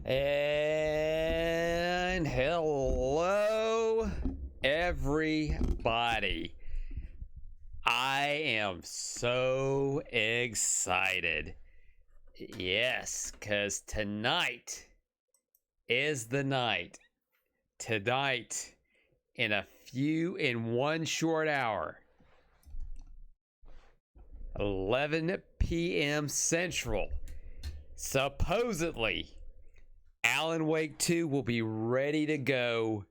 And hello, everybody. I am so excited. Yes, because tonight is the night. Tonight, in one short hour, 11 p.m. Central, supposedly, Alan Wake 2 will be ready to go,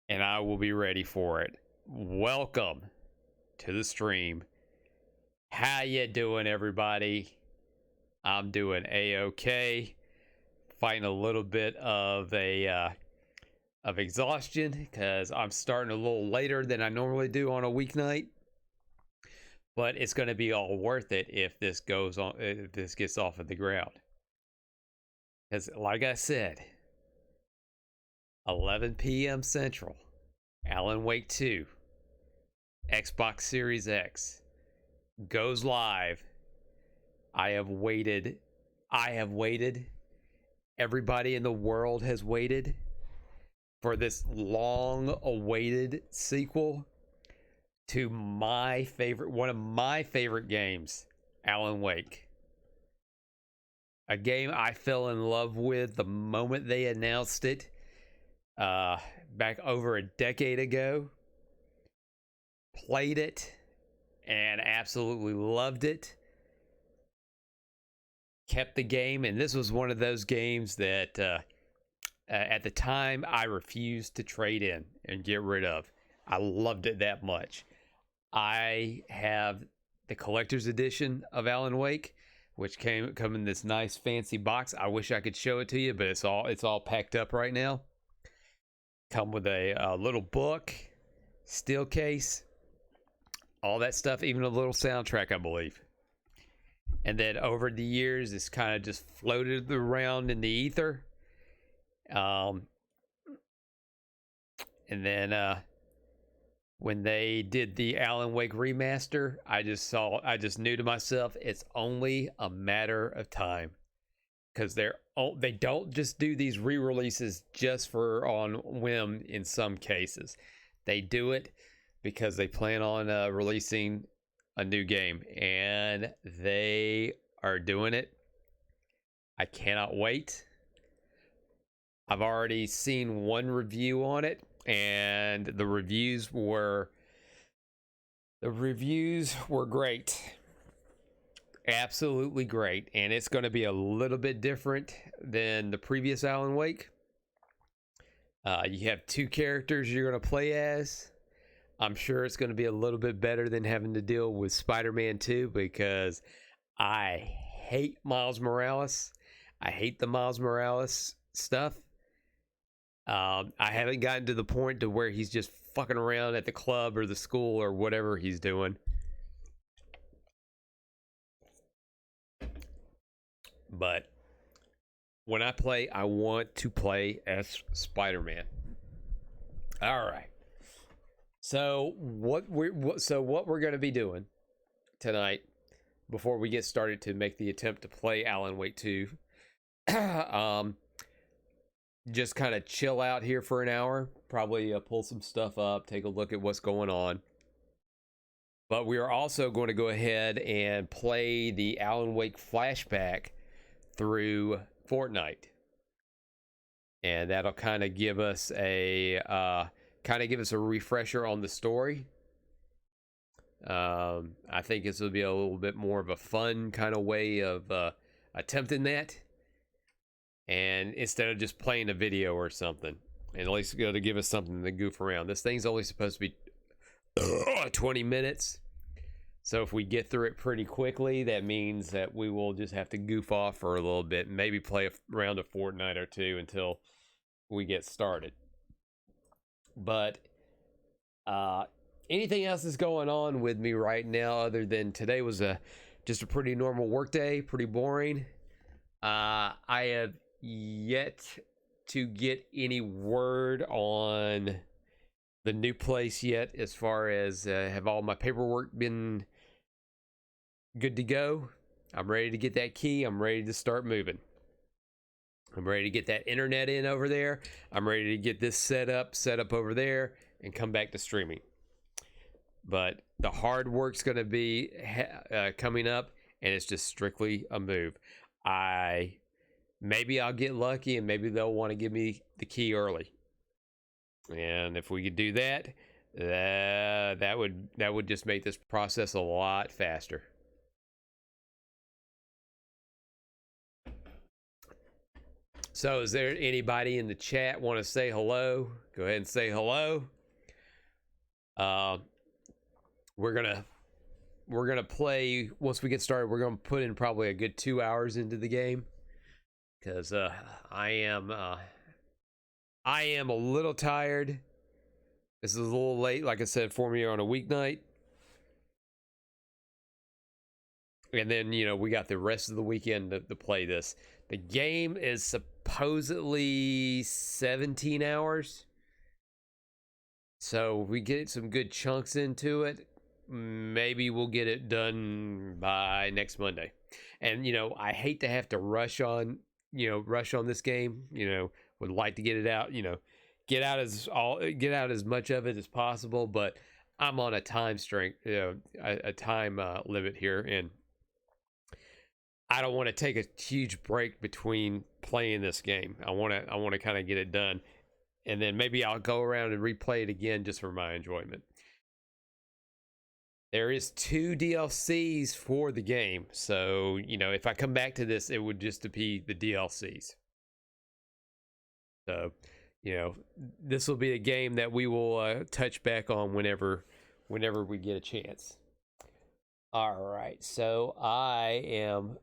and I will be ready for it. Welcome to the stream. How you doing, everybody? I'm doing a-okay. Fighting a little bit of exhaustion because I'm starting a little later than I normally do on a weeknight. But it's going to be all worth it if this goes on, if this gets off of the ground. Because, like I said, 11 p.m. Central, Alan Wake 2, Xbox Series X, goes live. I have waited. Everybody in the world has waited for this long-awaited sequel to one of my favorite games, Alan Wake. A game I fell in love with the moment they announced it, back over a decade ago. Played it and absolutely loved it. Kept the game, and this was one of those games that at the time I refused to trade in and get rid of. I loved it that much. I have the collector's edition of Alan Wake, which come in this nice fancy box. I wish I could show it to you, but it's all packed up right now. Come with a little book, steel case, all that stuff, even a little soundtrack, I believe. And then over the years, it's kind of just floated around in the ether. And then when they did the Alan Wake remaster, I just knew to myself, it's only a matter of time, because they don't just do these re-releases just for on whim. In some cases, they do it because they plan on releasing a new game, and they are doing it. I cannot wait. I've already seen one review on it, and the reviews were great. Absolutely great. And it's going to be a little bit different than the previous Alan Wake. You have two characters you're going to play as. I'm sure it's going to be a little bit better than having to deal with Spider-Man 2, because I hate Miles Morales. I hate the Miles Morales stuff. I haven't gotten to the point to where he's just fucking around at the club or the school or whatever he's doing. But when I play, I want to play as Spider-Man. All right. So what we're going to be doing tonight, before we get started to make the attempt to play Alan Wake 2, just kind of chill out here for an hour, probably pull some stuff up, take a look at what's going on. But we are also going to go ahead and play the Alan Wake Flashback through Fortnite, and that'll kind of give us a refresher on the story. I think this will be a little bit more of a fun kind of way of attempting that, and instead of just playing a video or something, and at least to give us something to goof around. This thing's only supposed to be 20 minutes, so if we get through it pretty quickly, that means that we will just have to goof off for a little bit and maybe play a round of Fortnite or two until we get started. But anything else is going on with me right now other than today was just a pretty normal work day, pretty boring. I have yet to get any word on the new place yet, as far as have all my paperwork been good to go. I'm ready to get that key. I'm ready to start moving. I'm ready to get that internet in over there. I'm ready to get this set up over there, and come back to streaming. But the hard work's going to be coming up, and it's just strictly a move. Maybe I'll get lucky, and maybe they'll want to give me the key early. And if we could do that, that would just make this process a lot faster. So is there anybody in the chat want to say hello? Go ahead and say hello. We're gonna play. Once we get started, we're gonna put in probably a good 2 hours into the game, because I am a little tired. This is a little late, like I said, for me on a weeknight. And then, we got the rest of the weekend to play this. The game is supposedly 17 hours. So if we get some good chunks into it, maybe we'll get it done by next Monday. And, I hate to have to rush on this game. Would like to get it out, get out as much of it as possible, but I'm on a time time limit here, and I don't want to take a huge break between playing this game. I want to kind of get it done, and then maybe I'll go around and replay it again just for my enjoyment. There is 2 DLCs for the game, so if I come back to this, it would just be the DLCs. So this will be a game that we will touch back on whenever we get a chance. All right, so I'm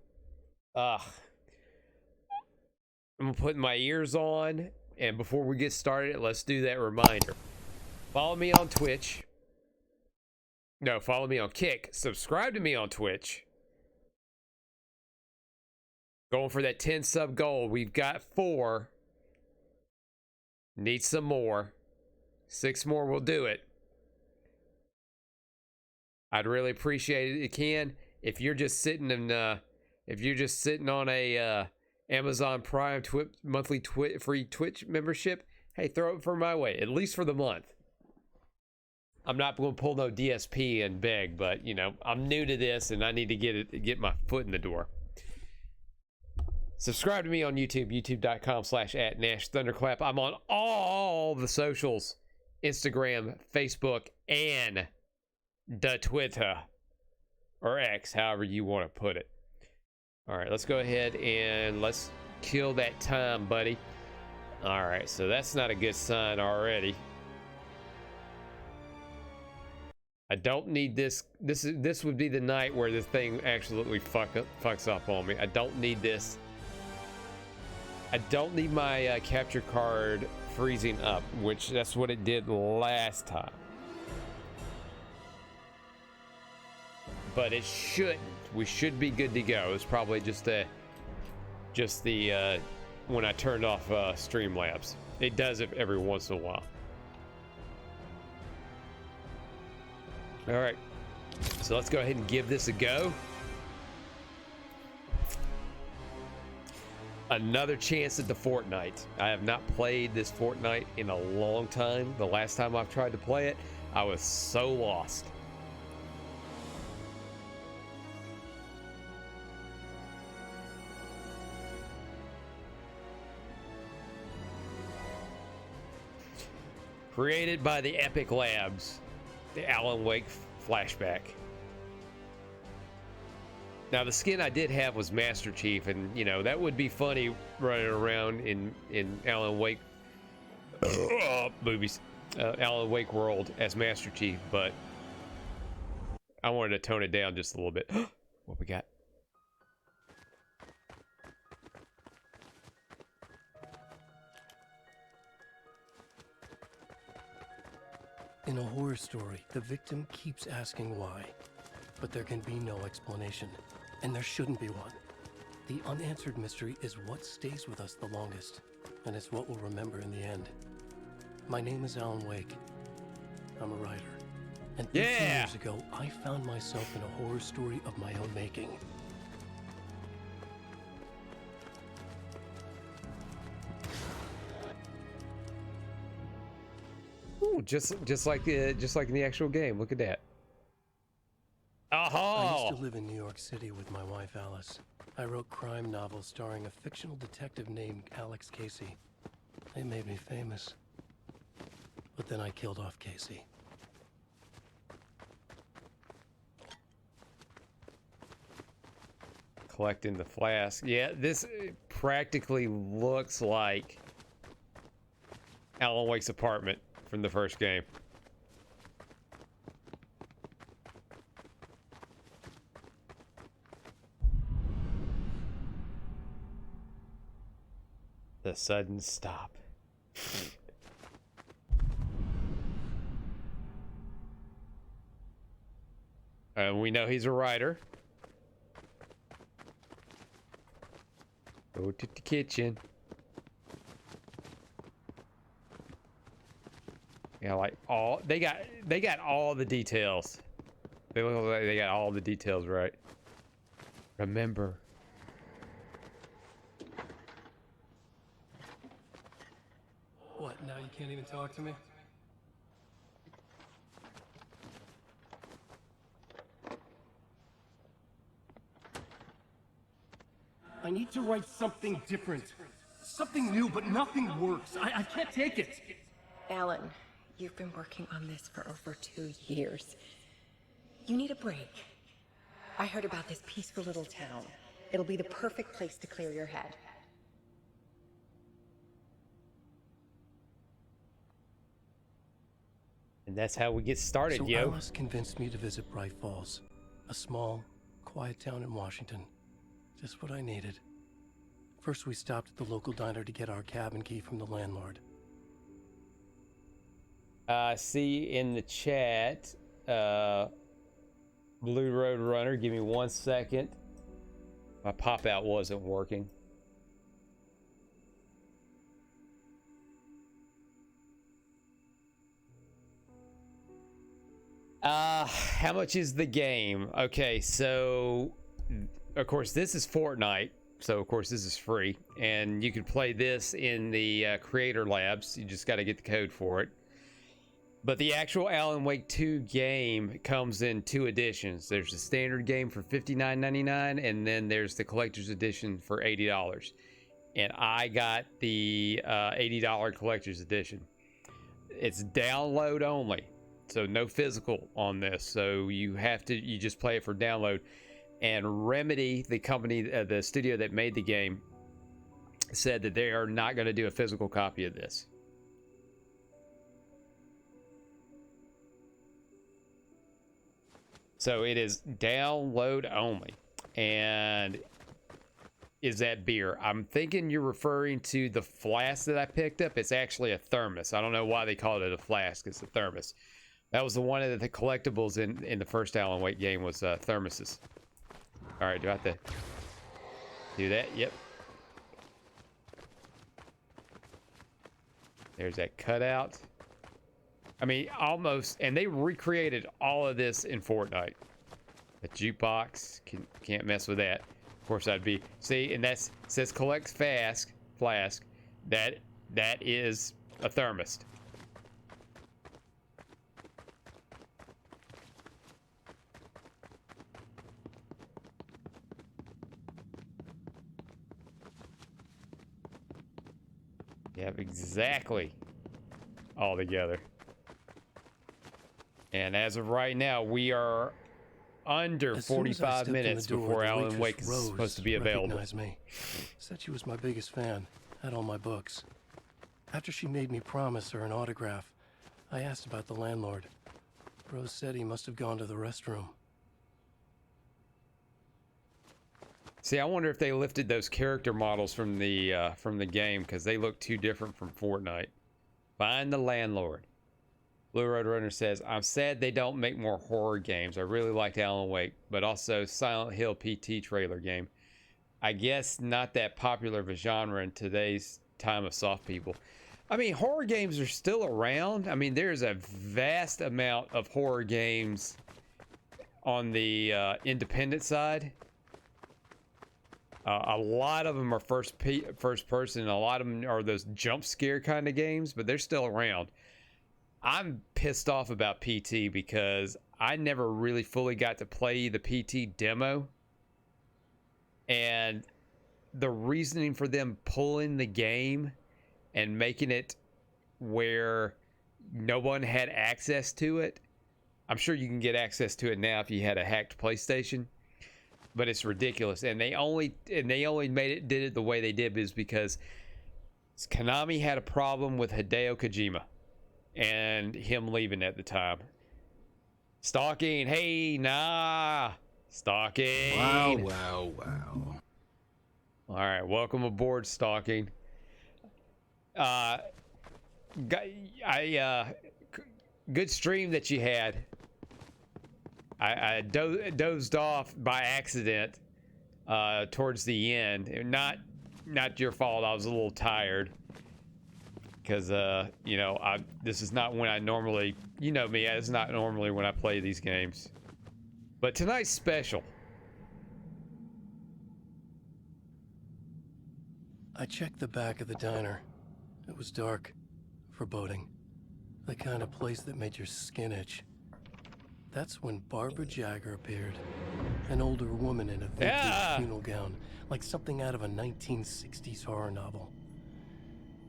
putting my ears on, and before we get started, let's do that reminder. Follow me on Twitch. No, follow me on Kick. Subscribe to me on Twitch. Going for that 10 sub goal. We've got 4. Need some more. 6 more will do it. I'd really appreciate it. You can. If you're just sitting on a Amazon Prime monthly free Twitch membership, hey, throw it for my way, at least for the month. I'm not going to pull no DSP and beg, but I'm new to this and I need to get my foot in the door. Subscribe to me on YouTube, youtube.com/@NashThunderclap. I'm on all the socials, Instagram, Facebook, and the Twitter, or X, however you want to put it. All right, let's go ahead and let's kill that time, buddy. All right, so that's not a good sign already. I don't need this. This would be the night where this thing absolutely fucks up on me. I don't need this. I don't need my capture card freezing up, which that's what it did last time. But it shouldn't. We should be good to go. It's probably just the when I turned off Streamlabs. It does it every once in a while. All right, so let's go ahead and give this a go. Another chance at the Fortnite. I have not played this Fortnite in a long time. The last time I've tried to play it, I was so lost. Created by the Epic Labs, the Alan Wake Flashback. Now the skin I did have was Master Chief, and that would be funny running around in Alan Wake movies, Alan Wake world as Master Chief, but I wanted to tone it down just a little bit. What we got? In a horror story, the victim keeps asking why, but there can be no explanation, and there shouldn't be one. The unanswered mystery is what stays with us the longest, and it's what we'll remember in the end. My name is Alan Wake. I'm a writer. And 15 years ago, I found myself in a horror story of my own making. just like in the actual game. Look at that. I used Oh, to live in New York City with my wife Alice. I wrote crime novels starring a fictional detective named Alex Casey. They made me famous. But then I killed off Casey. collecting the flask. Yeah, this practically looks like Alan Wake's apartment from the first game. The sudden stop. And we know he's a writer. Go to the kitchen. Yeah, like they got all the details. They look like they got all the details right. Remember. What, now you can't even talk to me? I need to write something different. Something new, but nothing works. I can't take it. Alan, you've been working on this for over 2 years. You need a break. I heard about this peaceful little town. It'll be the perfect place to clear your head. And that's how we get started, So yo. Alice convinced me to visit Bright Falls, a small, quiet town in Washington. Just what I needed. First, we stopped at the local diner to get our cabin key from the landlord. See in the chat, Blue Road Runner. Give me 1 second. My pop out wasn't working. How much is the game? Okay, so of course this is Fortnite, so of course this is free, and you can play this in the creator labs. You just got to get the code for it. But the actual Alan Wake 2 game comes in 2 editions. There's the standard game for $59.99, and then there's the collector's edition for $80. And I got the $80 collector's edition. It's download only, so no physical on this. So you just play it for download. And Remedy, the company, the studio that made the game, said that they are not going to do a physical copy of this. So it is download only. And is that beer? I'm thinking you're referring to the flask that I picked up. It's actually a thermos. I don't know why they called it a flask. It's a thermos. That was one of the collectibles in the first Alan Wake game was thermoses. All right, do I have to do that? Yep. There's that cutout. I mean, almost, and they recreated all of this in Fortnite. The jukebox, can't mess with that. Of course, I'd be, see, and that says collect flask. That is a thermos. You have exactly all together. And as of right now, we are under 45 minutes before Alan Wake is supposed to be available. Recognized me. Said she was my biggest fan. Had all my books. After she made me promise her an autograph, I asked about the landlord. Rose said he must have gone to the restroom. See, I wonder if they lifted those character models from the game because they look too different from Fortnite. Find the landlord. Blue Road Runner says, I'm sad they don't make more horror games. I really liked Alan Wake, but also Silent Hill PT trailer game. I guess not that popular of a genre in today's time of soft people. I mean, horror games are still around. I mean, there's a vast amount of horror games on the independent side. A lot of them are first person. A lot of them are those jump scare kind of games, but they're still around. I'm pissed off about PT because I never really fully got to play the PT demo. And the reasoning for them pulling the game and making it where no one had access to it. I'm sure you can get access to it now if you had a hacked PlayStation, but it's ridiculous. And they only did it the way they did is because Konami had a problem with Hideo Kojima and him leaving at the time. Stalking, hey, nah, stalking. Wow. All right, welcome aboard, stalking. Good stream that you had. I dozed off by accident towards the end. Not your fault. I was a little tired because you know, this is not when I normally, you know me, it's not normally when I play these games. But tonight's special. I checked the back of the diner. It was dark, foreboding, the kind of place that made your skin itch. That's when Barbara Jagger appeared, an older woman in a vintage funeral gown, like something out of a 1960s horror novel.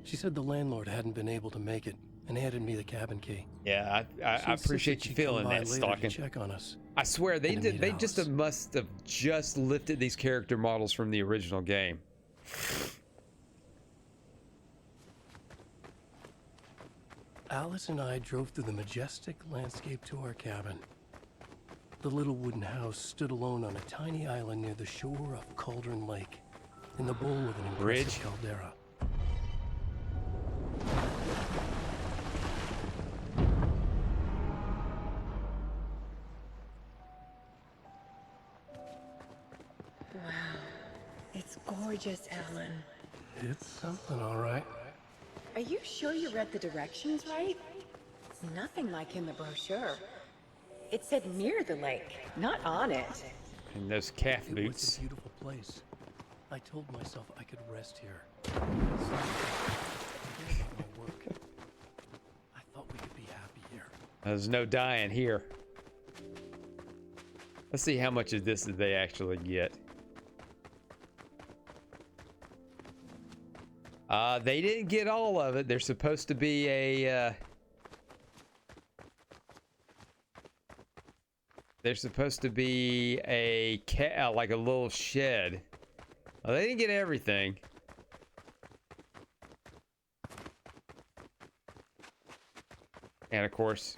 She said the landlord hadn't been able to make it and handed me the cabin key. Yeah, I appreciate you feeling that, stalking. Check on us. I swear they just must have just lifted these character models from the original game. Alice and I drove through the majestic landscape to our cabin. The little wooden house stood alone on a tiny island near the shore of Cauldron Lake, in the bowl of an impressive caldera. Wow. It's gorgeous, Alan. It's something, all right. Are you sure you read the directions right? It's nothing like in the brochure. It said near the lake, not on it. And those calf It boots. was a beautiful place. I told myself I could rest here. My work. I thought we could be happy here. There's no dying here. Let's see how much of this did they actually get. They didn't get all of it. There's supposed to be a there's supposed to be a like a little shed. Well, they didn't get everything. And of course,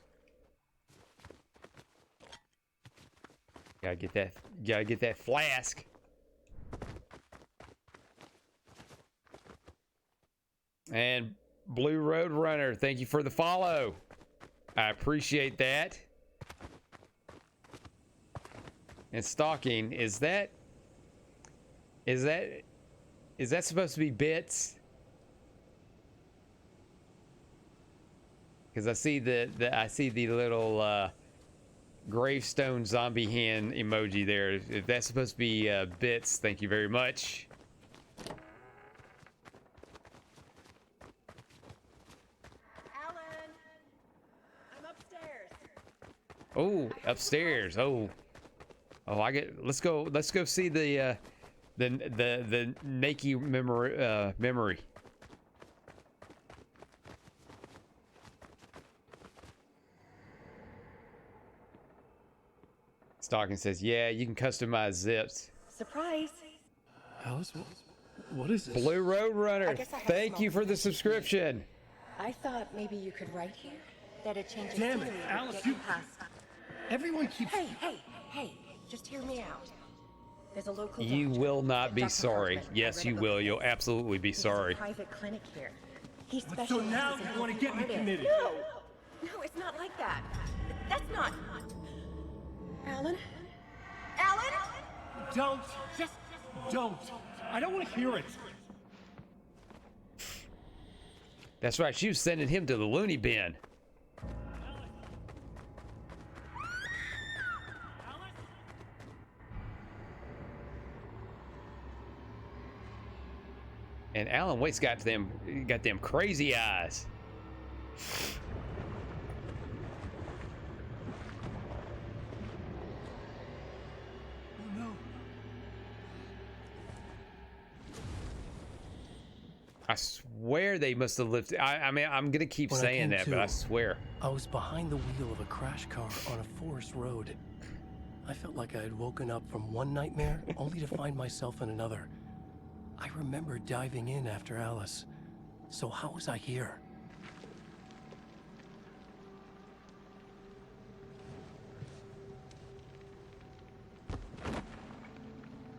gotta get that flask. And Blue Road Runner, thank you for the follow. I appreciate that. And stalking, is that supposed to be bits? Because I see the little gravestone zombie hand emoji there. If that's supposed to be bits, thank you very much. Alan, I'm upstairs. Oh, upstairs. Oh, let's go see the Nakey memory. Stalking says, yeah, you can customize zips. Surprise. Alice, what is this? Blue Road Runner, I guess I have thank you small for the subscription. I thought maybe you could write here. That a change of Damn it, scenery would Alice, get you- past. Everyone keeps... Hey, just hear me out. There's a local You doctor, will not be Dr. sorry. Hartman. I Yes, read you about will. this. You'll absolutely be He has a sorry. private clinic here. He So specializes now in you want to helping get me artists. committed? No, it's not like that. That's not. Alan? Alan? Don't. Just don't. I don't want to hear it. That's right. She was sending him to the loony bin. And Alan Waite's got them crazy eyes. I swear they must have lifted. I mean, I'm gonna keep When I saying came that, but to, I swear. I was behind the wheel of a crash car on a forest road. I felt like I had woken up from one nightmare only to find myself in another. I remember diving in after Alice. So how was I here?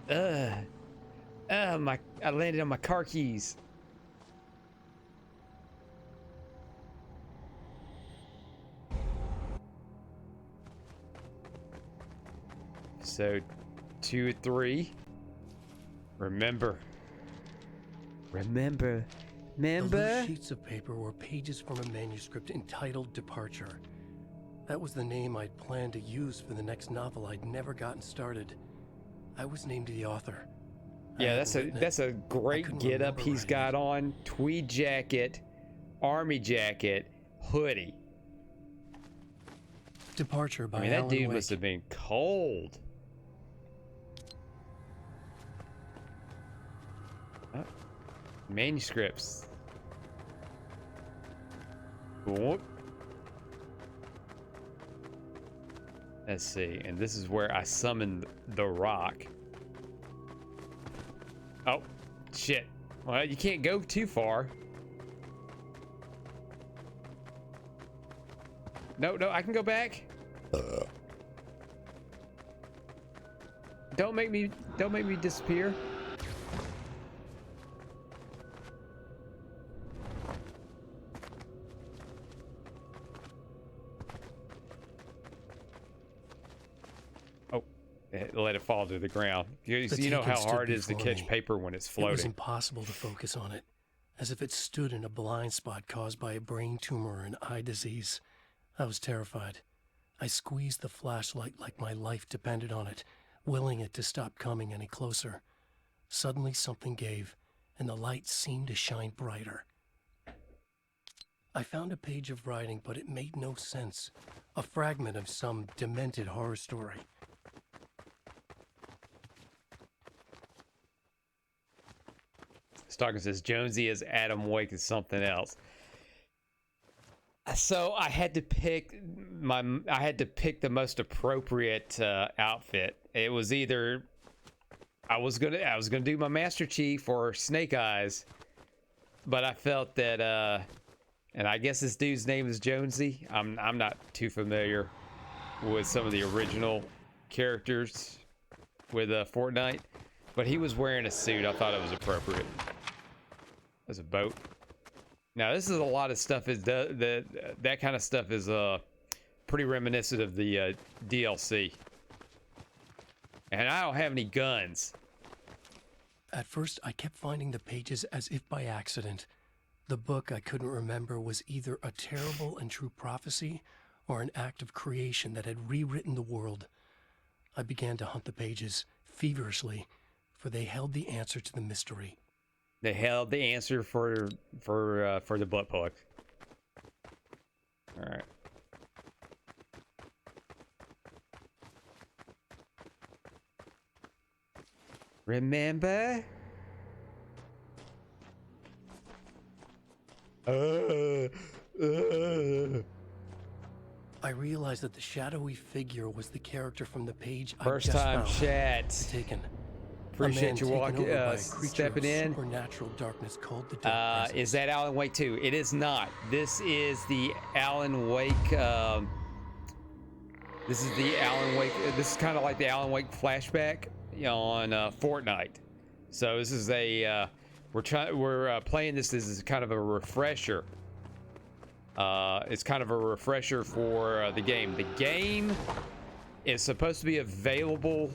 I landed on my car keys. So 2 or 3. Remember. The loose sheets of paper were pages from a manuscript entitled Departure. That was the name I'd planned to use for the next novel I'd never gotten started. I was named the author. Yeah, that's a great get up he's got on. Tweed jacket, army jacket, hoodie. Departure by I mean, that Alan dude Wake. must have been cold. Manuscripts. Whoop. Let's see, and this is where I summoned the rock. Oh, shit. Well, you can't go too far. No, I can go back. Don't make me disappear. Let it fall to the ground. You know how hard it is to catch paper when it's floating. It was impossible to focus on it, as if it stood in a blind spot caused by a brain tumor and eye disease. I was terrified. I squeezed the flashlight like my life depended on it, willing it to stop coming any closer. Suddenly something gave, and the light seemed to shine brighter. I found a page of writing, but it made no sense. A fragment of some demented horror story. Starkin says Jonesy is Adam Wake is something else. So I had to pick the most appropriate outfit. It was either I was gonna do my Master Chief or Snake Eyes, but I felt that and I guess this dude's name is Jonesy. I'm not too familiar with some of the original characters with Fortnite, but he was wearing a suit. I thought it was appropriate. There's a boat. Now this is a lot of stuff. That kind of stuff is pretty reminiscent of the DLC. And I don't have any guns. At first, I kept finding the pages as if by accident. The book I couldn't remember was either a terrible and true prophecy or an act of creation that had rewritten the world. I began to hunt the pages feverishly, for they held the answer to the mystery. They held the answer for the butt plug. All right. Remember? I realized that the shadowy figure was the character from the page First I just time found. chat. Taken. Appreciate you walking, stepping in. Supernatural darkness called the Dark Is that Alan Wake 2? It is not. This is the Alan Wake. This is the Alan Wake. This is kind of like the Alan Wake flashback on Fortnite. So this is a we're playing this as kind of a refresher. It's kind of a refresher for the game. The game is supposed to be available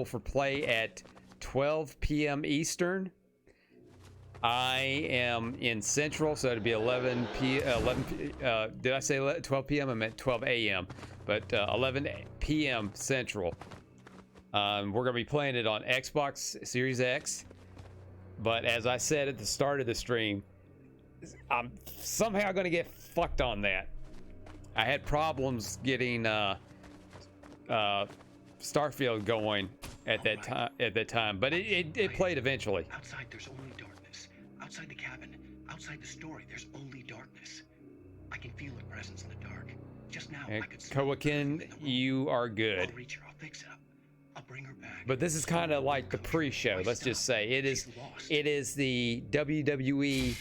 for play at 12 p.m. Eastern. I am in Central, so it'd be 11 did I say 12 p.m.? I meant 12 a.m. But 11 p.m. Central. We're gonna be playing it on Xbox Series X. But as I said at the start of the stream, I'm somehow gonna get fucked on that. I had problems getting Starfield going at that time, but it played eventually. Outside there's only darkness. Outside the cabin, outside the story, there's only darkness. I can feel her presence in the dark. Just now, I could smell her perfume Kowakin, in the room. you are good. I'll reach her. I'll fix it up. I'll bring her back. But this is kind of like the pre-show. Let's just say it is the WWE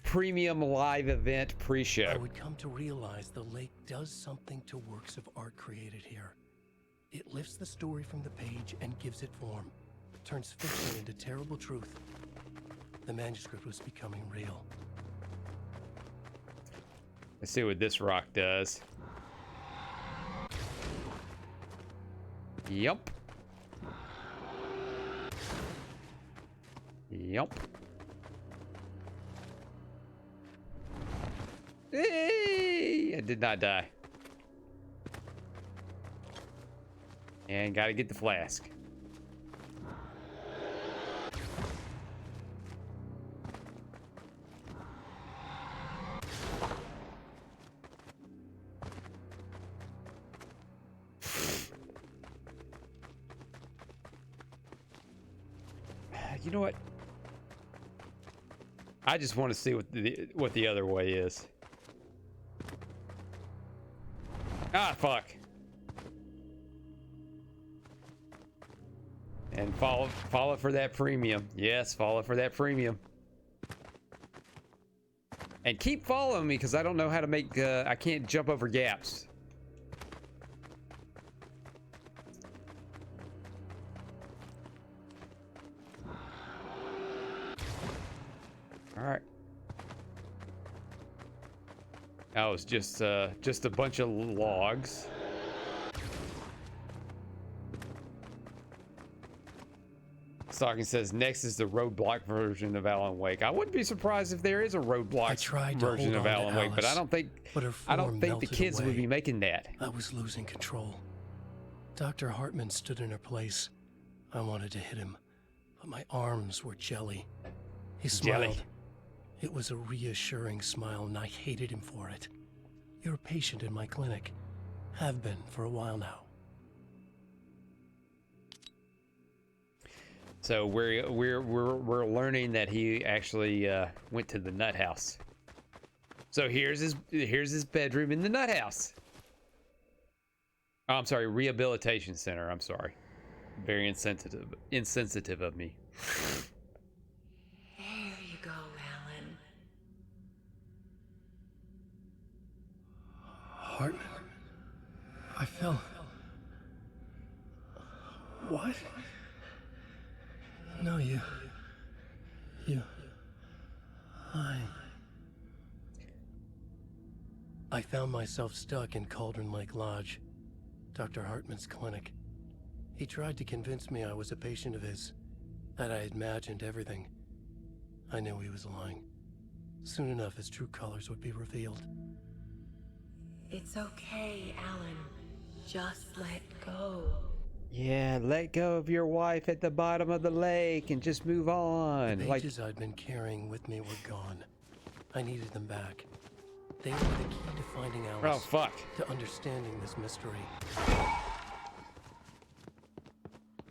premium live event I pre-show. would come to realize the lake does something to works of art created here. It lifts the story from the page and gives it form, turns fiction into terrible truth. The manuscript was becoming real. Let's see what this rock does. Yup. Yup. Hey! I did not die. And gotta get the flask. You know what? I just want to see what the other way is. Ah, fuck. And follow for that premium. Yes, follow for that premium. And keep following me because I don't know how to make I can't jump over gaps. All right. That was just a bunch of logs. Stocking says next is the roadblock version of Alan Wake. I wouldn't be surprised if there is a roadblock version of Alan Wake, but I don't think the kids would be making that. I was losing control. Dr. Hartman stood in her place. I wanted to hit him, but my arms were jelly. He smiled. Jelly. It was a reassuring smile, and I hated him for it. You're a patient in my clinic. Have been for a while now. So we're learning that he actually went to the nut house. So here's his bedroom in the nut house. Oh, I'm sorry, rehabilitation center. I'm sorry. Very insensitive of me. There you go, Alan. Hartman? I fell. What? No, you. I found myself stuck in Cauldron Lake Lodge, Dr. Hartman's clinic. He tried to convince me I was a patient of his, that I had imagined everything. I knew he was lying. Soon enough, his true colors would be revealed. It's okay, Alan. Just let go. Yeah, let go of your wife at the bottom of the lake and just move on. The pages I'd been carrying with me were gone. I needed them back. They were the key to finding Alice. Oh, fuck. To understanding this mystery.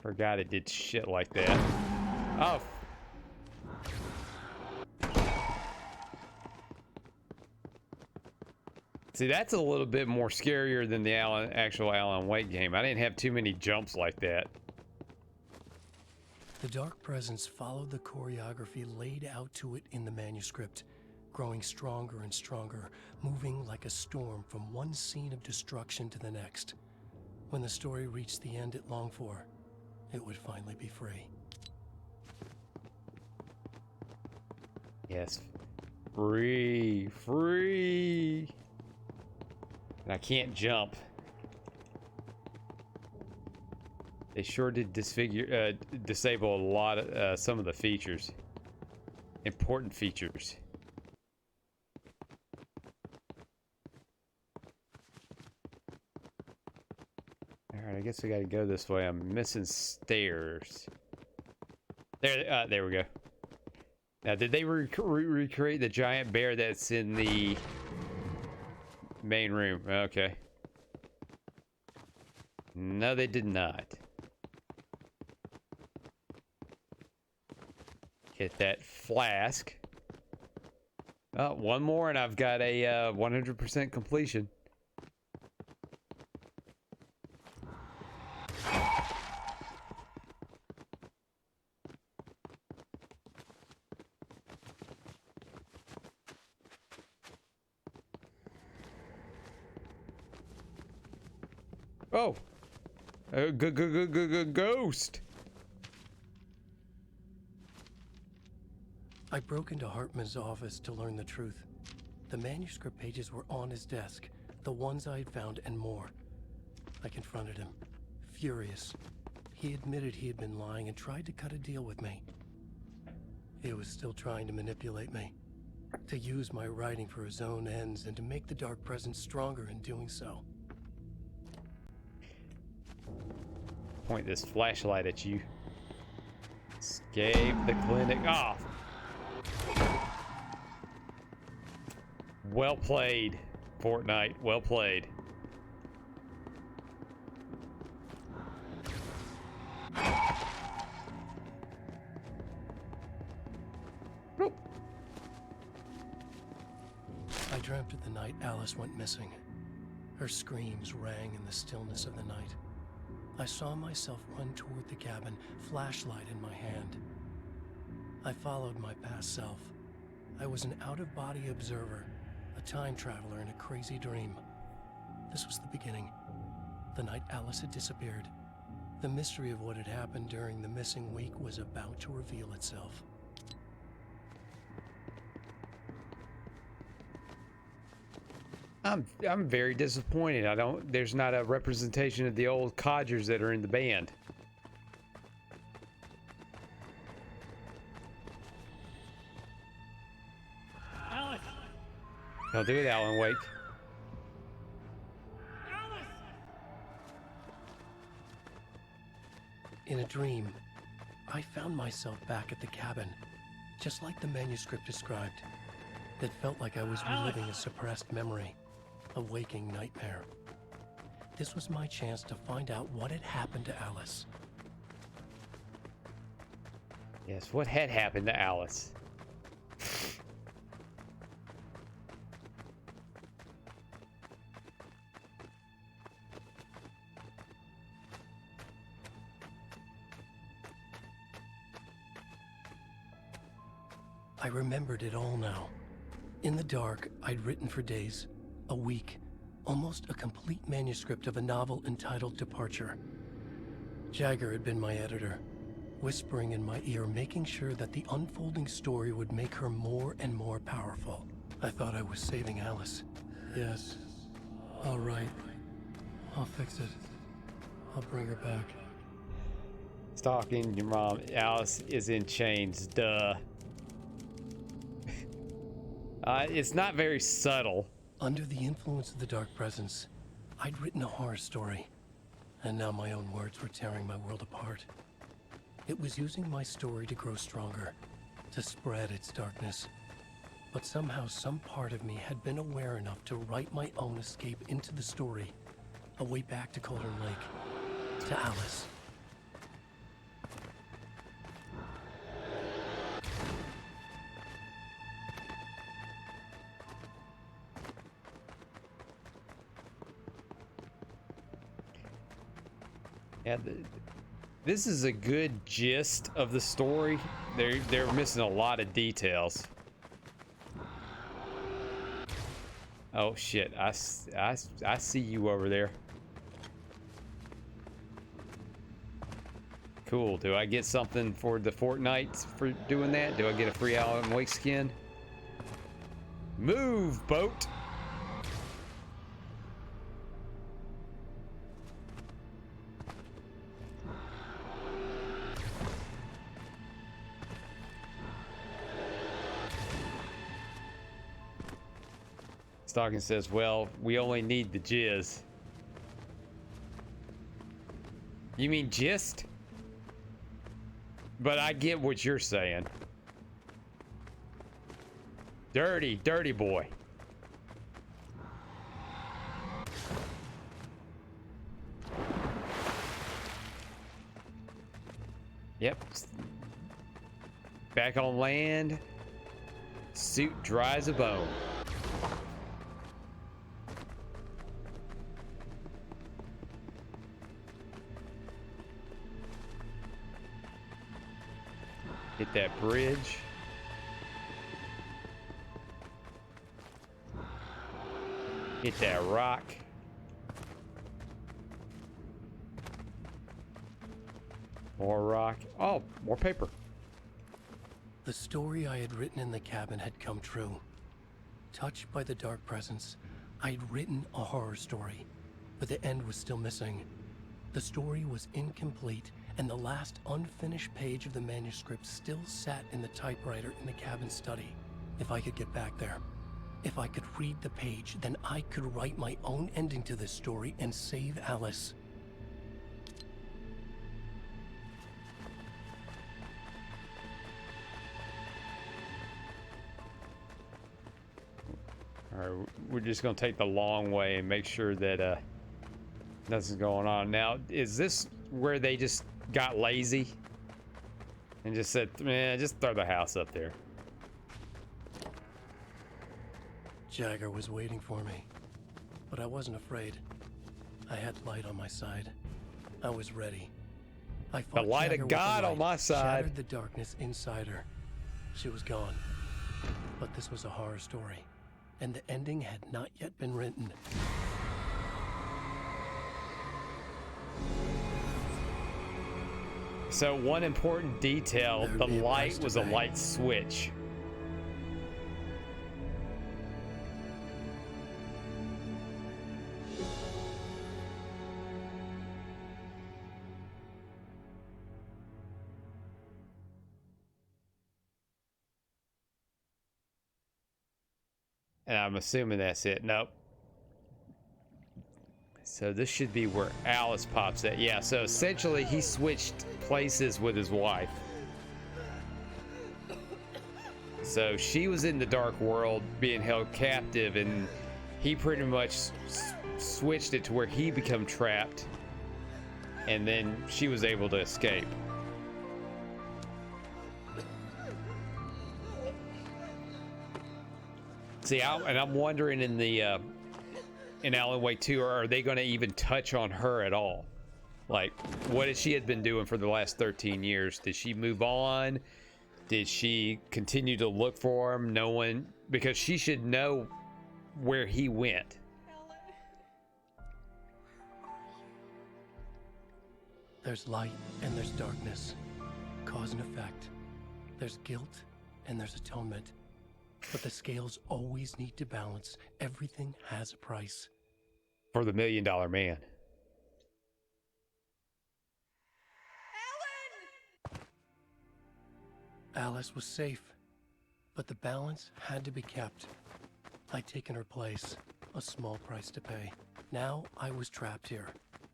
Forgot it did shit like that. Oh. See, that's a little bit more scarier than the actual Alan Wake game. I didn't have too many jumps like that. The dark presence followed the choreography laid out to it in the manuscript, growing stronger and stronger, moving like a storm from one scene of destruction to the next. When the story reached the end it longed for, it would finally be free. Yes. Free. Free. And I can't jump. They sure did disable a lot of some of the features. Important features. Alright, I guess we gotta go this way. I'm missing stairs. There we go. Now, did they recreate the giant bear that's in the main room? Okay. No, they did not. Hit that flask. Oh, one more and I've got a 100% completion. Oh, ghost. I broke into Hartman's office to learn the truth. The manuscript pages were on his desk, the ones I had found and more. I confronted him, furious. He admitted he had been lying and tried to cut a deal with me. He was still trying to manipulate me, to use my writing for his own ends and to make the Dark Presence stronger in doing so. Point this flashlight at you. Escape the clinic. Oh. Well played, Fortnite. Well played. Nope. I dreamt of the night Alice went missing. Her screams rang in the stillness of the night. I saw myself run toward the cabin, flashlight in my hand. I followed my past self. I was an out-of-body observer, a time traveler in a crazy dream. This was the beginning. The night Alice had disappeared. The mystery of what had happened during the missing week was about to reveal itself. I'm very disappointed. There's not a representation of the old codgers that are in the band. Alice! Don't do it, Alan Wake. Alice! In a dream, I found myself back at the cabin, just like the manuscript described. It felt like I was reliving a suppressed memory, a waking nightmare. This was my chance to find out what had happened to Alice. Yes, what had happened to Alice? I remembered it all now. In the dark, I'd written for days, a week, almost a complete manuscript of a novel entitled Departure. Jagger had been my editor, whispering in my ear, making sure that the unfolding story would make her more and more powerful. I thought I was saving Alice. Yes. All right. I'll fix it. I'll bring her back. Stalking your mom. Alice is in chains. Duh. It's not very subtle. Under the influence of the Dark Presence, I'd written a horror story, and now my own words were tearing my world apart. It was using my story to grow stronger, to spread its darkness. But somehow some part of me had been aware enough to write my own escape into the story, a way back to Cauldron Lake, to Alice. Yeah, this is a good gist of the story. They're missing a lot of details. Oh shit! I see you over there. Cool. Do I get something for the Fortnite for doing that? Do I get a free Alan Wake skin? Move, boat. Stalking says, well, we only need the jizz. You mean gist? But I get what you're saying. Dirty, dirty boy. Yep. Back on land, suit dry as a bone. Hit that bridge. Hit that rock. More rock. Oh, more paper. The story I had written in the cabin had come true. Touched by the dark presence, I had written a horror story, but the end was still missing. The story was incomplete, and the last unfinished page of the manuscript still sat in the typewriter in the cabin study. If I could get back there, if I could read the page, then I could write my own ending to this story and save Alice. All right, we're just gonna take the long way and make sure that nothing's going on. Now, is this where they just got lazy and just said, man, just throw the house up there? Jagger was waiting for me, but I wasn't afraid. I had light on my side. I was ready. I fought The light Jagger of with the God on light, my side. Shattered the darkness inside her. She was gone. But this was a horror story, and the ending had not yet been written. So one important detail, There'd the be a price light to was a pay. light switch. And I'm assuming that's it. Nope. So this should be where Alice pops at. Yeah, so essentially he switched places with his wife. So she was in the dark world being held captive, and he pretty much switched it to where he became trapped, and then she was able to escape. See, I'm wondering in the in Alan Wake 2, are they going to even touch on her at all? Like, what has she had been doing for the last 13 years? Did she move on? Did she continue to look for him? No one, because she should know where he went. There's light and there's darkness, cause and effect. There's guilt and there's atonement. But the scales always need to balance. Everything has a price. For the $1 Million Man. Alice was safe, but the balance had to be kept. I'd taken her place, a small price to pay. Now I was trapped here,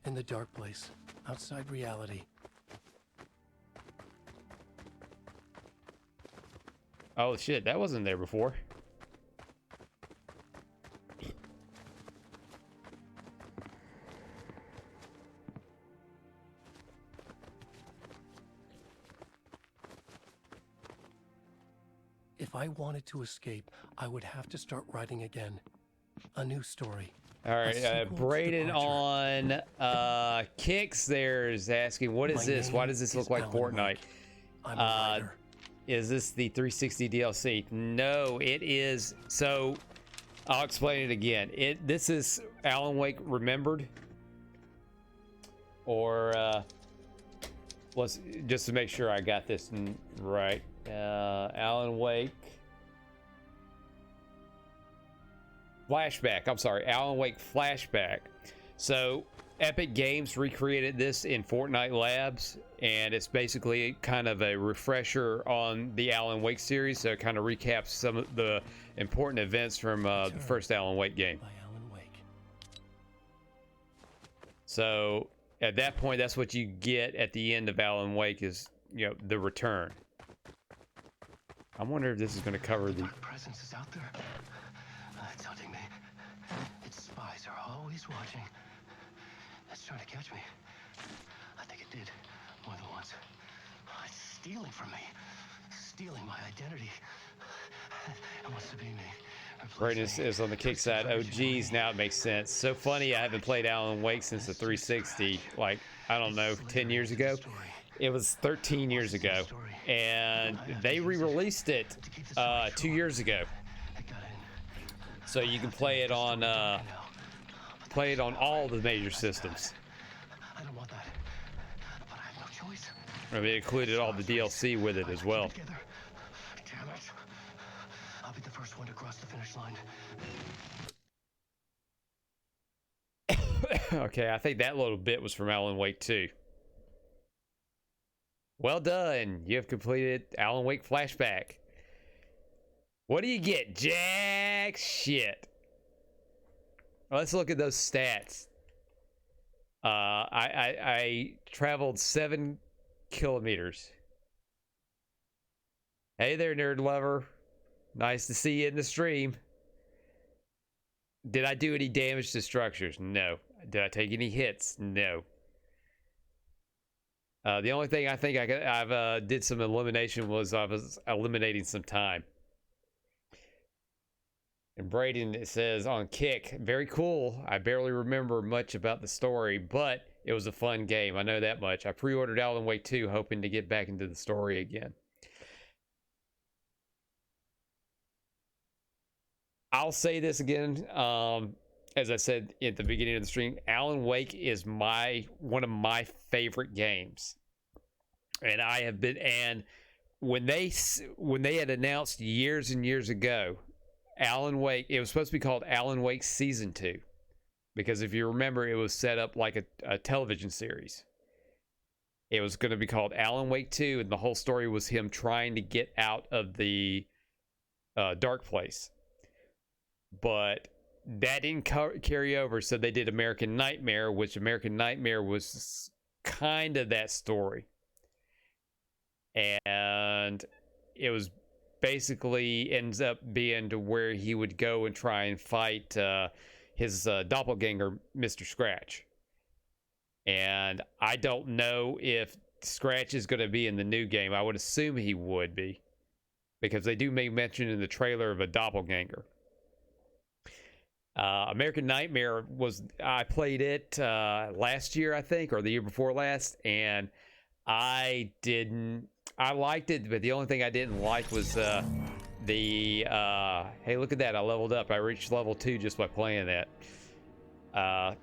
in the dark place, outside reality. Oh shit, that wasn't there before. If I wanted to escape, I would have to start writing again. A new story. All right, sequel to Braden Departure. on Kicks there is asking, what is My this? Why name does this is look like Alan Fortnite? Wake. I'm a writer. Is this the 360 DLC? No, it is. So I'll explain it again. This is Alan Wake Remembered, or let's just to make sure I got this right. Alan Wake Flashback. I'm sorry, Alan Wake Flashback. So Epic Games recreated this in Fortnite Labs, and it's basically kind of a refresher on the Alan Wake series. So it kind of recaps some of the important events from the first Alan Wake game. By Alan Wake. So at that point, that's what you get at the end of Alan Wake is, you know, the return. I wonder if this is going to cover the... Dark presence is out there. It's hunting me. Its spies are always watching. It's trying to catch me. I think it did more than once. It's stealing from me. Stealing my identity. It wants to be me. Braden is on the kick side. Oh, geez, now it makes sense. So funny, I haven't played Alan Wake since the 360. Like, I don't know, 10 years ago. It was 13 years ago. And they re-released it 2 years ago. So you can play it on all the major systems. I don't want that. But I have no choice. I mean, it included all the DLC with it as well. Damn it. I'll be the first one to cross the finish line. Okay, I think that little bit was from Alan Wake 2. Well done. You have completed Alan Wake Flashback. What do you get? Jack shit. Let's look at those stats. I traveled 7 kilometers. Hey there, nerd lover. Nice to see you in the stream. Did I do any damage to structures? No. Did I take any hits? No. The only thing I think I've did some elimination was I was eliminating some time. And Braden, it says on Kick, very cool. I barely remember much about the story, but it was a fun game. I know that much. I pre-ordered Alan Wake 2, hoping to get back into the story again. I'll say this again. As I said at the beginning of the stream, Alan Wake is one of my favorite games. And I have been, and when they had announced years and years ago, Alan Wake, it was supposed to be called Alan Wake Season 2. Because if you remember, it was set up like a television series. It was going to be called Alan Wake 2, and the whole story was him trying to get out of the dark place. But that didn't carry over, so they did American Nightmare, which American Nightmare was kind of that story. And it was basically ends up being to where he would go and try and fight his doppelganger, Mr. Scratch. And I don't know if Scratch is going to be in the new game. I would assume he would be, because they do make mention in the trailer of a doppelganger. American Nightmare I played it last year, I think, or the year before last, and I liked it, but the only thing I didn't like was hey, look at that, I leveled up. I reached level 2 just by playing that. A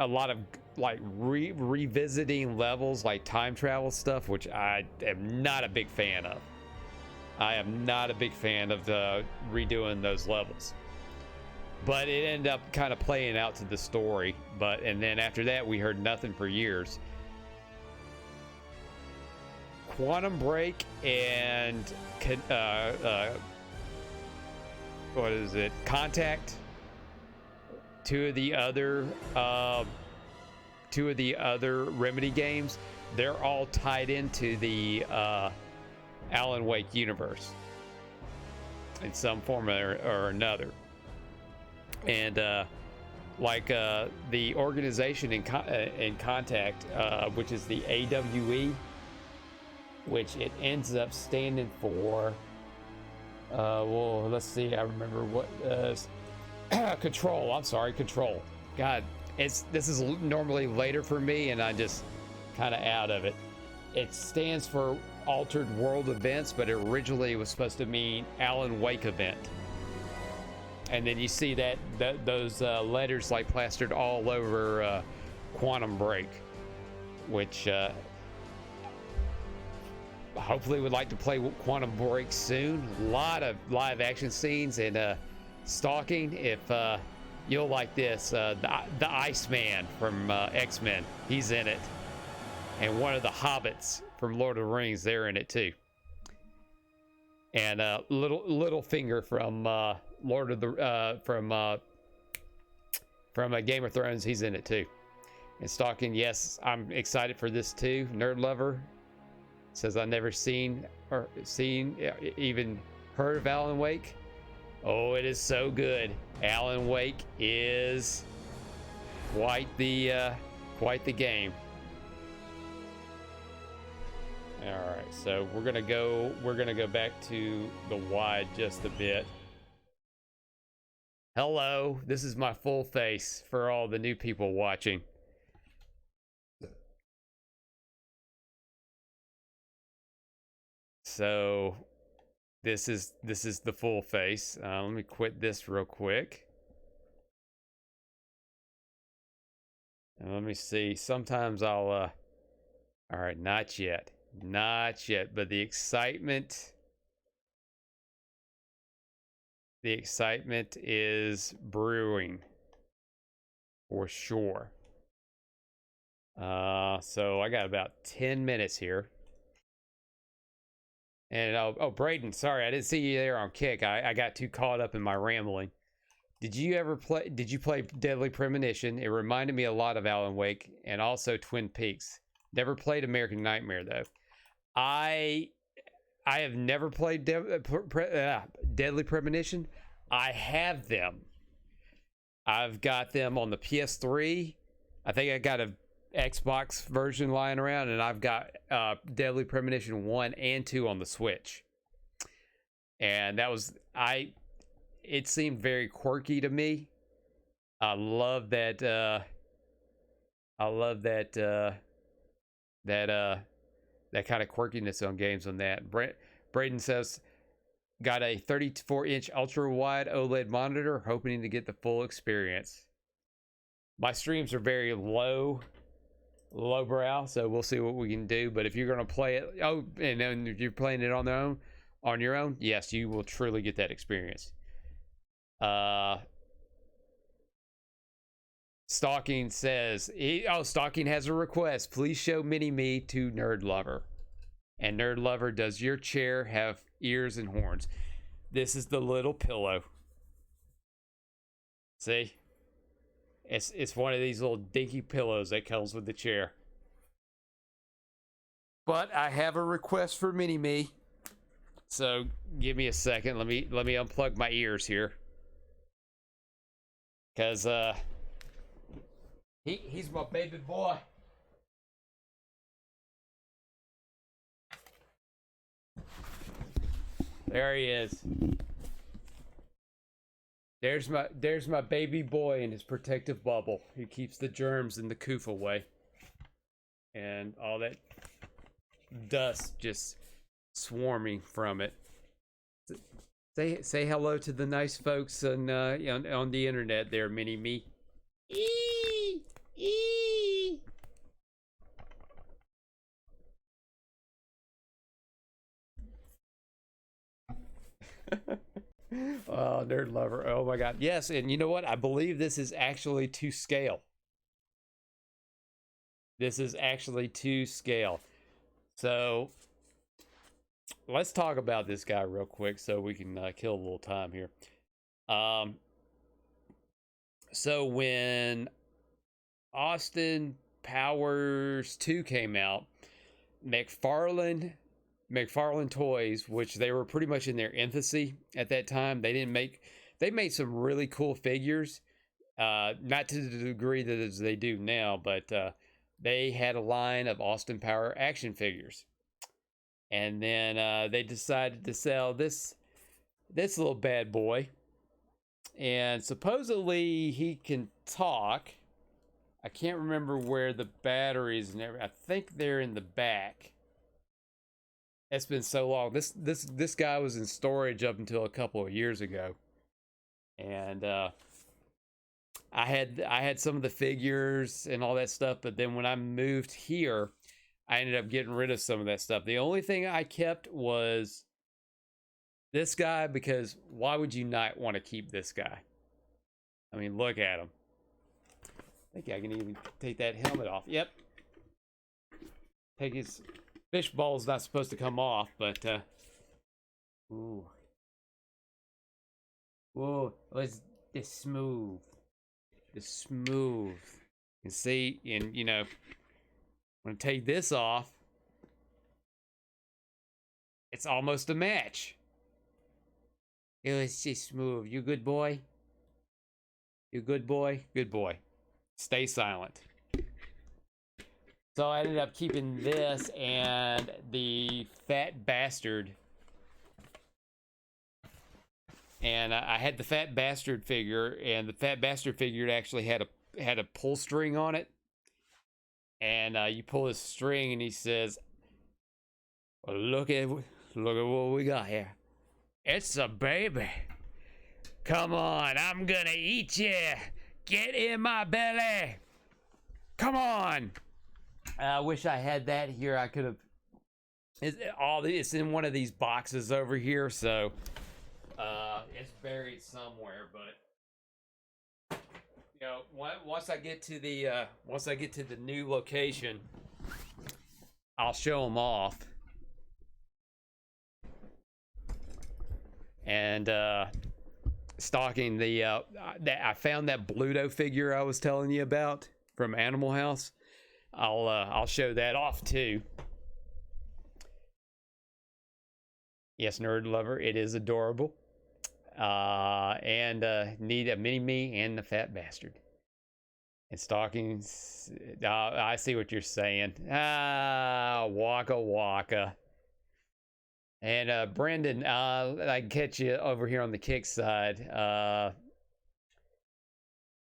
lot of like revisiting levels, like time travel stuff, which I am not a big fan of. I am not a big fan of redoing those levels. But it ended up kind of playing out to the story. And then after that, we heard nothing for years. Quantum Break and what is it? Contact. Two of the other Remedy games. They're all tied into the Alan Wake universe in some form or another. And the organization in Contact, which is the AWE, which it ends up standing for, well, let's see, I remember what Control. I'm sorry, Control. God, this is normally later for me, and I'm just kind of out of it. It stands for Altered World Events, but originally it was supposed to mean Alan Wake Event. And then you see those letters like plastered all over Quantum Break, which hopefully would like to play Quantum Break soon. A lot of live action scenes and stalking. If you'll like this, the Iceman from X-Men, he's in it. And one of the hobbits from Lord of the Rings, they're in it too. And Littlefinger from from Game of Thrones, he's in it too. And stalking, yes, I'm excited for this too. Nerd Lover says I've never seen even heard of Alan Wake. Oh, it is so good. Alan Wake is quite the game. All right, so we're gonna go back to the wide just a bit. Hello, this is my full face for all the new people watching. So this is the full face. Let me quit this real quick. And let me see. Sometimes I'll all right, not yet. Not yet, but the excitement is brewing for sure. So I got about 10 minutes here. And oh, Braden, sorry, I didn't see you there on Kick. I got too caught up in my rambling. Did you play Deadly Premonition? It reminded me a lot of Alan Wake and also Twin Peaks. Never played American Nightmare though. I have never played Deadly Premonition. I have them. I've got them on the PS3. I think I got a Xbox version lying around, and I've got Deadly Premonition 1 and 2 on the Switch. And that was it seemed very quirky to me. I love that that kind of quirkiness on games on that. Braden says, got a 34-inch ultra-wide OLED monitor, hoping to get the full experience. My streams are very lowbrow, so we'll see what we can do. But if you're going to play it, and then if you're playing it on your own, yes, you will truly get that experience. Stalking says, Stalking has a request. Please show Mini-Me to Nerd Lover. And Nerd Lover, does your chair have ears and horns? This is the little pillow. See? It's one of these little dinky pillows that comes with the chair. But I have a request for Mini-Me. So give me a second. Let me unplug my ears here. Cause he's my baby boy. There he is. There's my baby boy in his protective bubble. He keeps the germs and the coof away. And all that dust just swarming from it. Say hello to the nice folks on the internet there, Mini-Me. Eee! Eee! Oh, Nerd Lover. Oh my god. Yes, and you know what? I believe this is actually to scale. This is actually to scale. So let's talk about this guy real quick so we can kill a little time here. So when Austin Powers 2 came out, McFarlane Toys, which they were pretty much in their infancy at that time, they made some really cool figures, not to the degree that they do now, but they had a line of Austin Power action figures. And then they decided to sell this little bad boy. And supposedly he can talk. I can't remember where the batteries and everything. I think they're in the back. It's been so long. This guy was in storage up until a couple of years ago. And I had some of the figures and all that stuff, but then when I moved here, I ended up getting rid of some of that stuff. The only thing I kept was this guy, because why would you not want to keep this guy? I mean, look at him. I think I can even take that helmet off. Yep. Take his fishball's not supposed to come off, but ooh. Whoa, it's this smooth. This smooth. And see, and you know, I'm gonna take this off. It's almost a match. It was just smooth. You good boy? You good boy? Good boy. Stay silent. So I ended up keeping this and the Fat Bastard. And I had the Fat Bastard figure, and the Fat Bastard figure actually had a pull string on it. And you pull his string, and he says, well, look at what we got here. It's a baby. Come on, I'm gonna eat you. Get in my belly. Come on. I wish I had that here. I could have. It's in one of these boxes over here, so it's buried somewhere. But you know, once I get to the new location, I'll show them off. And stalking I found that Bluto figure I was telling you about from Animal House. I'll show that off too. Yes, Nerd Lover, it is adorable. And need a mini me and the Fat Bastard. And stockings. I see what you're saying. Waka waka. And Brendan, I can catch you over here on the kick side.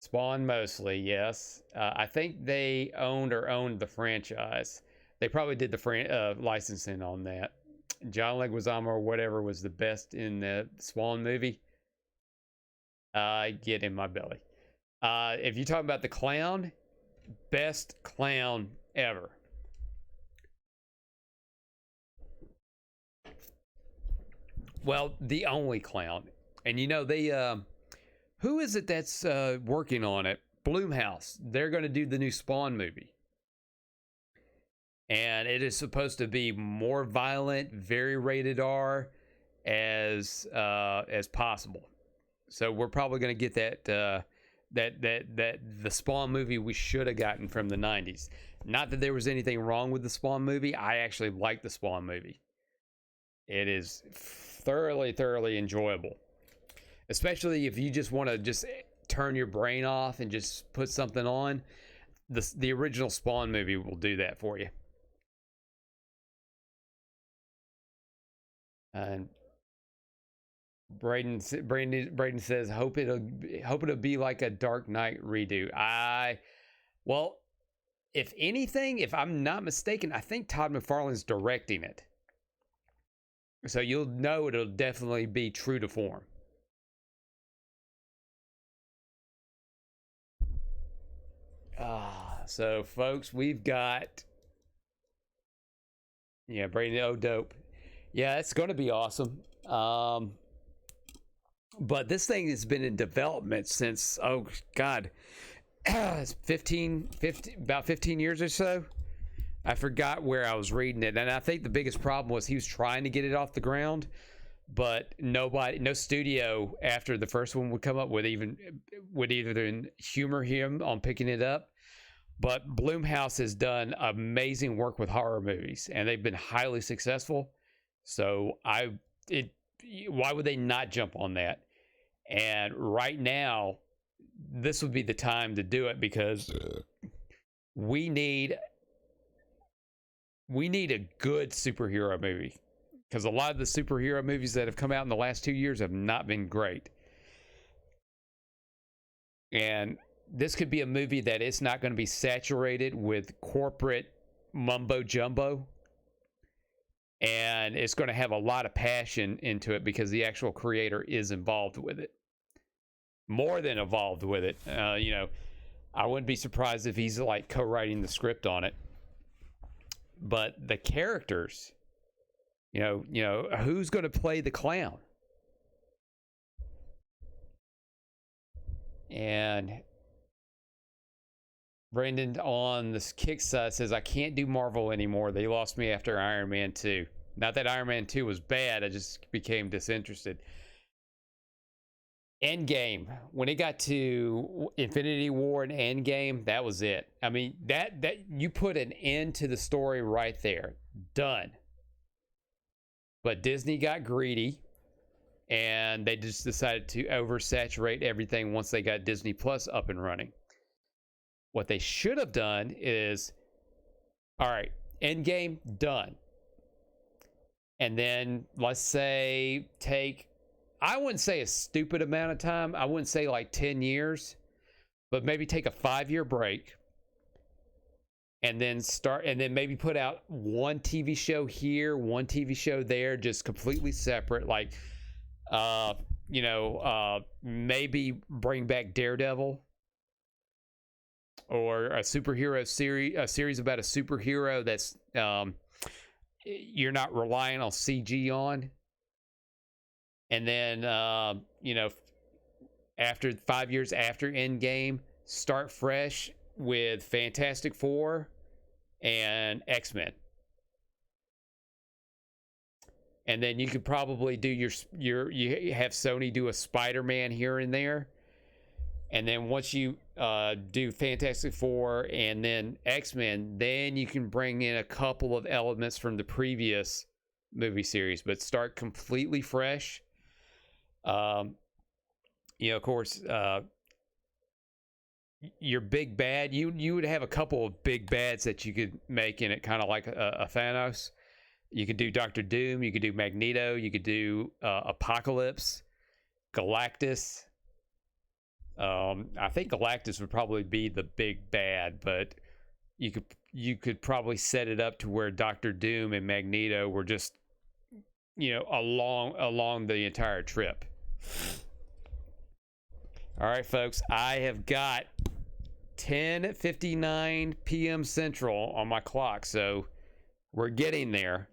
Spawn mostly, yes. I think they owned the franchise. They probably did the licensing on that. John Leguizamo or whatever was the best in the Spawn movie. Get in my belly. If you talk about the clown, best clown ever. Well, the only clown. And you know, they who is it that's working on it? Blumhouse. They're going to do the new Spawn movie. And it is supposed to be more violent, very rated R as possible. So we're probably going to get that the Spawn movie we should have gotten from the 90s. Not that there was anything wrong with the Spawn movie. I actually like the Spawn movie. It is thoroughly enjoyable, especially if you just want to just turn your brain off and just put something on. The original Spawn movie will do that for you. And Braden says, hope it'll be like a Dark Knight redo. Well, if anything, if I'm not mistaken, I think Todd McFarlane's directing it. So you'll know it'll definitely be true to form. So folks, we've got, yeah, Brady, oh dope. Yeah, it's going to be awesome. But this thing has been in development since, oh God, it's about 15 years or so. I forgot where I was reading it, and I think the biggest problem was he was trying to get it off the ground, but no studio after the first one would come up would either humor him on picking it up. But Blumhouse has done amazing work with horror movies, and they've been highly successful. So why would they not jump on that? And right now, this would be the time to do it, because we need a good superhero movie, because a lot of the superhero movies that have come out in the last 2 years have not been great. And this could be a movie that it's not going to be saturated with corporate mumbo jumbo, and it's going to have a lot of passion into it because the actual creator is involved with it, more than involved with it. You know, I wouldn't be surprised if he's like co-writing the script on it. But the characters, you know, who's going to play the clown? And Brendan on this kick side says, I can't do Marvel anymore. They lost me after Iron Man 2. Not that Iron Man 2 was bad. I just became disinterested. Endgame, when it got to Infinity War and Endgame, that was it. I mean, that you put an end to the story right there. Done. But Disney got greedy, and they just decided to oversaturate everything once they got Disney Plus up and running. What they should have done is All right, Endgame done. And then let's say I wouldn't say a stupid amount of time. I wouldn't say like 10 years, but maybe take a 5-year break and then maybe put out one TV show here, one TV show there, just completely separate. Like, maybe bring back Daredevil or a series about a superhero that's, you're not relying on CG on. And then, after 5 years after Endgame, start fresh with Fantastic Four and X-Men. And then you could probably do you have Sony do a Spider-Man here and there. And then once you do Fantastic Four and then X-Men, then you can bring in a couple of elements from the previous movie series, but start completely fresh. Of course, your big bad, you would have a couple of big bads that you could make in it, kind of like a Thanos. You could do Doctor Doom, you could do Magneto, you could do Apocalypse, Galactus. I think Galactus would probably be the big bad, but you could probably set it up to where Doctor Doom and Magneto were just, along the entire trip. All right, folks, I have got 10:59 p.m. Central on my clock, so we're getting there.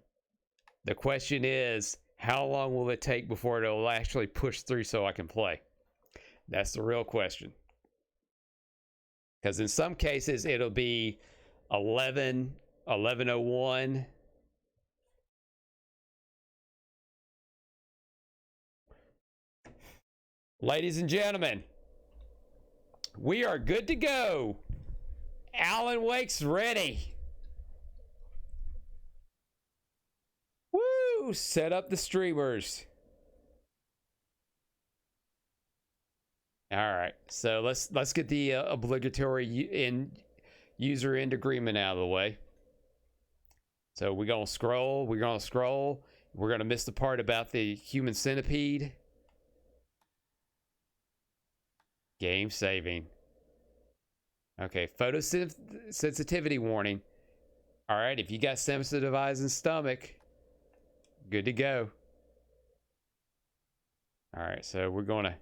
The question is, how long will it take before it'll actually push through so I can play? That's the real question. Because in some cases, it'll be 11:01. Ladies and gentlemen, we are good to go. Alan Wake's ready. Woo! Set up the streamers. All right, so let's get the obligatory user end agreement out of the way. So we're gonna scroll. We're gonna miss the part about the human centipede. Game saving. Okay, sensitivity warning. All right, if you got sensitive eyes and stomach, good to go. All right, so we're gonna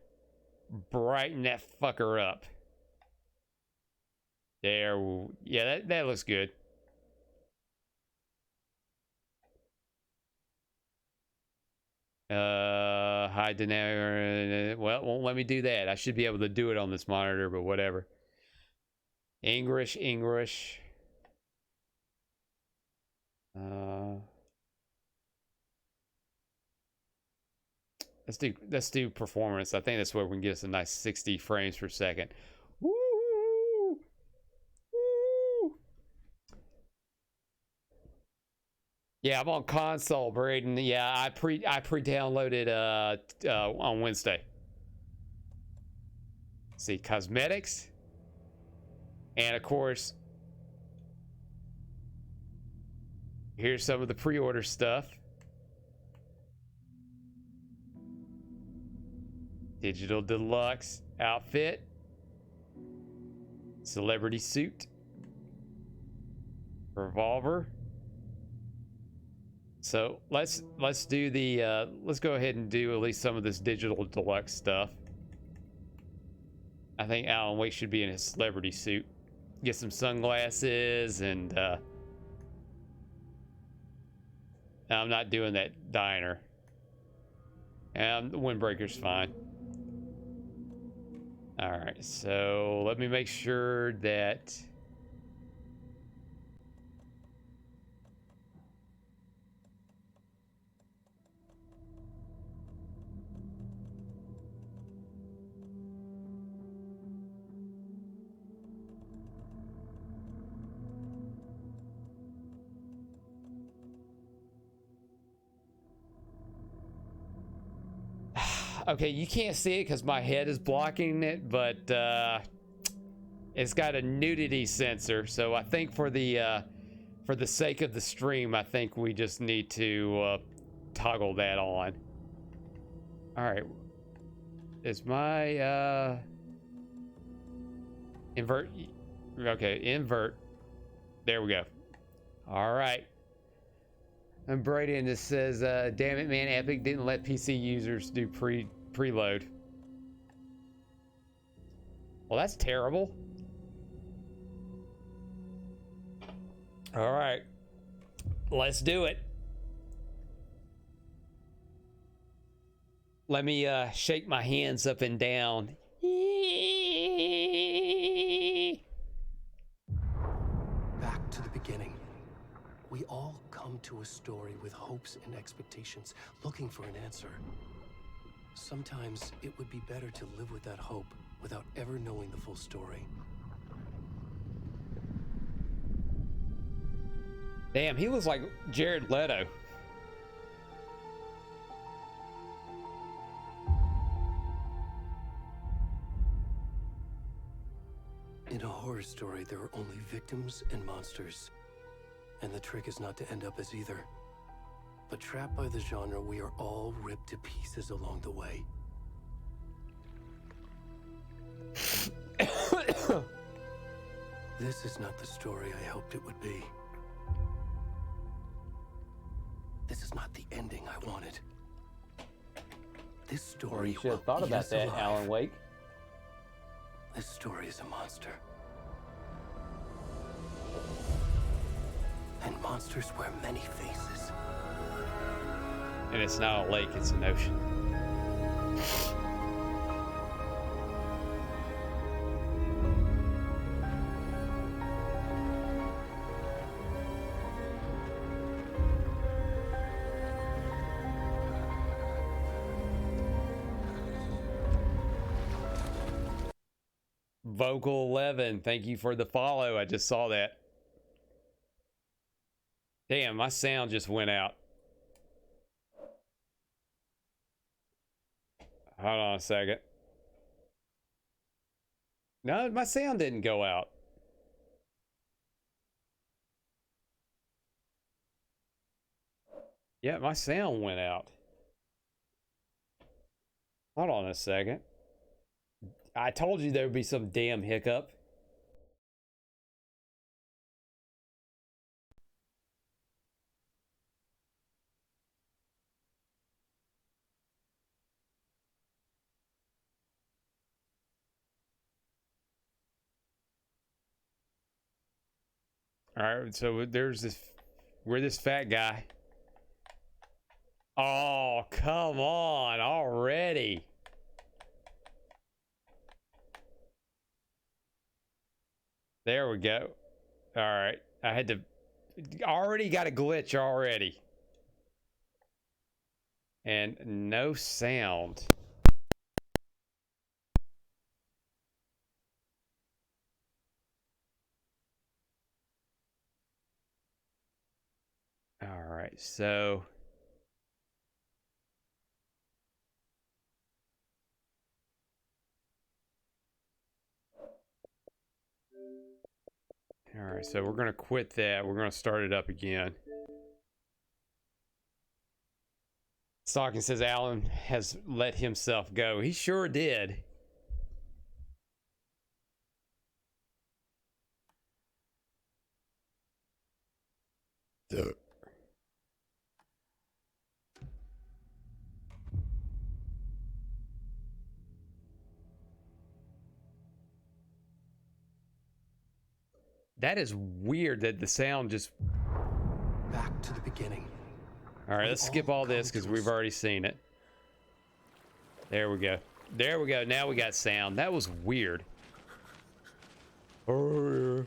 brighten that fucker up. There, yeah, that looks good. High dynamic. Well, it won't let me do that. I should be able to do it on this monitor, but whatever. English. Let's do performance. I think that's where we can get us a nice 60 frames per second. Woo! Woo! Yeah, I'm on console, Braden. Yeah, I pre-downloaded on Wednesday. See, cosmetics. And of course, here's some of the pre-order stuff. Digital deluxe outfit. Celebrity suit. Revolver. So let's do the let's go ahead and do at least some of this digital deluxe stuff. I think Alan Wake should be in his celebrity suit. Get some sunglasses and I'm not doing that diner. The windbreaker's fine. All right, so let me make sure that okay, you can't see it because my head is blocking it, but it's got a nudity sensor. So I think for the For the sake of the stream, I think we just need to toggle that on. All right. Is my invert? Okay, invert. There we go. All right. And Brady and this says, damn it, man, Epic didn't let PC users do preload. Well, that's terrible. All right. Let's do it. Let me shake my hands up and down. Back to the beginning. We all come to a story with hopes and expectations, looking for an answer. Sometimes it would be better to live with that hope without ever knowing the full story. Damn, he looks like Jared Leto. In a horror story, there are only victims and monsters. And the trick is not to end up as either. But trapped by the genre, we are all ripped to pieces along the way. This is not the story I hoped it would be. This is not the ending I wanted. This story You should have thought about that, Alan Wake. This story is a monster. And monsters wear many faces. And it's not a lake, it's an ocean. Vocal 11, thank you for the follow. I just saw that. Damn, my sound just went out. Hold on a second. No, my sound didn't go out. Yeah, my sound went out. Hold on a second. I told you there would be some damn hiccup. All right, so there's this, we're this fat guy. Oh, come on already. There we go. All right, I had to, already got a glitch already. And no sound. All right, so we're gonna quit that. We're gonna start it up again. Stocking says Alan has let himself go. He sure did. That is weird that the sound just... Back to the beginning. All right, let's skip all this because we've already seen it. There we go. There we go. Now we got sound. That was weird. And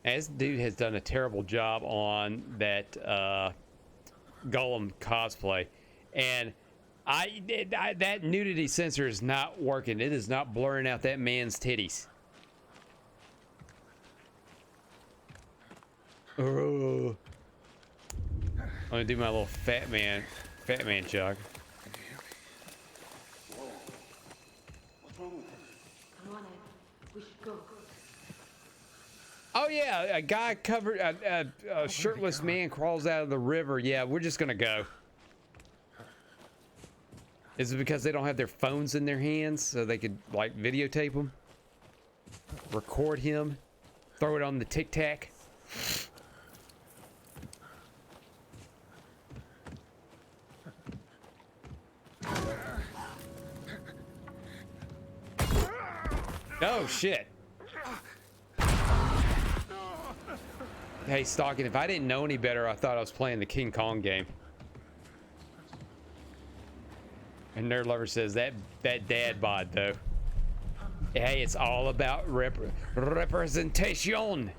this dude has done a terrible job on that Golem cosplay. And that nudity sensor is not working. It is not blurring out that man's titties. I'm gonna do my little fat man jog. Come on, Ed. We should go. Oh yeah, a guy covered, a shirtless man crawls out of the river. Yeah, we're just gonna go. Is it because they don't have their phones in their hands so they could like videotape him, record him, throw it on the Tic Tac? Oh shit. Hey, Stalking, if I didn't know any better, I thought I was playing the King Kong game. And Nerd Lover says that dad bod though. Hey, it's all about representation.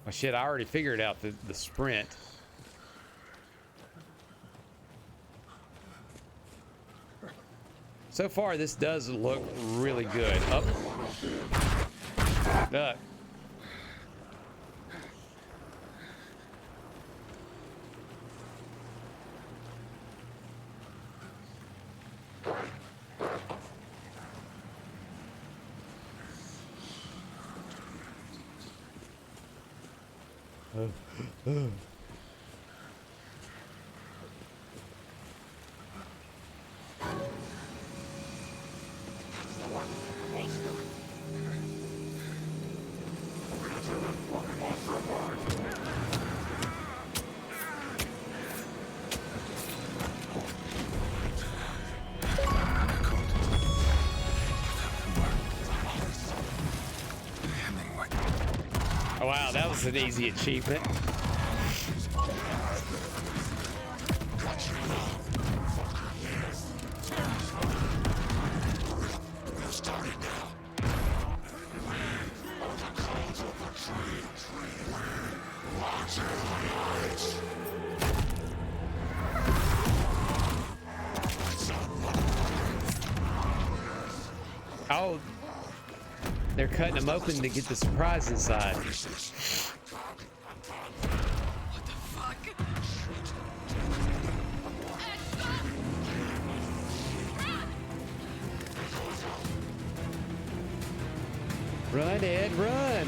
Oh shit, I already figured out the sprint. So far, this does look really good. Up. Duck. Oh, wow, that was an easy achievement. Oh, they're cutting them open to get the surprise inside. What the fuck? Run, Ed, run!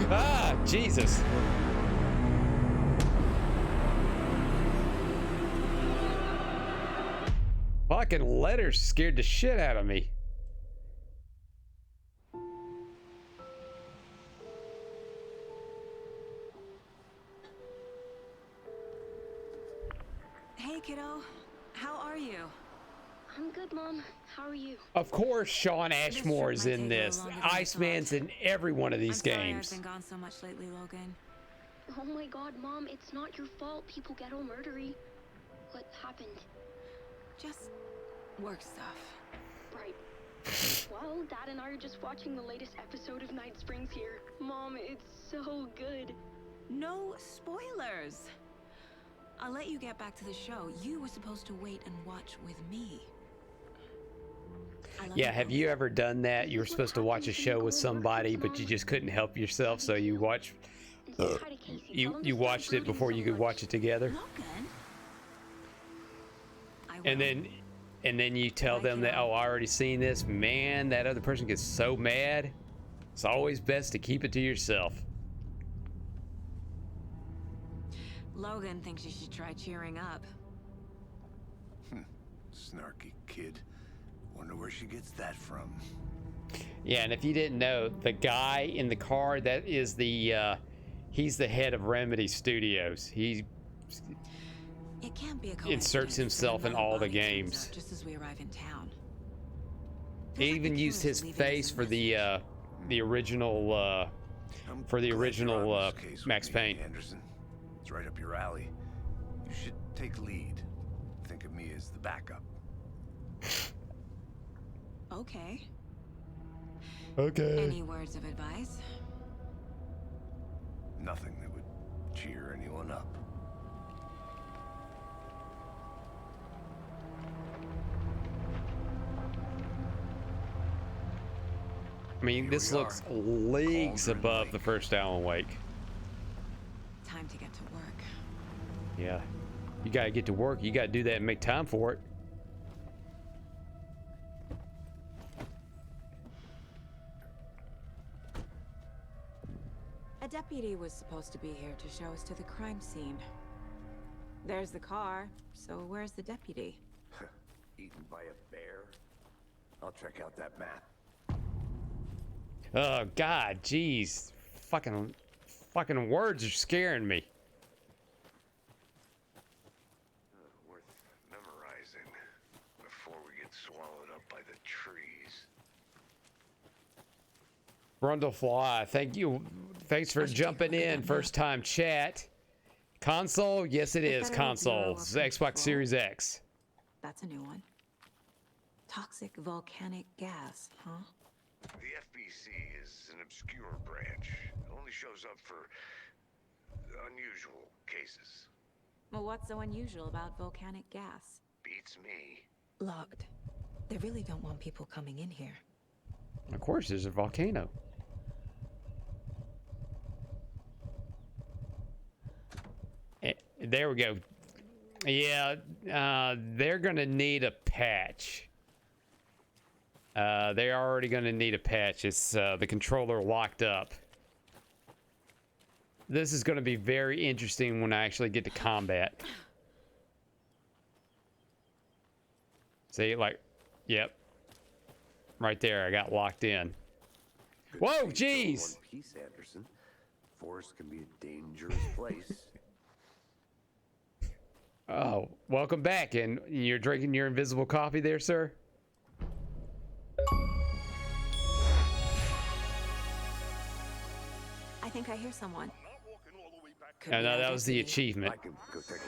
Ah, Jesus. Fucking letters scared the shit out of me. Hey, kiddo. How are you? I'm good, Mom. How are you? Of course, Sean Ashmore is might in take a this. little longer than I Iceman's thought. in every one of these I'm sorry games. I've been gone so much lately, Logan. Oh my god, Mom, it's not your fault people get all murdery. What happened? Just work stuff. Right. Well, Dad and I are just watching the latest episode of Night Springs here. Mom, it's so good. No spoilers. I'll let you get back to the show. You were supposed to wait and watch with me. I love Yeah, have you ever done that? You were supposed to watch a show with somebody, but you just couldn't help yourself, so you watch. And say hi to Casey. Tell him to You stop watched it brooding before so you could much. watch it together, Logan? I will. and then you tell Like them that, it. oh, I already seen this. Man, that other person gets so mad. It's always best to keep it to yourself. Logan thinks you should try cheering up. Snarky kid. Wonder where she gets that from. Yeah, and if you didn't know, the guy in the car, that is the he's the head of Remedy Studios. He It can't be a Inserts coincidence that himself in another all the body turns games. up just as we arrive in town. he Feels like even the used killer's his leaving face us a for the original I'm For the glad original, you're on this case with Max me, Payne. Anderson. It's right up your alley. You should take lead. Think of me as the backup. Okay. Okay. Any words of advice? Nothing that would cheer anyone up. I mean, Here this we looks are. leagues Cauldron above Lake. the first Alan Wake. Time to get to work. Yeah. You gotta get to work. You gotta do that and make time for it. A deputy was supposed to be here to show us to the crime scene. There's the car, so where's the deputy? Eaten by a bear? I'll check out that map. Oh God, jeez, fucking words are scaring me. Worth memorizing before we get swallowed up by the trees. Brundlefly, thank you. Thanks for jumping in. First time chat. Console? Yes, it is. Console. Xbox Series X. That's a new one. Toxic volcanic gas, huh? The FBC is an obscure branch. It only shows up for unusual cases. Well, what's so unusual about volcanic gas? Beats me. Locked. They really don't want people coming in here. Of course, there's a volcano. There we go. Yeah, they're gonna need a patch. They're already gonna need a patch. It's the controller locked up. This is gonna be very interesting when I actually get to combat. See, like, yep, right there. I got locked in. Whoa, jeez! One piece, Anderson. Forest can be a dangerous place. Oh, welcome back, and you're drinking your invisible coffee there, sir? I think I hear someone. Could No, be no, our that was the deputy. achievement. I can go take a look.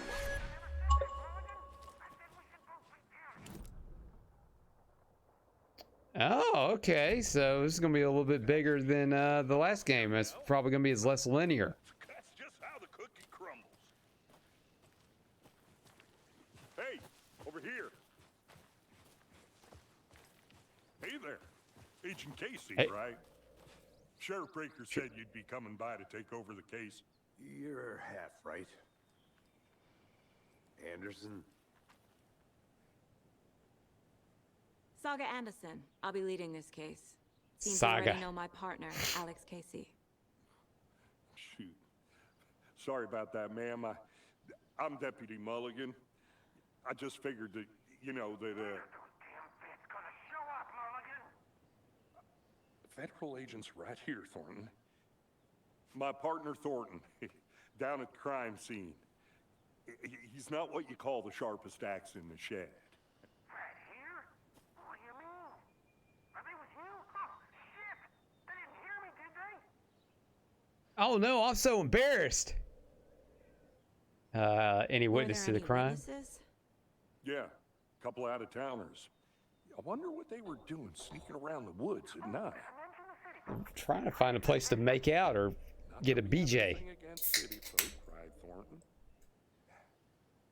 Oh, okay. So this is gonna be a little bit bigger than the last game. It's probably gonna be less linear. That's just how the cookie crumbles. Hey, over here. Hey there. Agent Casey, Hey. right? Sheriff Breaker said you'd be coming by to take over the case. You're half right. Anderson? Saga Anderson. I'll be leading this case. Seems you Saga. already know my partner, Alex Casey. Shoot. Sorry about that, ma'am. I'm Deputy Mulligan. I just figured that, you know, that, Federal agents right here, Thornton. My partner, Thornton, down at the crime scene. He's not what you call the sharpest axe in the shed. Right here? What do you mean? Are they with you? Oh, shit! They didn't hear me, did they? Oh no, I'm so embarrassed. Any Were witness there to the any crime? witnesses? Yeah, a couple out-of-towners. I wonder what they were doing sneaking around the woods at night. I'm trying to find a place to make out or get a BJ. Nothing against city folk, cried Thornton.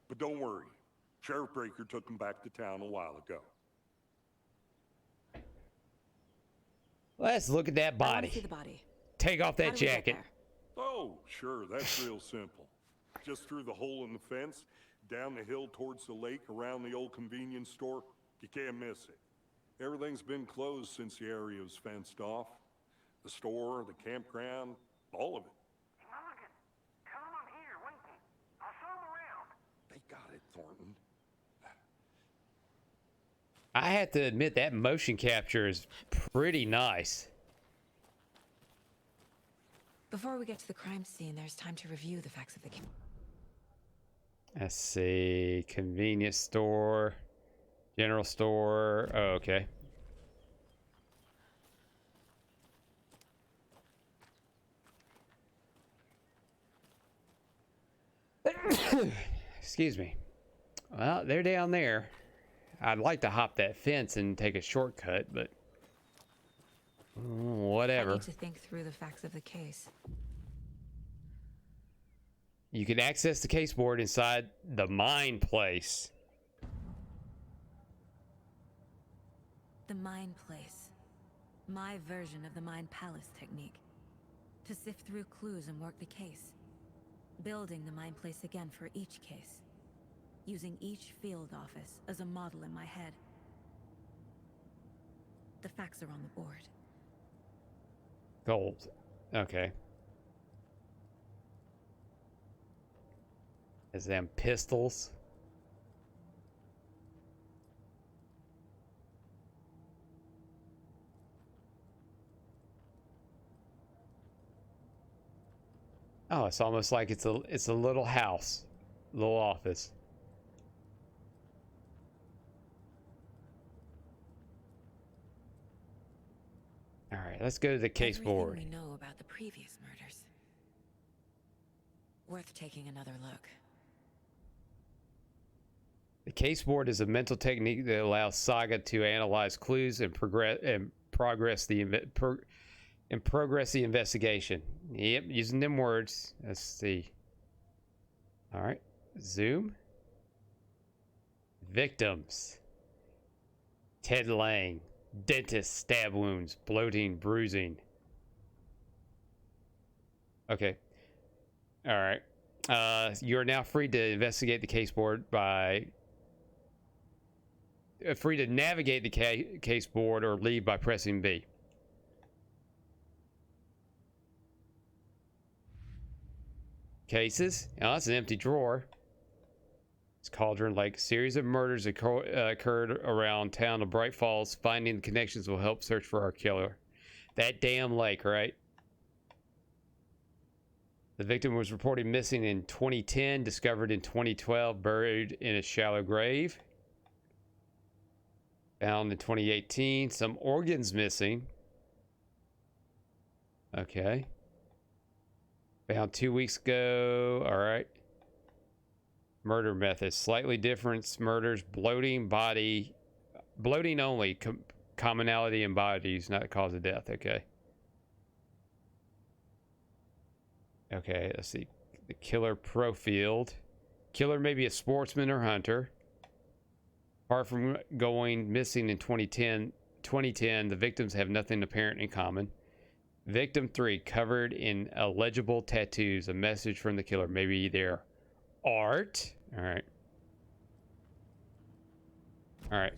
But don't worry. Sheriff Breaker took them back to town a while ago. Let's look at that I want to body. see the body. Take off How that do we get jacket. there? Oh, sure, that's real simple. Just through the hole in the fence, down the hill towards the lake, around the old convenience store. You can't miss it. Everything's been closed since the area was fenced off. The store, the campground, all of it. Mulligan, tell them I'm here, wouldn't you? I'll show them around. They got it, Thornton. I have to admit that motion capture is pretty nice. Before we get to the crime scene, there's time to review the facts of the case. Let's see. Convenience store. General store. Oh, okay. Excuse me. Well, they're down there. I'd like to hop that fence and take a shortcut, but whatever. I need to think through the facts of the case. You can access the case board inside the mine place. The Mind Place. My version of the Mind Palace technique. To sift through clues and work the case. Building the Mind Place again for each case. Using each field office as a model in my head. The facts are on the board. Gold. Okay. Is them pistols? Oh, it's almost like it's a little house, little office. All right, let's go to the case board. Everything we know about the previous murders. Worth taking another look. The case board is a mental technique that allows Saga to analyze clues and progress the investigation. Yep, using them words. Let's see. All right, zoom. Victims. Ted Lang. Dentist, stab wounds, bloating, bruising. Okay. All right. You are now free to investigate the case board by... free to navigate the case board or leave by pressing B. Cases. Oh, that's an empty drawer. It's Cauldron Lake. A series of murders occurred around town of Bright Falls. Finding the connections will help search for our killer. That damn lake, right? The victim was reported missing in 2010, discovered in 2012, buried in a shallow grave. Found in 2018. Some organs missing. Okay. Found 2 weeks ago. All right. Murder methods. Slightly different murders. Bloating, body. Bloating only. Commonality in bodies, not cause of death. Okay. Okay, let's see. The killer profiled. Killer may be a sportsman or hunter. Apart from going missing in 2010, the victims have nothing apparent in common. Victim 3, covered in illegible tattoos. A message from the killer. Maybe their art. All right. All right.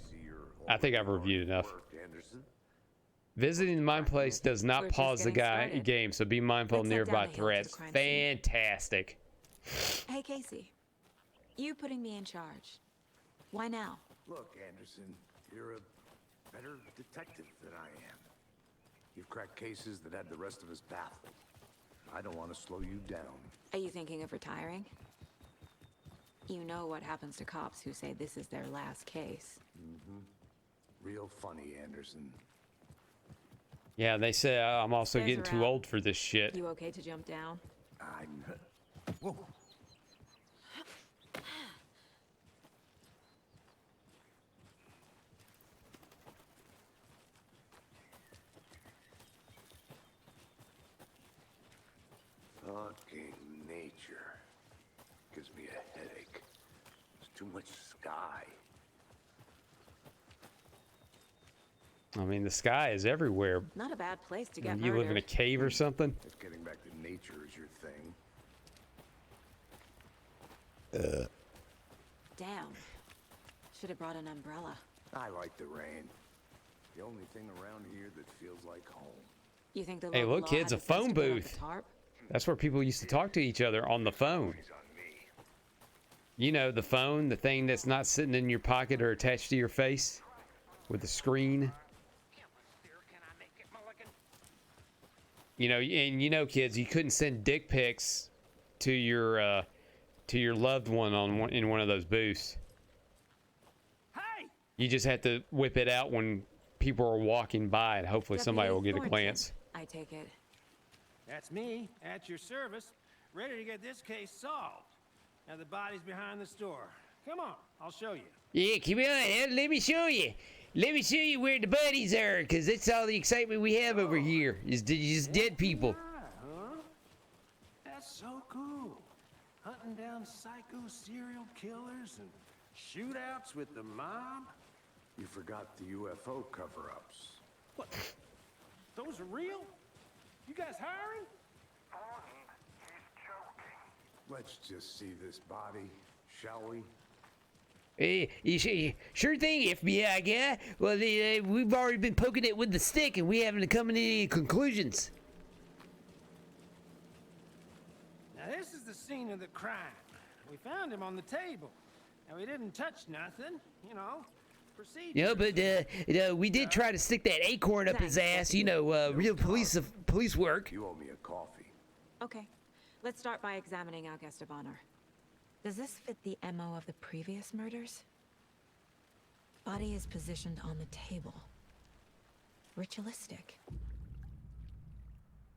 I think I've reviewed enough. Visiting the mine place does not pause the game, so be mindful of nearby threats. Fantastic. Hey, Casey. You putting me in charge. Why now? Look, Anderson, you're a better detective than I am. You've cracked cases that had the rest of us baffled. I don't want to slow you down. Are you thinking of retiring? You know what happens to cops who say this is their last case. Mm-hmm. Real funny, Anderson. Yeah, they say I'm also getting too old for this shit. You okay to jump down? Whoa. Fucking nature. Gives me a headache. There's too much sky. I mean, the sky is everywhere. Not a bad place to get You murdered. live in a cave or something? If getting back to nature is your thing. Damn. Should have brought an umbrella. I like the rain. The only thing around here that feels like home. You think the Hey, local look, law kids, had a the sense phone to put up booth. a tarp? That's where people used to talk to each other on the phone. You know, the phone, the thing that's not sitting in your pocket or attached to your face with the screen. You know, and you know, kids, you couldn't send dick pics to your loved one in one of those booths. Hey! You just have to whip it out when people are walking by, and hopefully somebody will get a glance. I take it. That's me, at your service, ready to get this case solved. Now the body's behind the store. Come on, I'll show you. Yeah, come on, let me show you. Let me show you where the buddies are, because that's all the excitement we have over here, is just dead people. Huh? That's so cool. Hunting down psycho serial killers and shootouts with the mob. You forgot the UFO cover-ups. What? Those are real? You guys hiring? Let's just see this body, shall we? Sure thing, FBI guy. Well, we've already been poking it with the stick, and we haven't come to any conclusions. Now this is the scene of the crime. We found him on the table, and we didn't touch nothing. You know, procedure. Yeah, but we did try to stick that acorn up his ass. You know, real police work. You owe me a coffee. Okay, let's start by examining our guest of honor. Does this fit the MO of the previous murders? Body is positioned on the table. Ritualistic.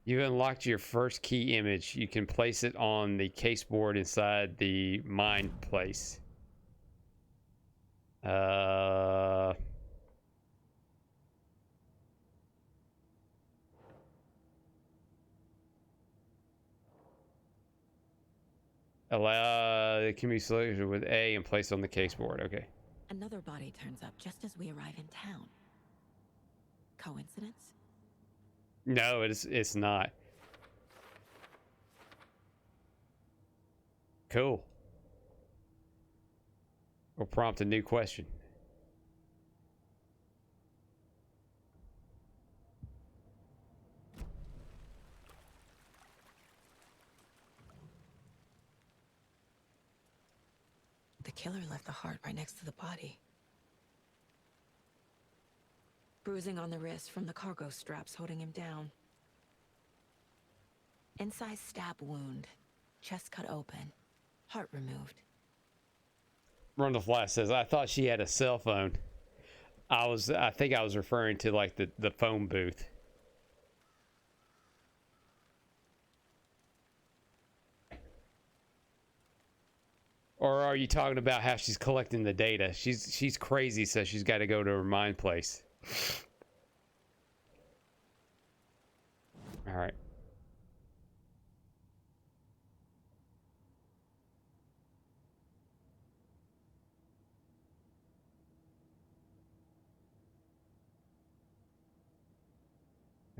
You unlocked your first key image. You can place it on the caseboard inside the mine place. Allow it can be selected with A and placed on the caseboard. Okay. Another body turns up just as we arrive in town. Coincidence? No, it's not. Cool. We'll prompt a new question. The killer left the heart right next to the body. Bruising on the wrist from the cargo straps holding him down. Inside stab wound. Chest cut open. Heart removed. Run the Flash says, I thought she had a cell phone. I think I was referring to like the phone booth. Or are you talking about how she's collecting the data? She's crazy, so she's got to go to her mind place. All right.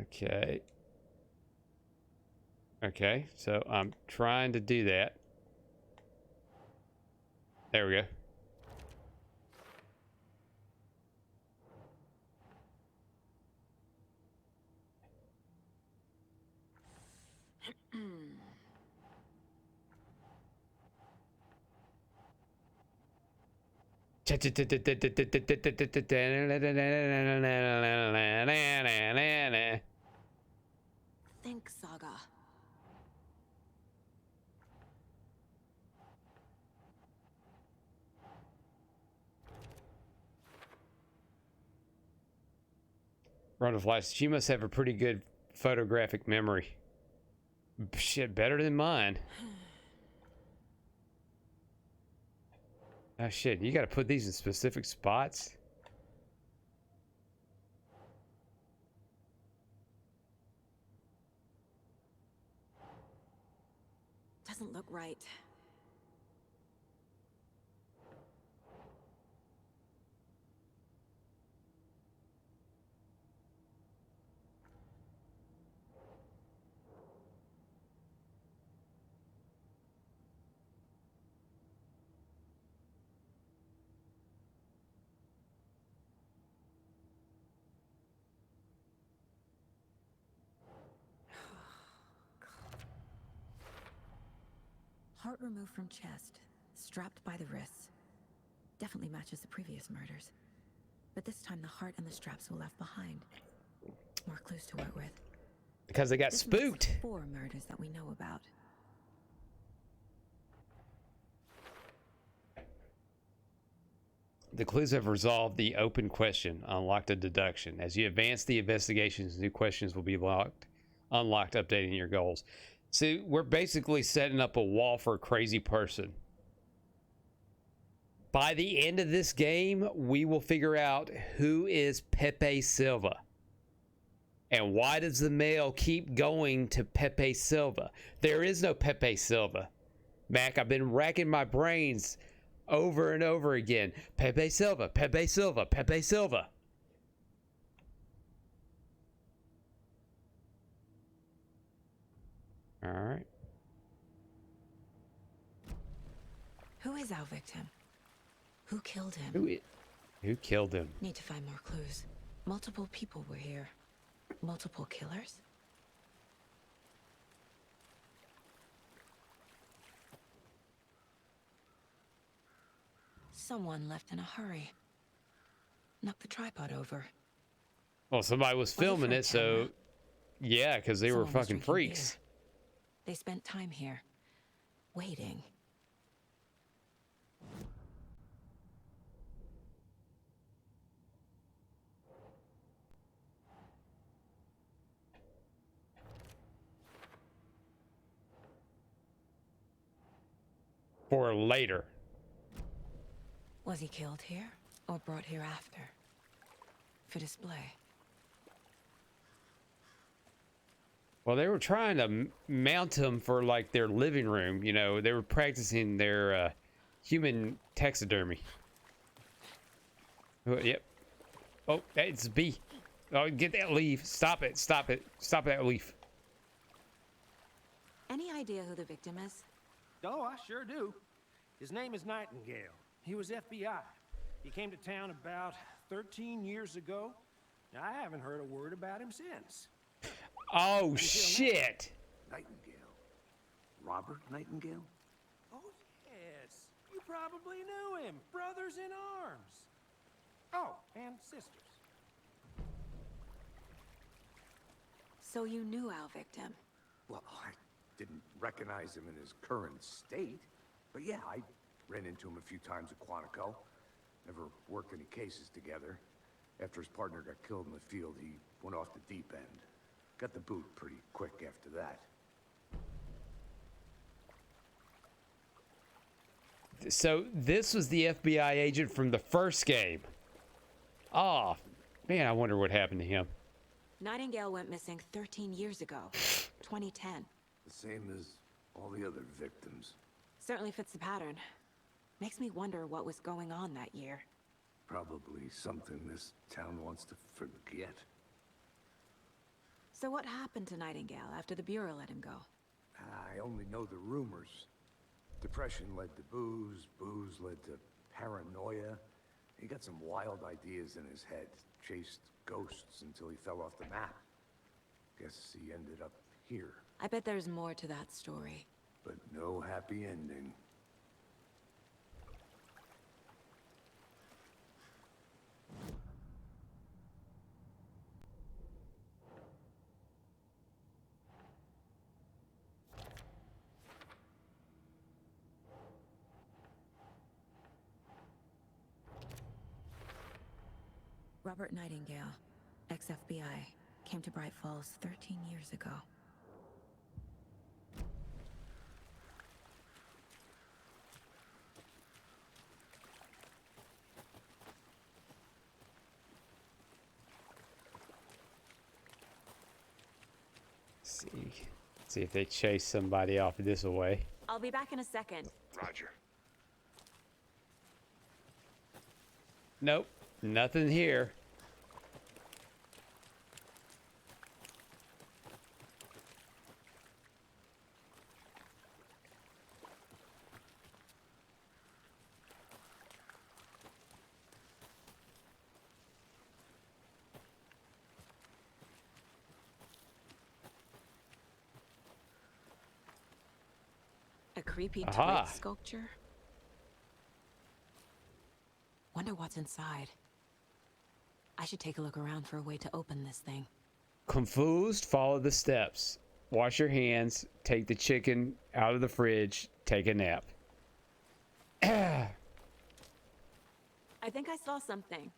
Okay. Okay, so I'm trying to do that. There we go. Think Saga. Run of Flash. She must have a pretty good photographic memory. Shit, better than mine. Oh shit, you gotta put these in specific spots? Doesn't look right. Heart removed from chest, strapped by the wrists. Definitely matches the previous murders. But this time the heart and the straps were left behind. More clues to work with. Because they got This makes spooked. 4 murders that we know about. The clues have resolved the open question, unlocked a deduction. As you advance the investigations, new questions will be unlocked, updating your goals. See, we're basically setting up a wall for a crazy person By the end of this game, we will figure out who is Pepe Silva. And why does the mail keep going to Pepe Silva? There is no Pepe Silva. Mac, I've been racking my brains over and over again. Pepe Silva, Pepe Silva, Pepe Silva. All right. Who is our victim? Who killed him? Who killed him? Need to find more clues. Multiple people were here. Multiple killers? Someone left in a hurry. Knocked the tripod over. Well, somebody was filming it, so yeah, because they were Someone was fucking drinking freaks. beer. They spent time here, waiting. For later. Was he killed here or brought here after? For display. Well, they were trying to mount him for like their living room. You know, they were practicing their human taxidermy. Oh, yep. Oh, it's a bee. Oh, get that leaf. Stop it. Stop it. Stop that leaf. Any idea who the victim is? Oh, I sure do. His name is Nightingale. He was FBI. He came to town about 13 years ago. Now, I haven't heard a word about him since. Oh, shit. Nightingale. Robert Nightingale? Oh, yes. You probably knew him. Brothers in arms. Oh, and sisters. So you knew our victim? Well, I didn't recognize him in his current state. But yeah, I ran into him a few times at Quantico. Never worked any cases together. After his partner got killed in the field, he went off the deep end. Got the boot pretty quick after that. So this was the FBI agent from the first game. Oh, man, I wonder what happened to him. Nightingale went missing 13 years ago, 2010. The same as all the other victims. Certainly fits the pattern. Makes me wonder what was going on that year. Probably something this town wants to forget. So what happened to Nightingale after the Bureau let him go? I only know the rumors. Depression led to booze, booze led to paranoia. He got some wild ideas in his head, chased ghosts until he fell off the map. Guess he ended up here. I bet there's more to that story. But no happy ending. Robert Nightingale, ex-FBI, came to Bright Falls 13 years ago. See if they chase somebody off this way. I'll be back in a second. Roger. Nope, nothing here. A creepy Aha. twig sculpture? Wonder what's inside. I should take a look around for a way to open this thing. Confused, follow the steps. Wash your hands, take the chicken out of the fridge, take a nap. I think I saw something.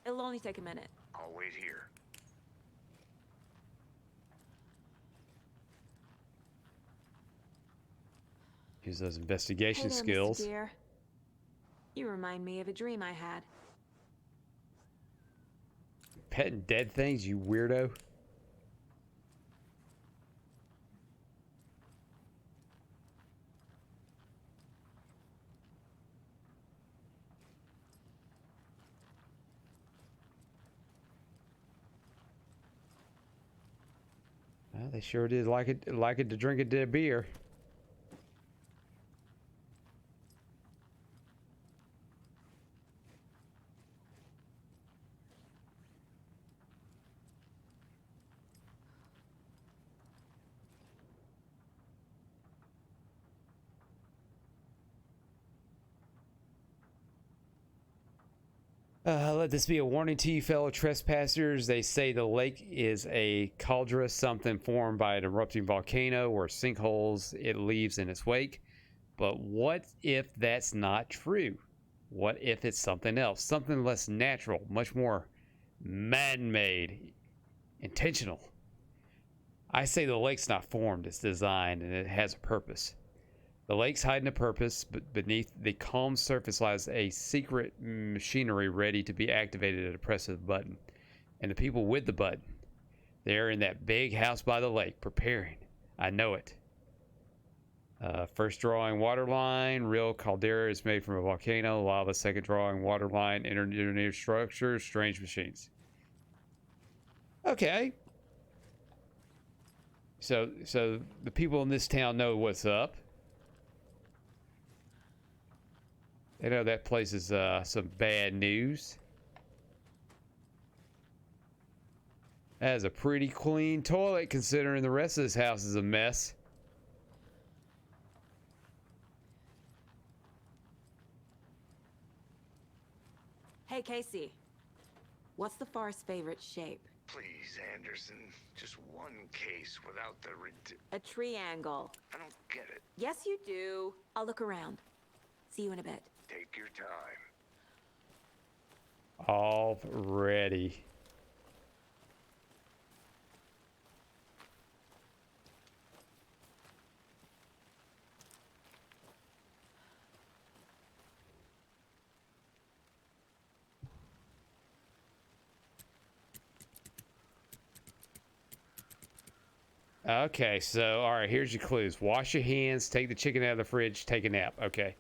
It'll only take a minute. I'll wait here. Use those investigation Hey there, Mr. skills. Dear. You remind me of a dream I had. Petting dead things, you weirdo. Well, they sure did like it to drink a dead beer. Let this be a warning to you, fellow trespassers. They say the lake is a cauldron, something formed by an erupting volcano or sinkholes it leaves in its wake. But what if that's not true? What if it's something else? Something less natural, much more man-made, intentional. I say the lake's not formed, it's designed, and it has a purpose. The lake's hiding a purpose, but beneath the calm surface lies a secret machinery ready to be activated at a press of the button. And the people with the button, they're in that big house by the lake, preparing. I know it. First drawing, water line. Real caldera is made from a volcano. Lava. Second drawing, water line. Engineered structures. Strange machines. Okay. So the people in this town know what's up. They know that place is some bad news. That is a pretty clean toilet considering the rest of this house is a mess. Hey, Casey. What's the far's favorite shape? Please, Anderson. Just one case without the A triangle. I don't get it. Yes, you do. I'll look around. See you in a bit. Take your time. Already. Okay, so all right, here's your clues. Wash your hands, take the chicken out of the fridge, take a nap. Okay.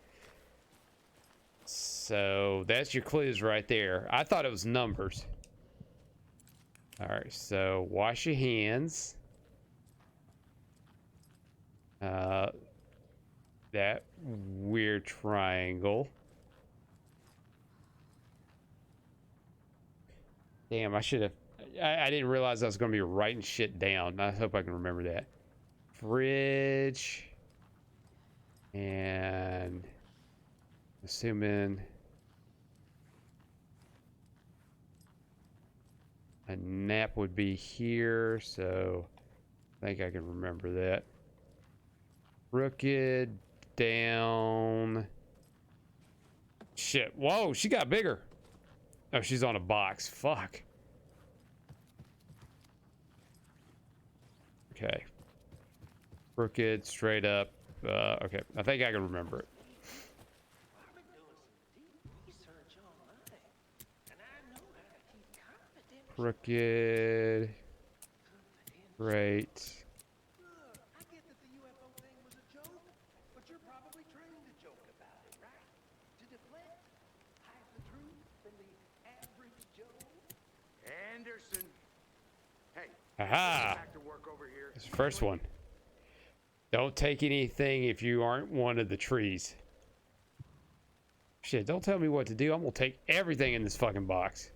So that's your clues right there. I thought it was numbers. All right, so wash your hands. That weird triangle. Damn, I should have. I didn't realize I was going to be writing shit down. I hope I can remember that. Fridge. And assuming a nap would be here, so I think I can remember that. Crooked down. Shit. Whoa, she got bigger. Oh, she's on a box. Fuck. Okay. Crooked, straight up. Okay, I think I can remember it. Crooked. Right. I get that the UFO thing was a joke, but you're probably trained to joke about it, right? To deflect, hide the truth from the average Joe. Anderson. Hey. Aha! Back to work over here. This first one. Don't take anything if you aren't one of the trees. Shit, don't tell me what to do. I'm gonna take everything in this fucking box.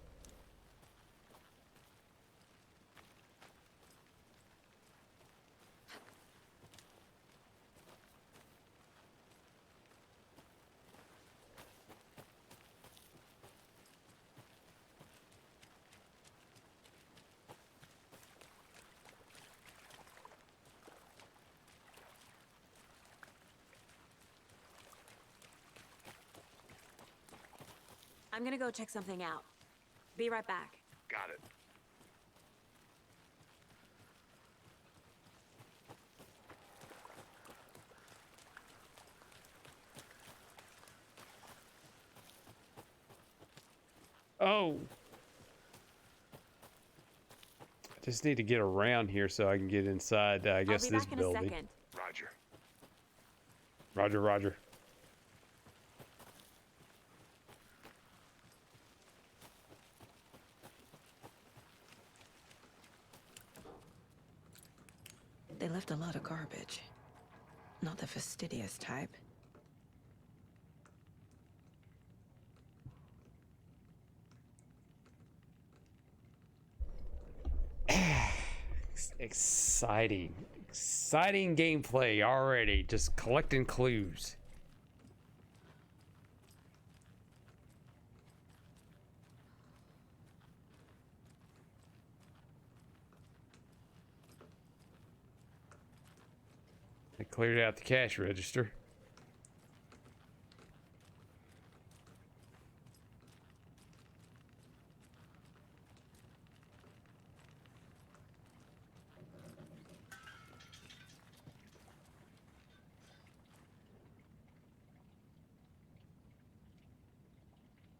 I'm gonna go check something out. Be right back. Got it. Oh! I just need to get around here so I can get inside, I guess, this building. I'll be back in a second. Roger. Roger, roger. They left a lot of garbage. Not the fastidious type. Exciting. Exciting gameplay already. Just collecting clues. They cleared out the cash register.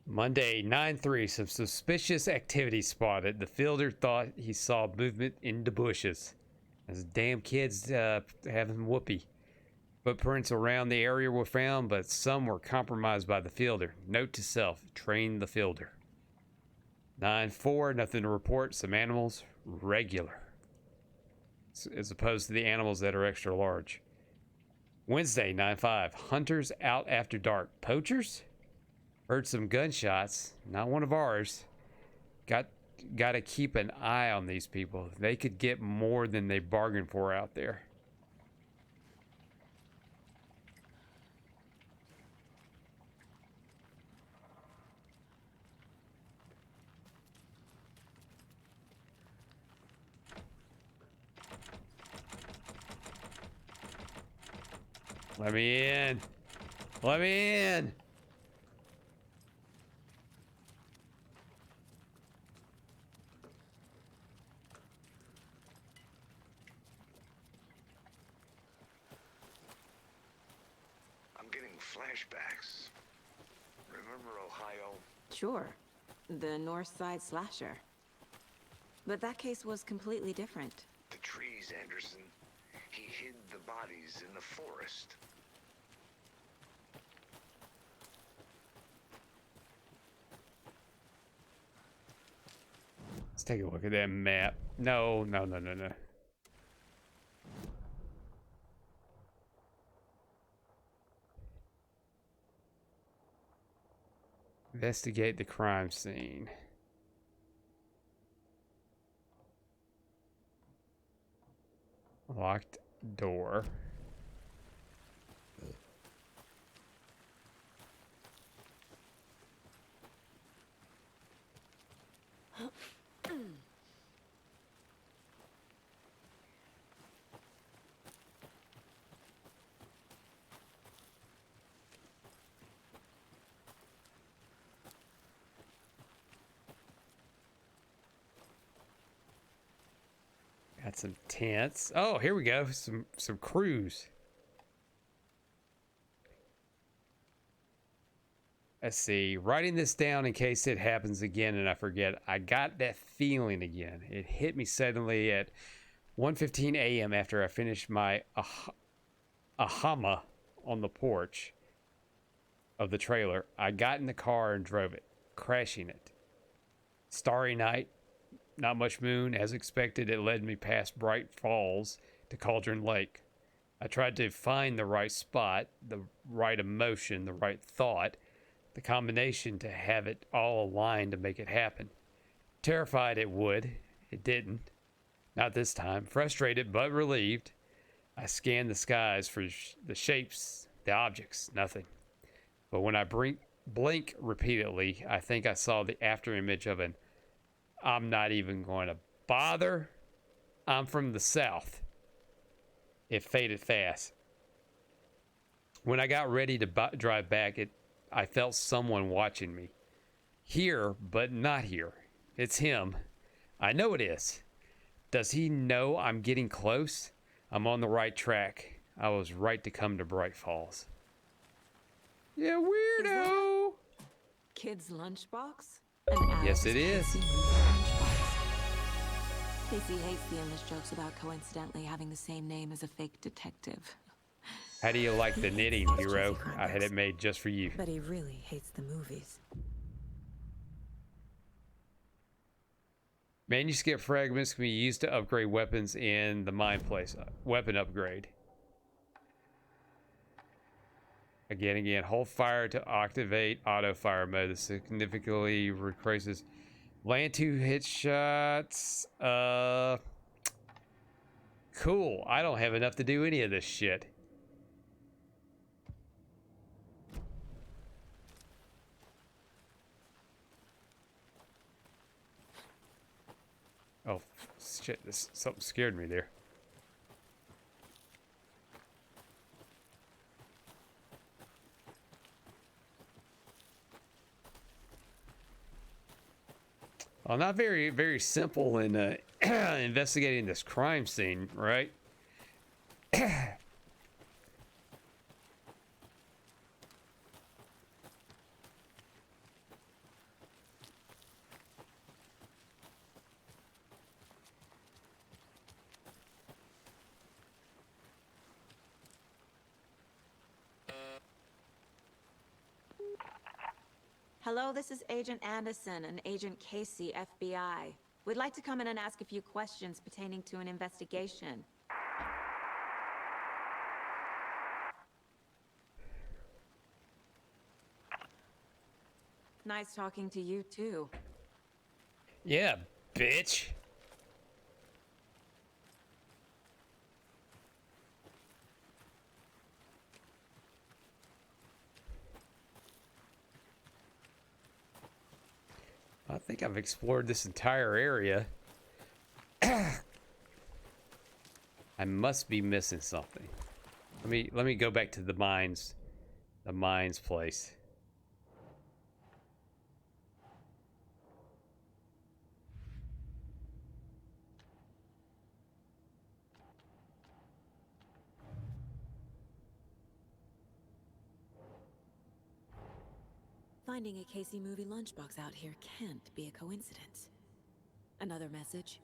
Monday, 9/3. Some suspicious activity spotted. The fielder thought he saw movement in the bushes. Those damn kids having whoopee. Footprints around the area were found, but some were compromised by the fielder. Note to self, train the fielder. 9/4, nothing to report. Some animals, regular. As opposed to the animals that are extra large. Wednesday, 9/5, hunters out after dark. Poachers? Heard some gunshots, not one of ours. Got to keep an eye on these people. They could get more than they bargained for out there. Let me in. Let me in. I'm getting flashbacks. Remember Ohio? Sure. The North Side slasher. But that case was completely different. The trees, Anderson. He hid the bodies in the forest. Let's take a look at that map. No. Investigate the crime scene. Locked door. Got some tents. Oh, here we go. Some crews. Let's see. Writing this down in case it happens again and I forget. I got that feeling again. It hit me suddenly at 1:15 a.m. after I finished my ahama on the porch of the trailer. I got in the car and drove it, crashing it. Starry night. Not much moon. As expected, it led me past Bright Falls to Cauldron Lake. I tried to find the right spot, the right emotion, the right thought, the combination to have it all aligned to make it happen. Terrified it would. It didn't. Not this time. Frustrated but relieved. I scanned the skies for the shapes, the objects, nothing. But when I blink repeatedly, I think I saw the afterimage of an I'm not even going to bother. I'm from the south. It faded fast. When I got ready to drive back, I felt someone watching me. Here, but not here. It's him. I know it is. Does he know I'm getting close? I'm on the right track. I was right to come to Bright Falls. Yeah, weirdo. Kid's lunchbox? Yes, it is. Casey hates the endless jokes about coincidentally having the same name as a fake detective. How do you like the He knitting, hates hero? cheesy crime I had books, it made just for you. but he really hates the movies. Manuscript fragments can be used to upgrade weapons in the mine place. Weapon upgrade. Again. Hold fire to activate auto fire mode. This significantly increases land 2 hit shots. Cool. I don't have enough to do any of this shit. Oh shit! Something scared me there. Well, not very simple in investigating this crime scene, right? Hello, this is Agent Anderson and Agent Casey, FBI. We'd like to come in and ask a few questions pertaining to an investigation. Nice talking to you, too. Yeah, bitch. I think I've explored this entire area. I must be missing something. Let me go back to the mines place. Finding a Casey movie lunchbox out here can't be a coincidence. Another message?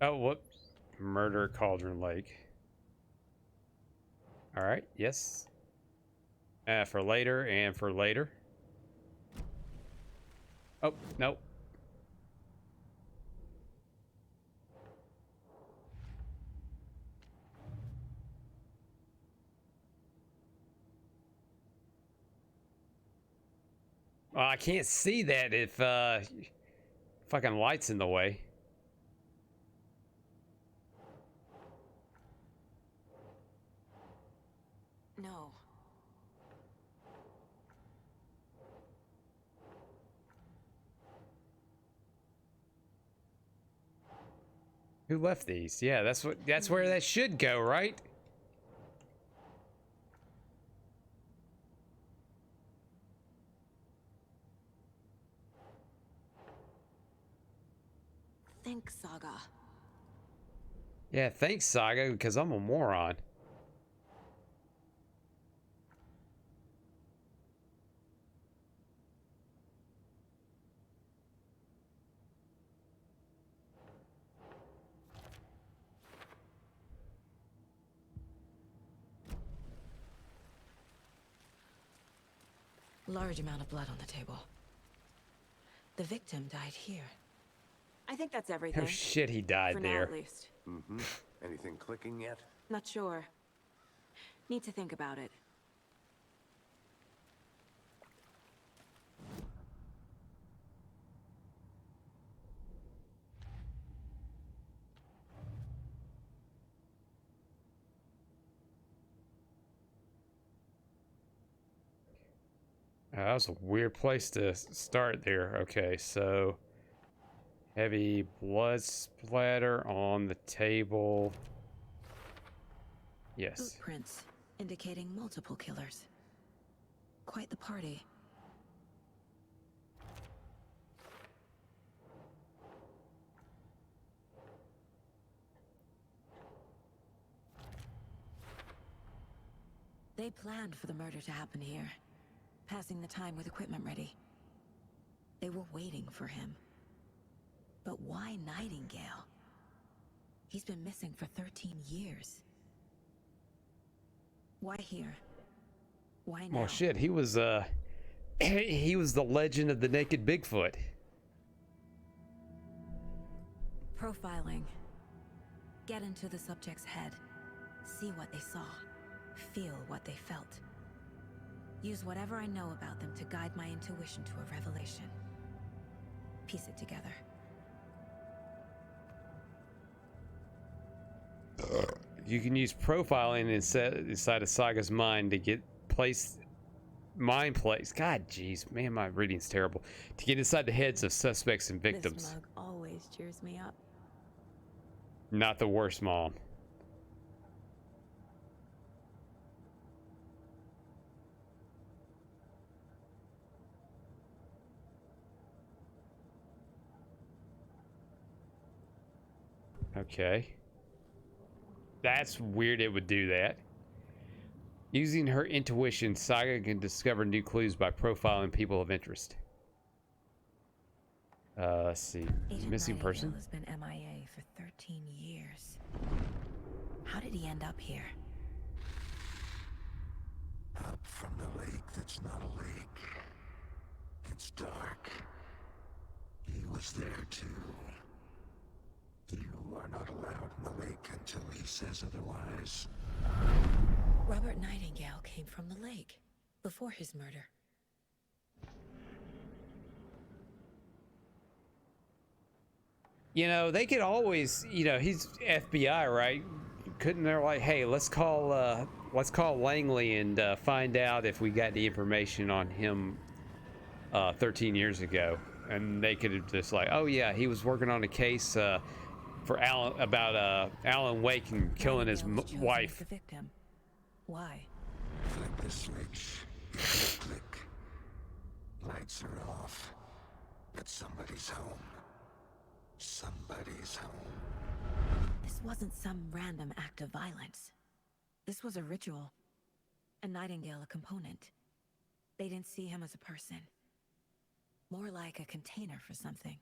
Oh, whoops. Murder Cauldron Lake. All right, yes. For later and for later. Oh, nope. Well, I can't see that if fucking light's in the way. No. Who left these? Yeah, that's where that should go, right? Think, Saga. Yeah, thanks, Saga, because I'm a moron. Large amount of blood on the table. The victim died here. I think that's everything. Oh shit, he died For now, there. at least. Mm-hmm. Anything clicking yet? Not sure. Need to think about it. That was a weird place to start there. Okay, so heavy blood splatter on the table. Yes. Footprints. indicating multiple killers. Quite the party. They planned for the murder to happen here, passing the time with equipment ready. They were waiting for him. But why Nightingale? He's been missing for 13 years. Why here? Why now? Well, shit, he was he was the legend of the naked Bigfoot. Profiling. Get into the subject's head. See what they saw. Feel what they felt. Use whatever I know about them to guide my intuition to a revelation. Piece it together. You can use profiling inside of Saga's mind to get mind place. God, jeez, man, my reading's terrible. To get inside the heads of suspects and victims. This mug always cheers me up. Not the worst, Mom. Okay. That's weird it would do that. Using her intuition, Saga can discover new clues by profiling people of interest. Let's see. Agent Missing person? has been MIA for 13 years. How did he end up here? Up from the lake that's not a lake. It's dark. He was there too. You are not allowed in the lake until he says otherwise. Robert Nightingale came from the lake before his murder. You know, they could always, you know, he's FBI, right? Couldn't they like, hey, let's call Langley and find out if we got the information on him 13 years ago, and they could have just like, oh yeah, he was working on a case for Alan Wake and killing his wife. The victim. Why? Flip the switch. Click. Lights are off. But somebody's home. Somebody's home. This wasn't some random act of violence. This was a ritual. A Nightingale a component. They didn't see him as a person. More like a container for something.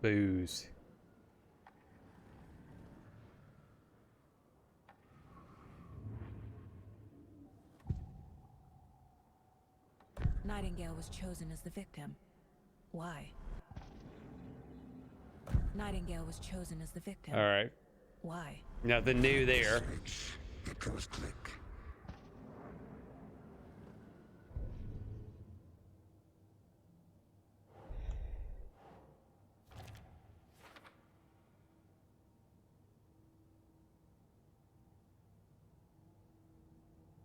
Booze. Nightingale was chosen as the victim. Why? Nightingale was chosen as the victim. All right. Why? Nothing new there. It goes click.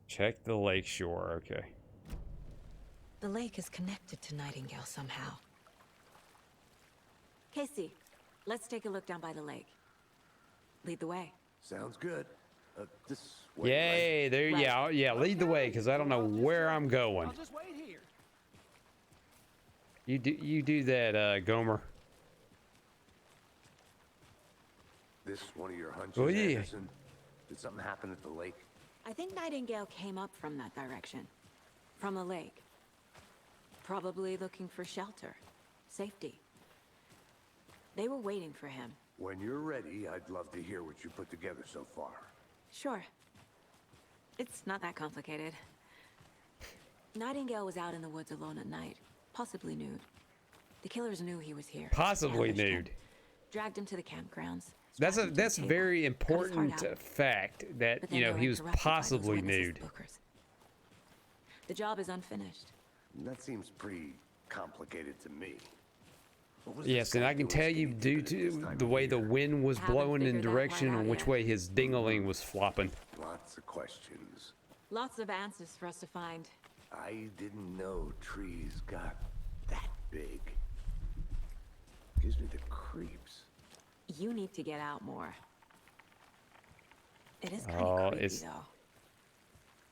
Check the lake shore. Okay. The lake is connected to Nightingale somehow. Casey, let's take a look down by the lake. Lead the way. Sounds good. This way. Yay! Right? There, Right. yeah. Lead the way, because I don't know where I'm going. I'll just wait here. You do that, Gomer. This one of your hunches, Oh, yeah. Anderson? Did something happen at the lake? I think Nightingale came up from that direction. From the lake. Probably looking for shelter. Safety. They were waiting for him. When you're ready, I'd love to hear what you put together so far. Sure. It's not that complicated. Nightingale was out in the woods alone at night, possibly nude. The killers knew he was here. Possibly ambushed him, nude. Dragged him to the campgrounds. That's strapped him to that's the a table, very cut his heart important out. fact that But then you know they were he was interrupted by those possibly witnesses, nude. bookers. The job is unfinished. That seems pretty complicated to me. What was Yes, this and guy I can doing tell you skating due through this to time the of way the year? wind was Haven't blowing in figured that direction part and out which yet. way his dingling was flopping. Lots of questions. Lots of answers for us to find. I didn't know trees got that big. Gives me the creeps. You need to get out more. It is kind Oh, of creepy, it's- though.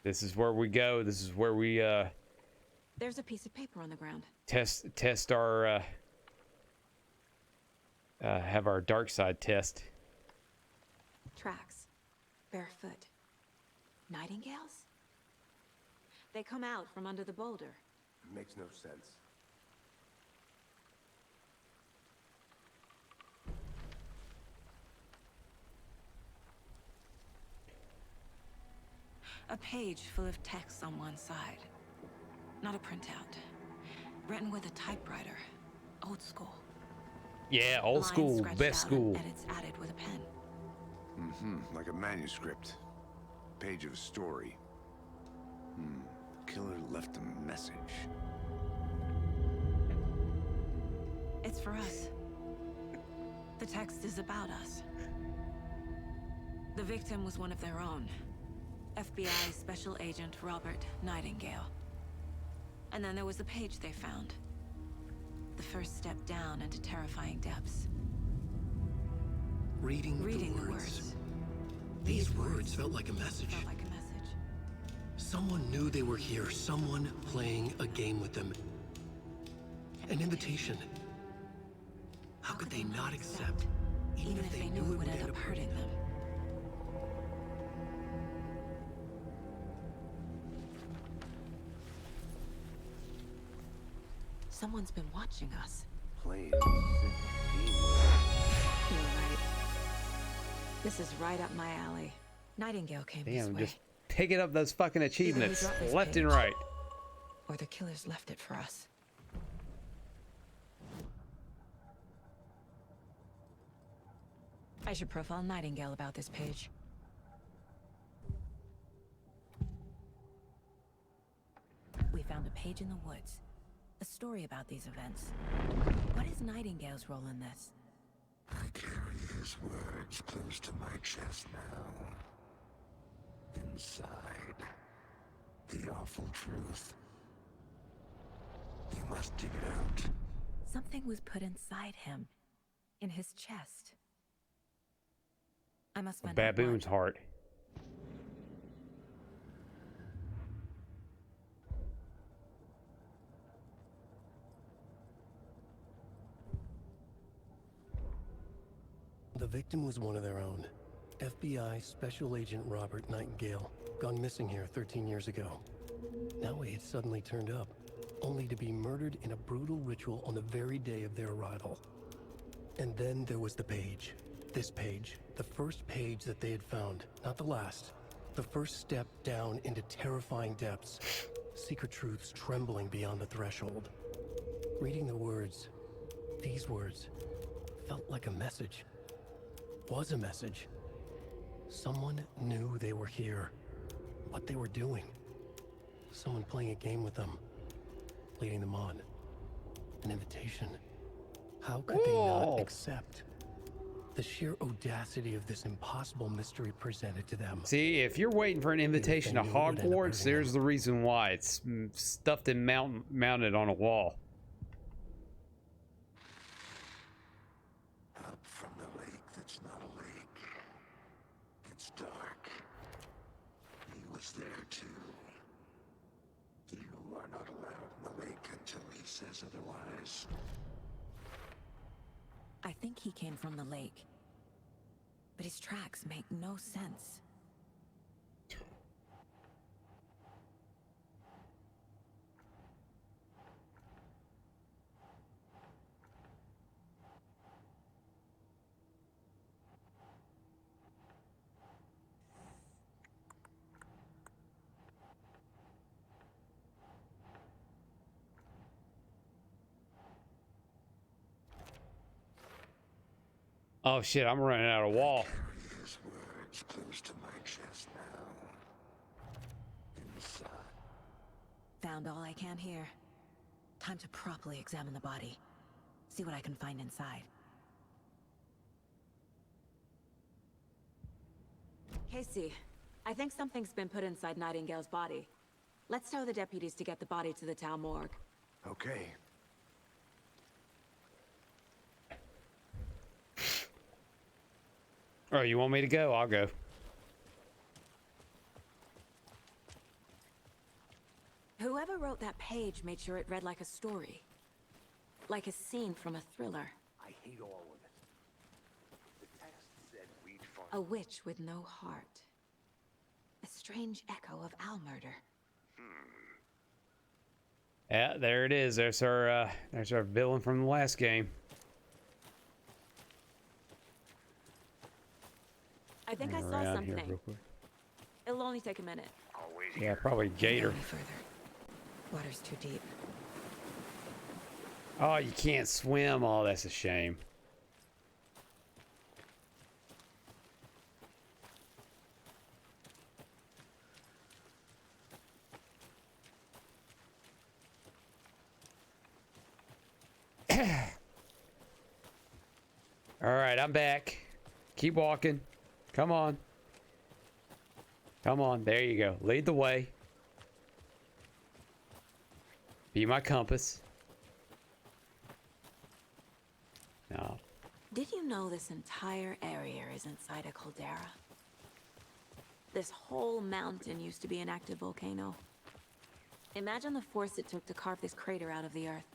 This is where we go. This is where we There's a piece of paper on the ground. test our have our dark side test. Tracks. Barefoot. Nightingales? They come out from under the boulder. Makes no sense. A page full of text on one side. Not a printout. Written with a typewriter. Old school. Yeah, old Lines school, scratched best out school. And it's added with a pen. Mm-hmm, like a manuscript. Page of a story. Killer left a message. It's for us. The text is about us. The victim was one of their own. FBI Special Agent Robert Nightingale. And then there was the page they found. The first step down into terrifying depths. Reading the words. These words felt like a message. Felt like a message. Someone knew they were here. Someone playing a game with them. An invitation. How could they not accept, even if they knew it would end up hurting them? Someone's been watching us. Playing You're right. This is right up my alley. Nightingale came this Damn, way. just picking up those fucking achievements dropped this left and page. right. Or the killers left it for us. I should profile Nightingale about this page. We found a page in the woods. A story about these events. What is Nightingale's role in this? I carry his words close to my chest now. Inside, the awful truth. You must dig it out. Something was put inside him. In his chest. I must A find out what. baboon's heart. The victim was one of their own. FBI Special Agent Robert Nightingale, gone missing here 13 years ago. Now he had suddenly turned up, only to be murdered in a brutal ritual on the very day of their arrival. And then there was the page. This page, the first page that they had found, not the last. The first step down into terrifying depths. Secret truths trembling beyond the threshold. Reading the words, these words, felt like a message. Was a message. Someone knew they were here. What they were doing. Someone playing a game with them. Leading them on. An invitation. How could they not accept? The sheer audacity of this impossible mystery presented to them. See, if you're waiting for an invitation to knew it would end up Hogwarts, hurting there's the reason why. It's stuffed and mounted on a wall. Up from the lake that's not a lake. It's dark. He was there too. You are not allowed in the lake until he says otherwise. I think he came from the lake. But his tracks make no sense. Oh shit, I'm running out of wall. Carry his words close to my chest now. Inside. Found all I can here. Time to properly examine the body. See what I can find inside. Casey, I think something's been put inside Nightingale's body. Let's tell the deputies to get the body to the town morgue. Okay. Oh, you want me to go? I'll go. page made sure it read like a story. Like a scene from a thriller. I hate all of it. The text said we'd find... A witch with no heart. A strange echo of owl murder. Yeah, there it is. There's our villain from the last game. I think I Hang saw around here something. real quick. It'll only take a minute. Yeah, probably gator. Any further. Water's too deep. Oh, you can't swim. Oh, that's a shame. All right, I'm back. Keep walking. Come on. Come on. There you go. Lead the way. Be my compass. No. Did you know this entire area is inside a caldera? This whole mountain used to be an active volcano. Imagine the force it took to carve this crater out of the earth.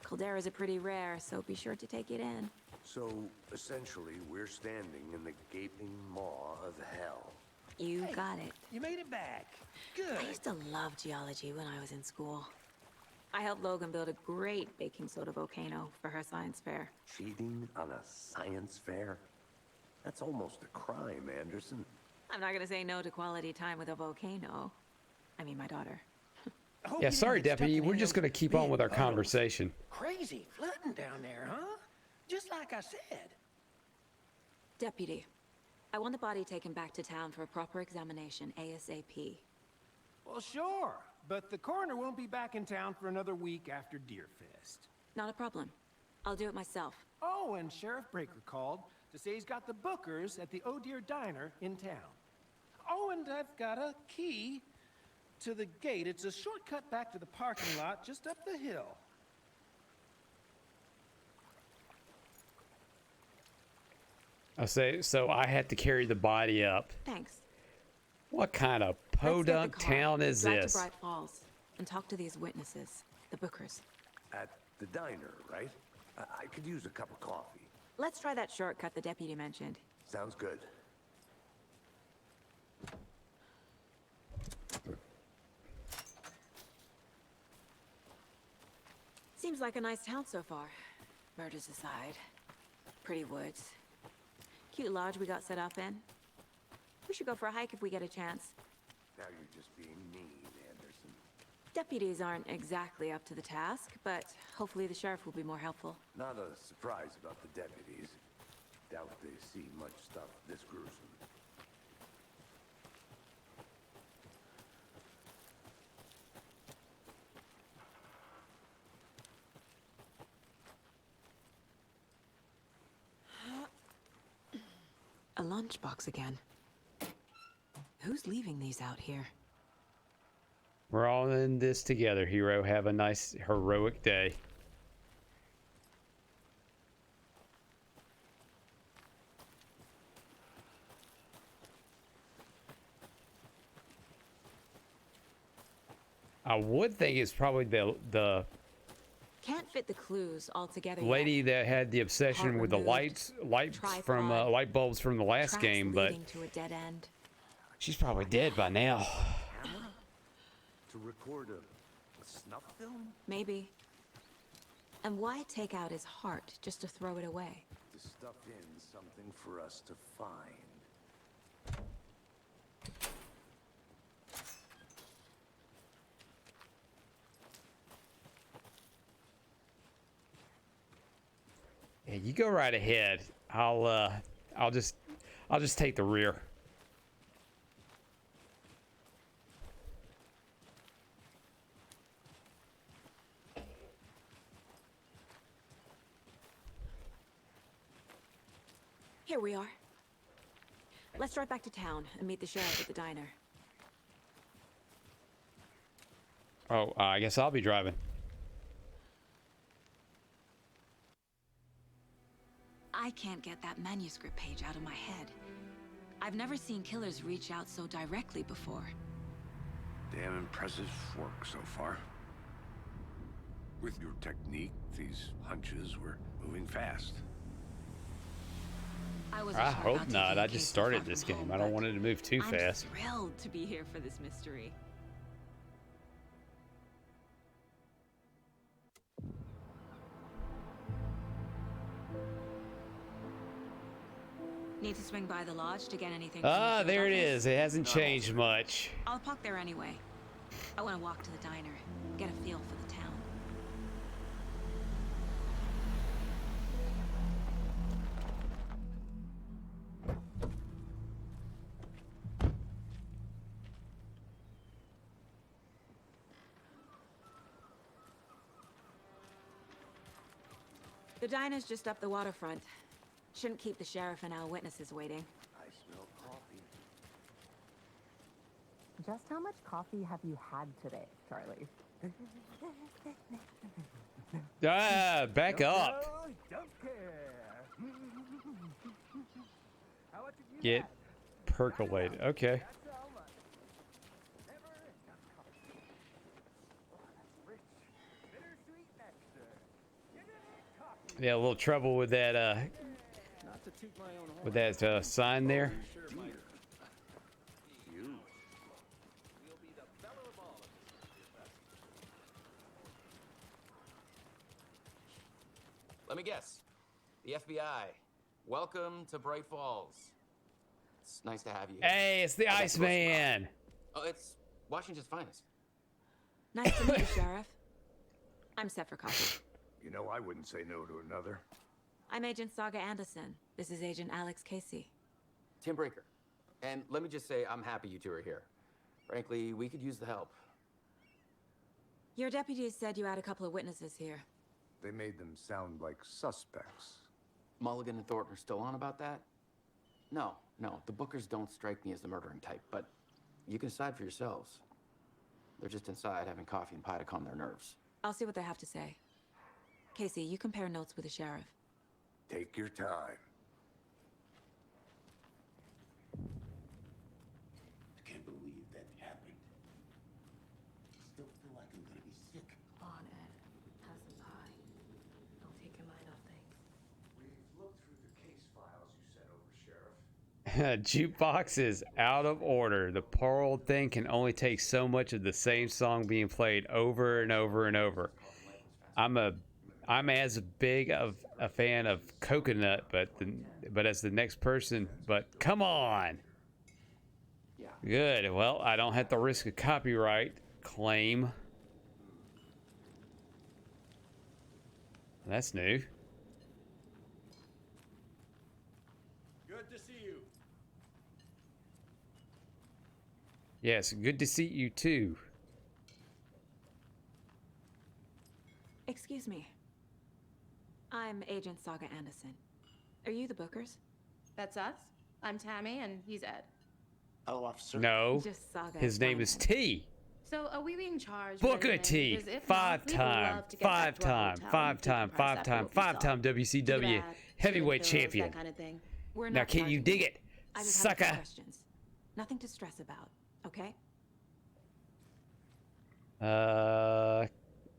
Calderas are pretty rare, so be sure to take it in. So, essentially, we're standing in the gaping maw of hell. You got it. You made it back. Good. I used to love geology when I was in school. I helped Logan build a great baking soda volcano for her science fair. Cheating on a science fair? That's almost a crime, Anderson. I'm not gonna say no to quality time with a volcano. I mean, my daughter. Yeah, sorry, Deputy. We're just going to keep on with our conversation. Crazy flooding down there, huh? Just like I said. Deputy, I want the body taken back to town for a proper examination ASAP. Well, sure. But the coroner won't be back in town for another week after Deerfest. Not a problem. I'll do it myself. Oh, and Sheriff Breaker called to say he's got the Bookers at the Oh Dear Diner in town. Oh, and I've got a key to the gate. It's a shortcut back to the parking lot just up the hill. I say, so I had to carry the body up. Thanks. What kind of podunk town is Drive this? to Bright Falls and talk to these witnesses, the Bookers. At the diner, right? I could use a cup of coffee. Let's try that shortcut the deputy mentioned. Sounds good. Seems like a nice town so far. Murders aside. Pretty woods. Cute lodge we got set up in. We should go for a hike if we get a chance. Now you're just being mean, Anderson. Deputies aren't exactly up to the task, but hopefully the sheriff will be more helpful. Not a surprise about the deputies. Doubt they see much stuff this gruesome. A lunchbox again. Who's leaving these out here? We're all in this together, hero. Have a nice, heroic day. I would think it's probably the Can't fit the clues all together lady yet. that had the obsession Part with the removed, light bulbs from the last Tracks game, but leading to a dead end. she's probably dead by now. To record a snuff film? Maybe. And why take out his heart just to throw it away? To stuff in something for us to find. Yeah, you go right ahead. I'll just take the rear. Here we are. Let's drive back to town and meet the sheriff at the diner. Oh, I guess I'll be driving. I can't get that manuscript page out of my head. I've never seen killers reach out so directly before. Damn impressive work so far. With your technique, these hunches were moving fast. I hope not. I just started this game. I don't want it to move too fast. I'm thrilled to be here for this mystery. Need to swing by the lodge to get anything. Ah, there it is. It hasn't changed much. I'll park there anyway. I want to walk to the diner, get a feel for the town. The diner's just up the waterfront. Shouldn't keep the sheriff and our witnesses waiting. I smell coffee. Just how much coffee have you had today, Charlie? Ah, back up. Don't care. How much have you Get had? percolated. Okay. That's how much. Never enough coffee. Oh, that's rich. Bittersweet nectar. Give me coffee. Yeah, a little trouble with that Not to toot my own horn. with that sign there. Let me guess. The FBI. Welcome to Bright Falls. It's nice to have you here. Hey, it's the I got Iceman. Oh, it's Washington's finest. Nice to meet you, Sheriff. I'm set for coffee. You know, I wouldn't say no to another. I'm Agent Saga Anderson. This is Agent Alex Casey. Tim Breaker. And let me just say, I'm happy you two are here. Frankly, we could use the help. Your deputies said you had a couple of witnesses here. They made them sound like suspects. Mulligan and Thornton are still on about that? No, the Bookers don't strike me as the murdering type, but you can decide for yourselves. They're just inside having coffee and pie to calm their nerves. I'll see what they have to say. Casey, you compare notes with the sheriff. Take your time. I can't believe that happened. Still feel like I'm gonna be sick. Come on, Ed. Have some pie. Don't take your mind off things. We've looked through the case files you sent over, Sheriff. Jukebox is out of order. The poor old thing can only take so much of the same song being played over and over and over. I'm as big of a fan of Coconut, but as the next person. But come on. Good. Well, I don't have to risk a copyright claim. That's new. Good to see you. Yes, good to see you too. Excuse me. I'm Agent Saga Anderson. Are you the Bookers? That's us. I'm Tammy, and he's Ed. Hello, officer. No, Just Saga. his name is T. So, are we being charged? with Booker anything? T. Because if not, Five-time, we'd love to get back to our hotel and five-time WCW heavyweight champion. That kind of thing. We're Now, not can you charging dig it, I just have a few sucker? questions. Nothing to stress about, okay?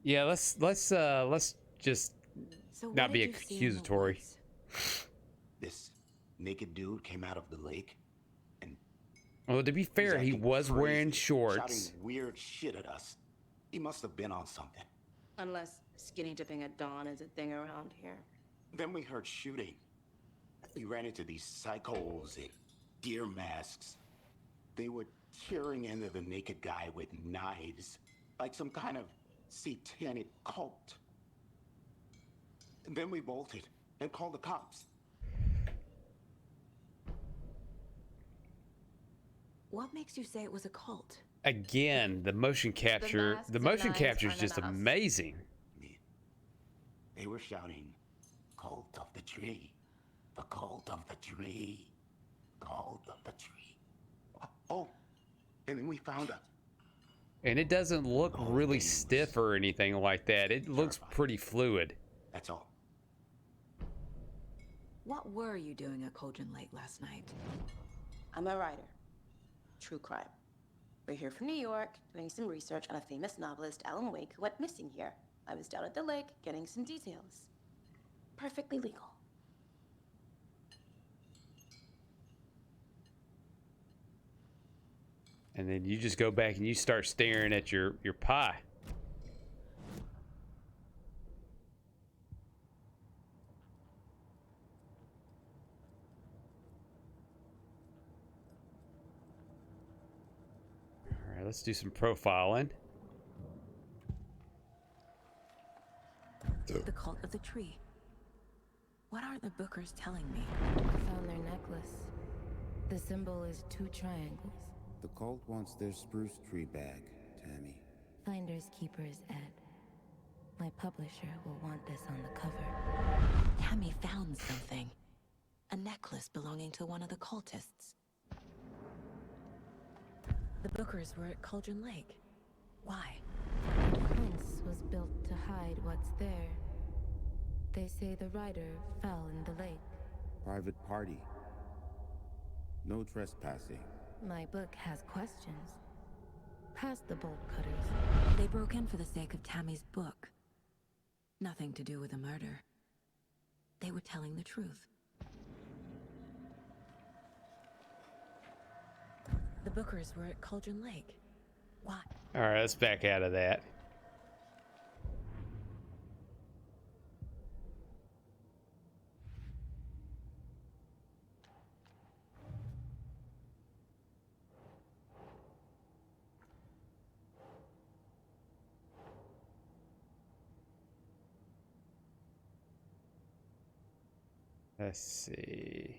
Yeah, let's just So what not be did you see in the accusatory. woods? This naked dude came out of the lake and Well, to be fair, he acting was wearing crazy, shorts. shouting weird shit at us. He must have been on something. Unless skinny dipping at dawn is a thing around here. Then we heard shooting. We ran into these psychos in deer masks. They were tearing into the naked guy with knives, like some kind of satanic cult. And then we bolted and called the cops. What makes you say it was a cult? Again, the motion capture. masks The and motion knives capture is aren't just enough. amazing. They were shouting, "Cult of the tree, the cult of the tree, cult of the tree." Oh, and then we found a And it doesn't look really stiff or anything like that. It looks pretty fluid. That's all. What were you doing at Cauldron Lake last night? I'm a writer. True crime. We're here from New York, doing some research on a famous novelist, Alan Wake, who went missing here. I was down at the lake, getting some details. Perfectly legal. And then you just go back and you start staring at your pie. All right, let's do some profiling. The cult of the tree. What are the Bookers telling me? I found their necklace. The symbol is 2 triangles. The cult wants their spruce tree bag, Tammy. Finders keepers, Ed. My publisher will want this on the cover. Tammy found something. A necklace belonging to one of the cultists. The Bookers were at Cauldron Lake. Why? The prince was built to hide what's there. They say the rider fell in the lake. Private party. No trespassing. My book has questions. Past the bolt cutters. They broke in for the sake of Tammy's book. Nothing to do with a murder. They were telling the truth. The Bookers were at Cauldron Lake. Why? All right, let's back out of that. Let's see.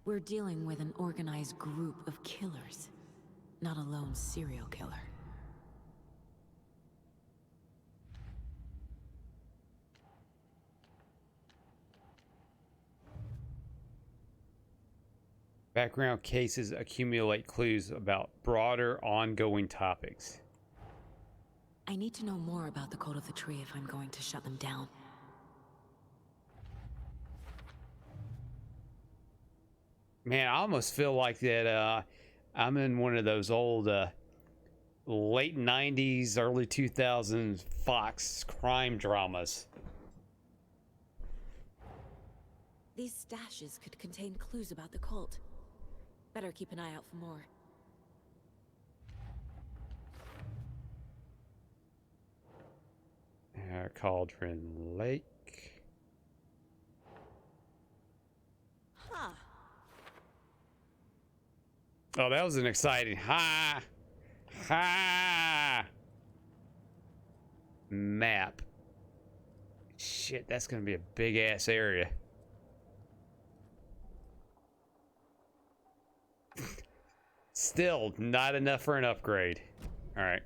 We're dealing with an organized group of killers, not a lone serial killer. Background cases accumulate clues about broader ongoing topics. I need to know more about the Cult of the Tree if I'm going to shut them down. Man, I almost feel like that I'm in one of those old late 90s, early 2000s Fox crime dramas. These stashes could contain clues about the cult. Better keep an eye out for more. Cauldron Lake. Huh. Oh, that was an exciting map. Shit, that's gonna be a big ass area. Still not enough for an upgrade. All right.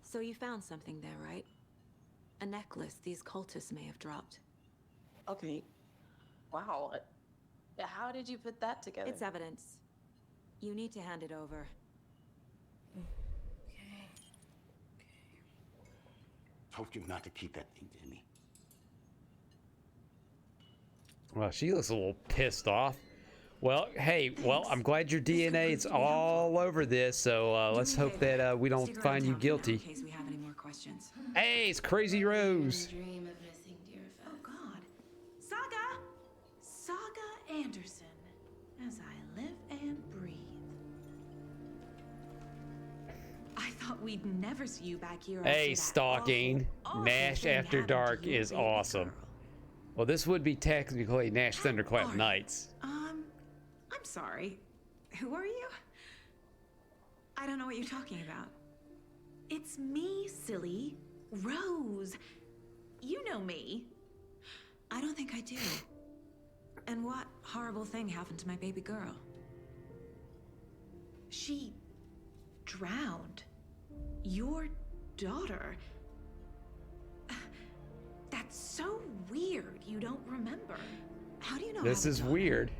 So you found something there, right? A necklace these cultists may have dropped. Okay. Wow. How did you put that together? It's evidence. You need to hand it over. Told you not to keep that thing, Timmy. Well, she looks a little pissed off. Well, hey, well, I'm glad your DNA is all over this, so let's hope that we don't find you guilty. In case we have any more questions. Hey, it's Crazy Rose. Oh God. Saga Anderson. As I live and breathe. I thought we'd never see you back here. Hey, stalking. Nash After Dark is awesome. Well, this would be technically Nash Thunderclap Nights. I'm sorry. Who are you? I don't know what you're talking about. It's me, silly. Rose. You know me. I don't think I do. And what horrible thing happened to my baby girl? She drowned. Your daughter. That's so weird. You don't remember. How do you know? This is weird.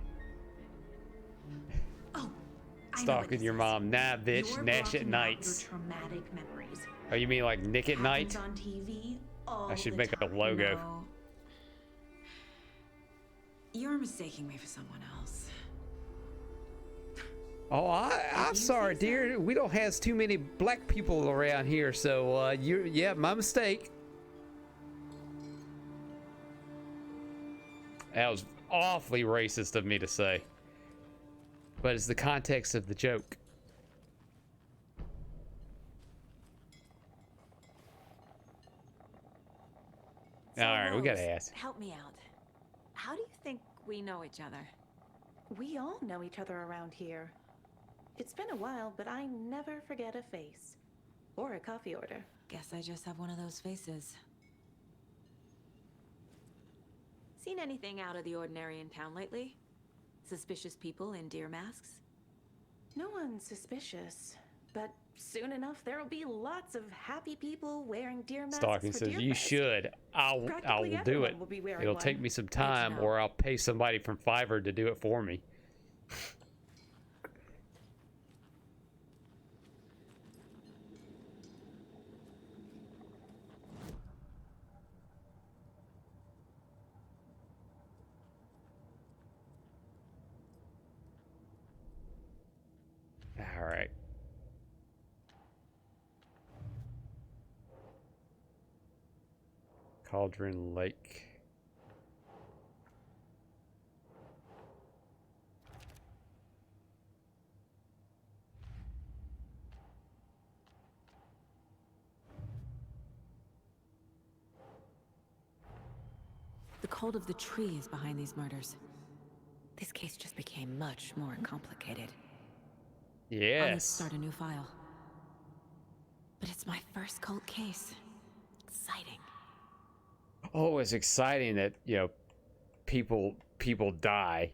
Oh, stalking your mom. Nah, bitch. Nash at Nights. Traumatic memories. Oh, you mean like Nick at Night? On TV all I should the make a time. logo. No. You're mistaking me for someone else. Oh, I'm sorry, dear. We don't have too many black people around here, so yeah, my mistake. That was awfully racist of me to say, but it's the context of the joke. So, All right, we gotta Rose, ask. help me out. How do you think we know each other? We all know each other around here. It's been a while, but I never forget a face. Or a coffee order. Guess I just have one of those faces. Seen anything out of the ordinary in town lately? Suspicious people in deer masks? No one's suspicious. But soon enough, there'll be lots of happy people wearing deer masks Stalking for says Deer you Fest. should. I'll Practically do everyone it. will be wearing It'll take one. me some Good to time, know. or I'll pay somebody from Fiverr to do it for me. All right. Cauldron Lake. The cult of the tree is behind these murders. This case just became much more complicated. I need to Yes. start a new file. But it's my first cult case. Exciting. Oh, it's exciting that, you know, people die.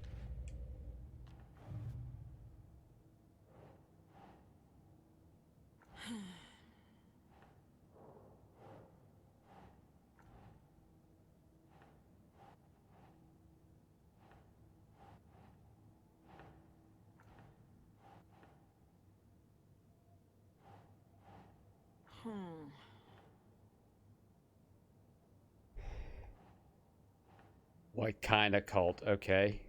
What kind of cult? Okay.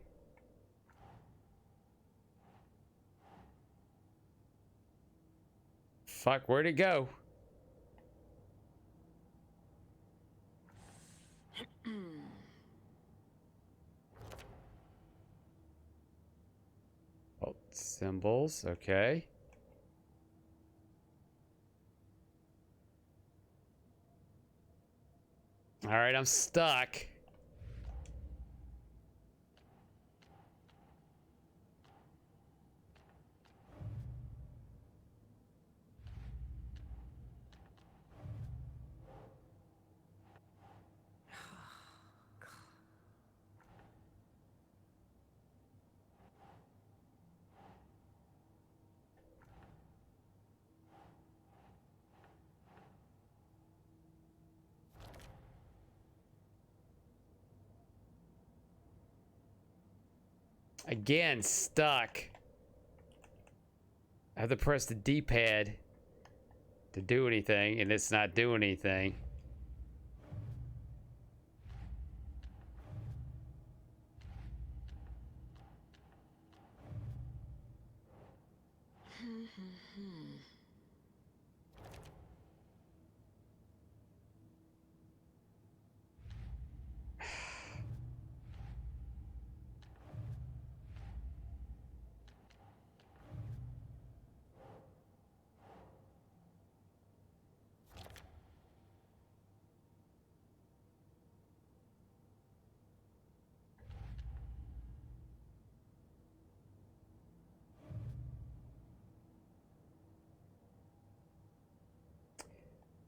Fuck, where'd it go? Cult symbols, okay. All right, I'm stuck. Again, stuck. I have to press the D-pad to do anything, and it's not doing anything.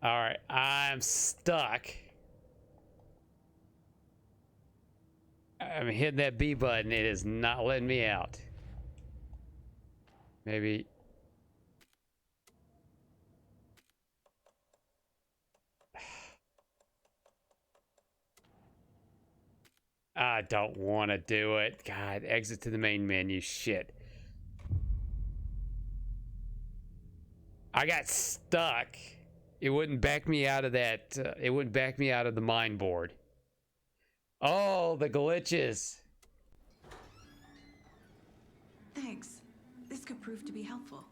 All right, I'm stuck. I'm hitting that B button. It is not letting me out. Maybe. I don't want to do it. God, exit to the main menu. Shit. I got stuck. It wouldn't back me out of that. It wouldn't back me out of the mine board. Oh, the glitches. Thanks. This could prove to be helpful.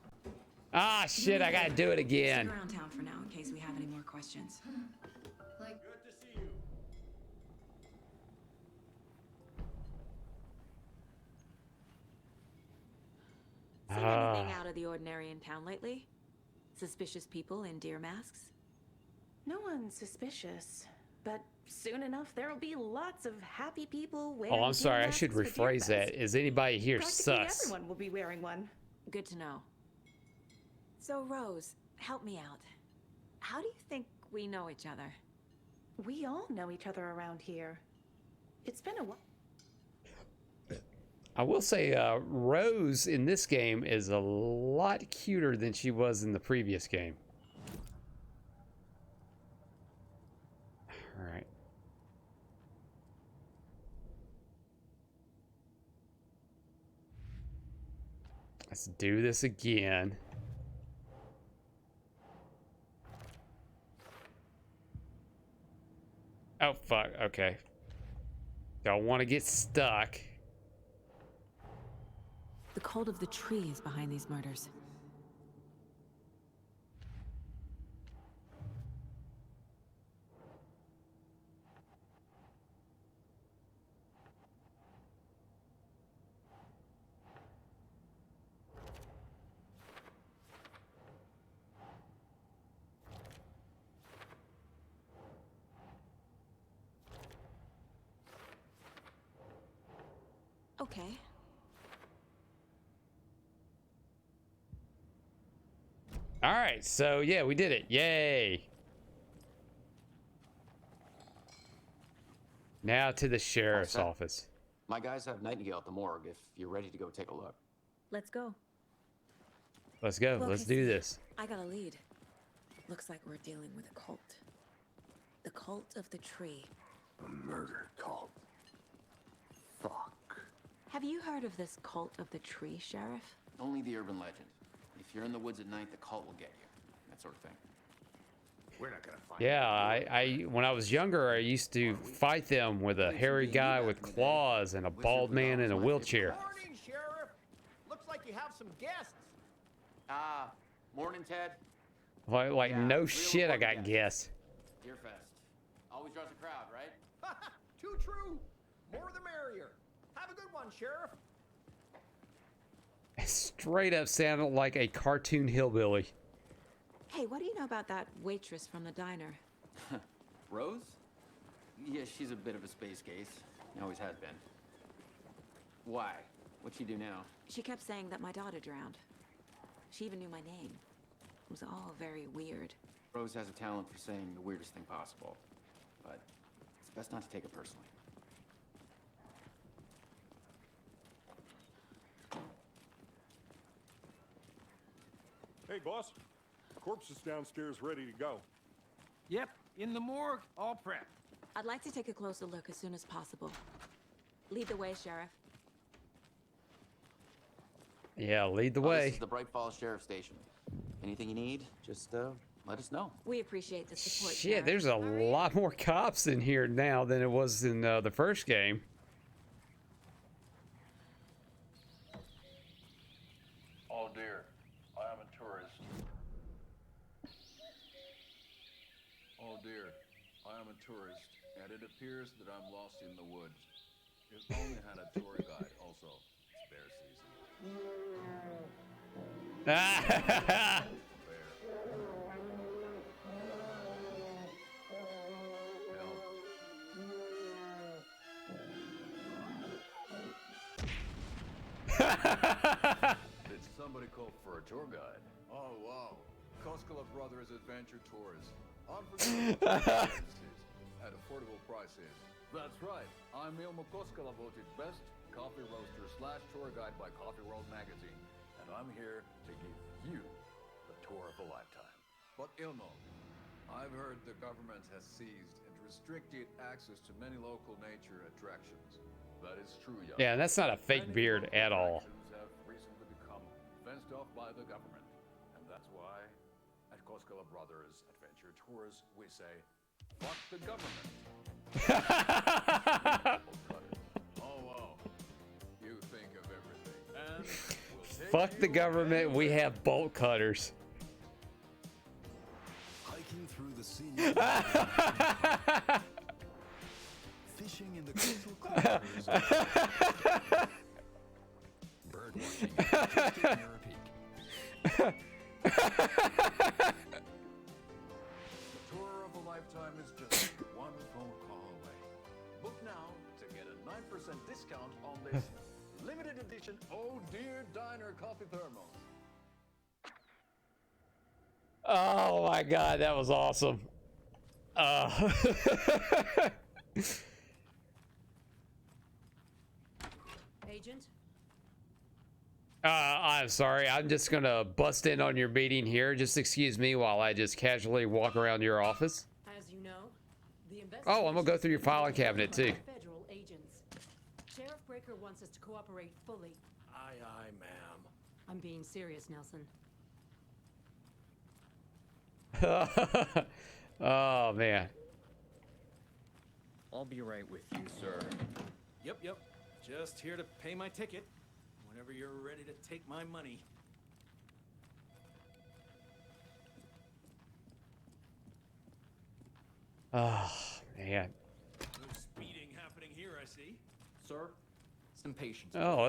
Ah, shit, I gotta do it again. Stick around town for now in case we have any more questions. Like, Good to see you. Seen anything out of the ordinary in town lately? Suspicious people in deer masks? No one's suspicious, but soon enough there'll be lots of happy people wearing Oh, I'm sorry. I deer should masks for deer rephrase that. fest. Is anybody here Practically sus? everyone will be wearing one. Good to know. So, Rose, help me out. How do you think we know each other? We all know each other around here. It's been a while. I will say, Rose in this game is a lot cuter than she was in the previous game. All right. Let's do this again. Oh, fuck. Okay. Don't want to get stuck. The cult of the tree is behind these murders. Okay. All right, so yeah, we did it. Yay. Now to the sheriff's office. My guys have Nightingale at the morgue if you're ready to go take a look. Let's go. Let's go. Look, Let's I do see. this. I got a lead. Looks like we're dealing with a cult. The cult of the tree. A murder cult. Fuck. Have you heard of this cult of the tree, Sheriff? Only the urban legend. If you're in the woods at night, the cult will get you. That sort of thing. We're not gonna find Yeah, I when I was younger, I used to fight them with a hairy guy with claws and a bald man in a wheelchair. Morning, Sheriff. Looks like you have some guests. Ah, morning, Ted. Like Yeah, no real shit, I got important guessed. Deerfest. Always draws a crowd, right? Too true. More the merrier. Have a good one, Sheriff. Straight up sounded like a cartoon hillbilly. Hey, what do you know about that waitress from the diner? Rose? Yeah, she's a bit of a space case. Always has been. Why? What'd she do now? She kept saying that my daughter drowned. She even knew my name. It was all very weird. Rose has a talent for saying the weirdest thing possible. But it's best not to take it personally. Hey, boss. Corpse is downstairs ready to go. Yep, in the morgue, all prepped. I'd like to take a closer look as soon as possible. Lead the way, Sheriff. Yeah, lead the This way. is the Bright Falls Sheriff Station. Anything you need, just let us know. We appreciate the support, Shit, Sheriff. there's a lot more cops in here now than it was in the first game. Oh dear, I am a tourist. Oh dear, I am a tourist, and it appears that I'm lost in the woods. If only had a tour guide also. It's bear season. Did somebody call for a tour guide? Oh wow, Koskela Brothers Adventure Tours. Unforgettable experiences at affordable prices. That's right. I'm Ilmo Koskela, voted best coffee roaster / tour guide by Coffee World magazine, and I'm here to give you the tour of a lifetime. But Ilmo, I've heard the government has seized and restricted access to many local nature attractions. That is true, young. Yeah, that's not a fake beard at all. Attractions have recently become fenced off by the government, and that's why at Koskela Brothers Adventure Tours we say, fuck the government. Oh wow, you think of everything, and we'll Fuck the government. We have bolt cutters. Hiking through the scenic fishing in the coastal corridors of bird watching just near a peak. The tour of a lifetime is just one phone call away. Book now to get a 9% discount on this limited edition Oh Dear Diner coffee thermos. Oh my god, that was awesome. Agent? I'm sorry. I'm just gonna bust in on your meeting here. Just excuse me while I just casually walk around your office. As you know, the Oh, I'm gonna go through your filing cabinet too. Federal agents. Sheriff Breaker wants us to cooperate fully. Aye, aye, ma'am. I'm being serious, Nelson. Oh man. I'll be right with you, sir. Yep. Just here to pay my ticket. Whenever you're ready to take my money. Oh man. No speeding happening here, I see. Sir, some patience. Oh,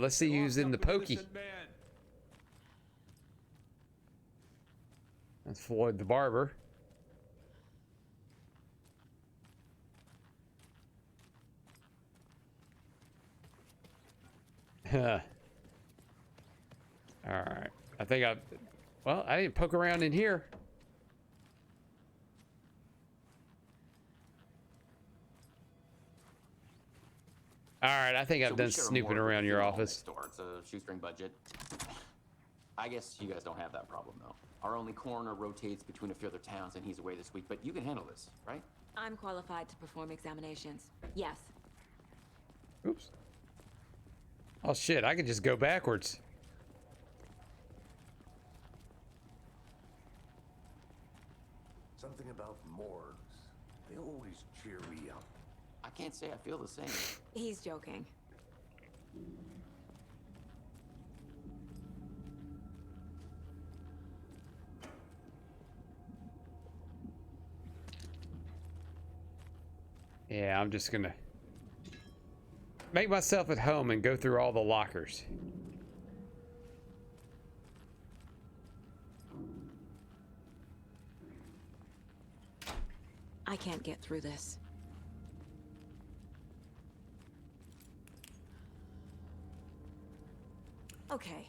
let's see who's in the pokey. That's Floyd the barber. All right. I think I didn't poke around in here. All right, I think I've done snooping around your office. It's a shoestring budget. I guess you guys don't have that problem though. Our only coroner rotates between a few other towns and he's away this week, but you can handle this, right? I'm qualified to perform examinations. Yes. Oops. Oh shit, I could just go backwards. Something about morgues. They always cheer me up. I can't say I feel the same. He's joking. Yeah, I'm just gonna make myself at home and go through all the lockers. I can't get through this. Okay,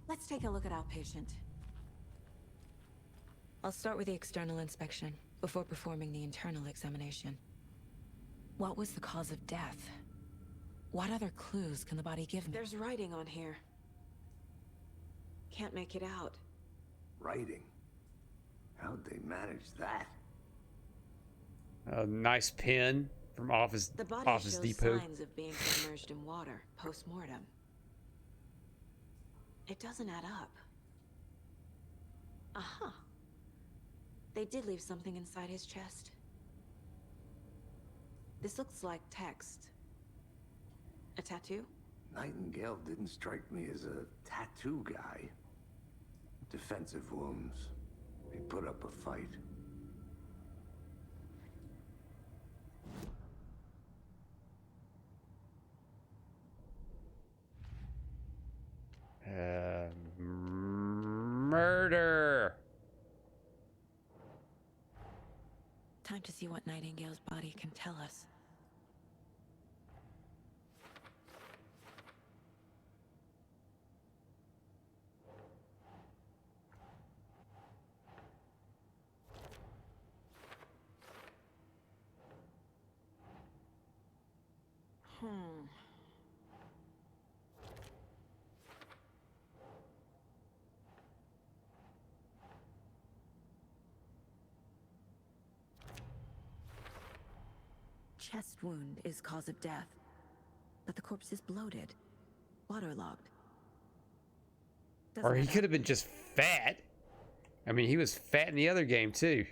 let's take a look at our patient. I'll start with the external inspection before performing the internal examination. What was the cause of death? What other clues can the body give me? There's writing on here. Can't make it out. Writing? How'd they manage that? A nice pen from Office The body shows Depot. signs of being submerged in water post-mortem. It doesn't add up. Aha. They did leave something inside his chest. This looks like text. A tattoo? Nightingale didn't strike me as a tattoo guy. Defensive wounds. He put up a fight. Murder. Time to see what Nightingale's body can tell us. Chest wound is cause of death, but the corpse is bloated, waterlogged. Or he could have been just fat. I mean, he was fat in the other game too.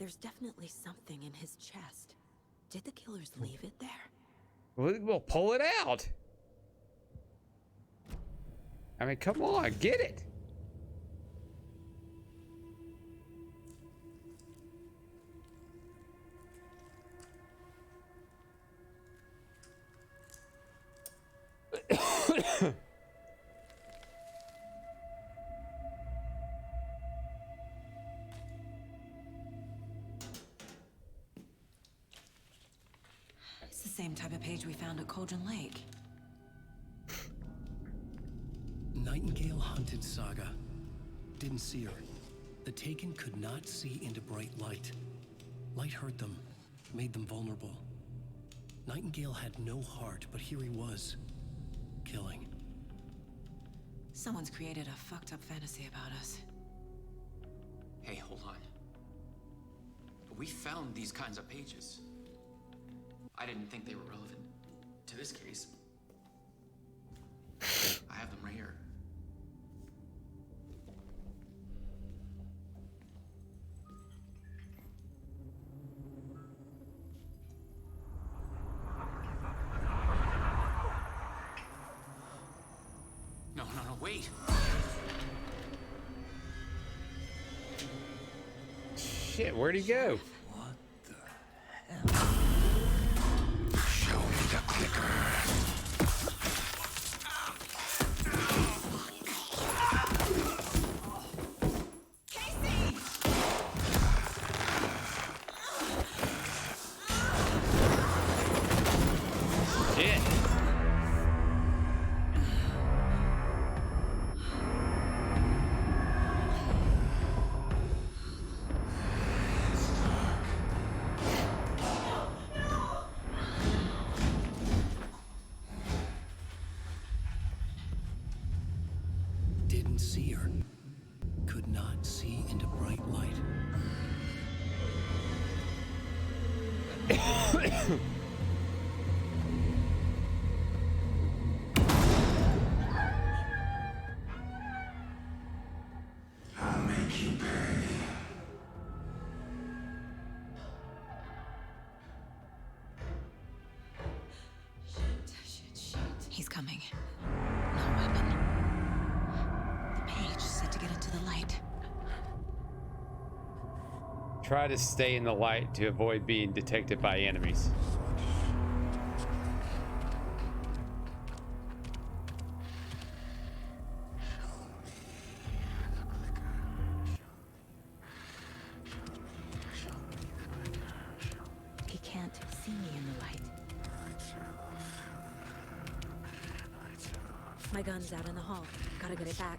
There's definitely something in his chest. Did the killers leave it there? We'll pull it out. I mean, come on, get it. It's the same type of page we found at Cauldron Lake. Nightingale hunted Saga. Didn't see her. The Taken could not see into bright light. Light hurt them, made them vulnerable. Nightingale had no heart, but here he was, killing. Someone's created a fucked up fantasy about us. Hey, hold on. We found these kinds of pages. I didn't think they were relevant to this case. I have them right here. No, wait. Shit, where'd he go? What the hell? Show me the clicker. Didn't see her. Could not see into bright light. I'll make you pay. Shit. He's coming. No weapon. The page said to get into the light. Try to stay in the light to avoid being detected by enemies. He can't see me in the light. My gun's out in the hall. Gotta get it back.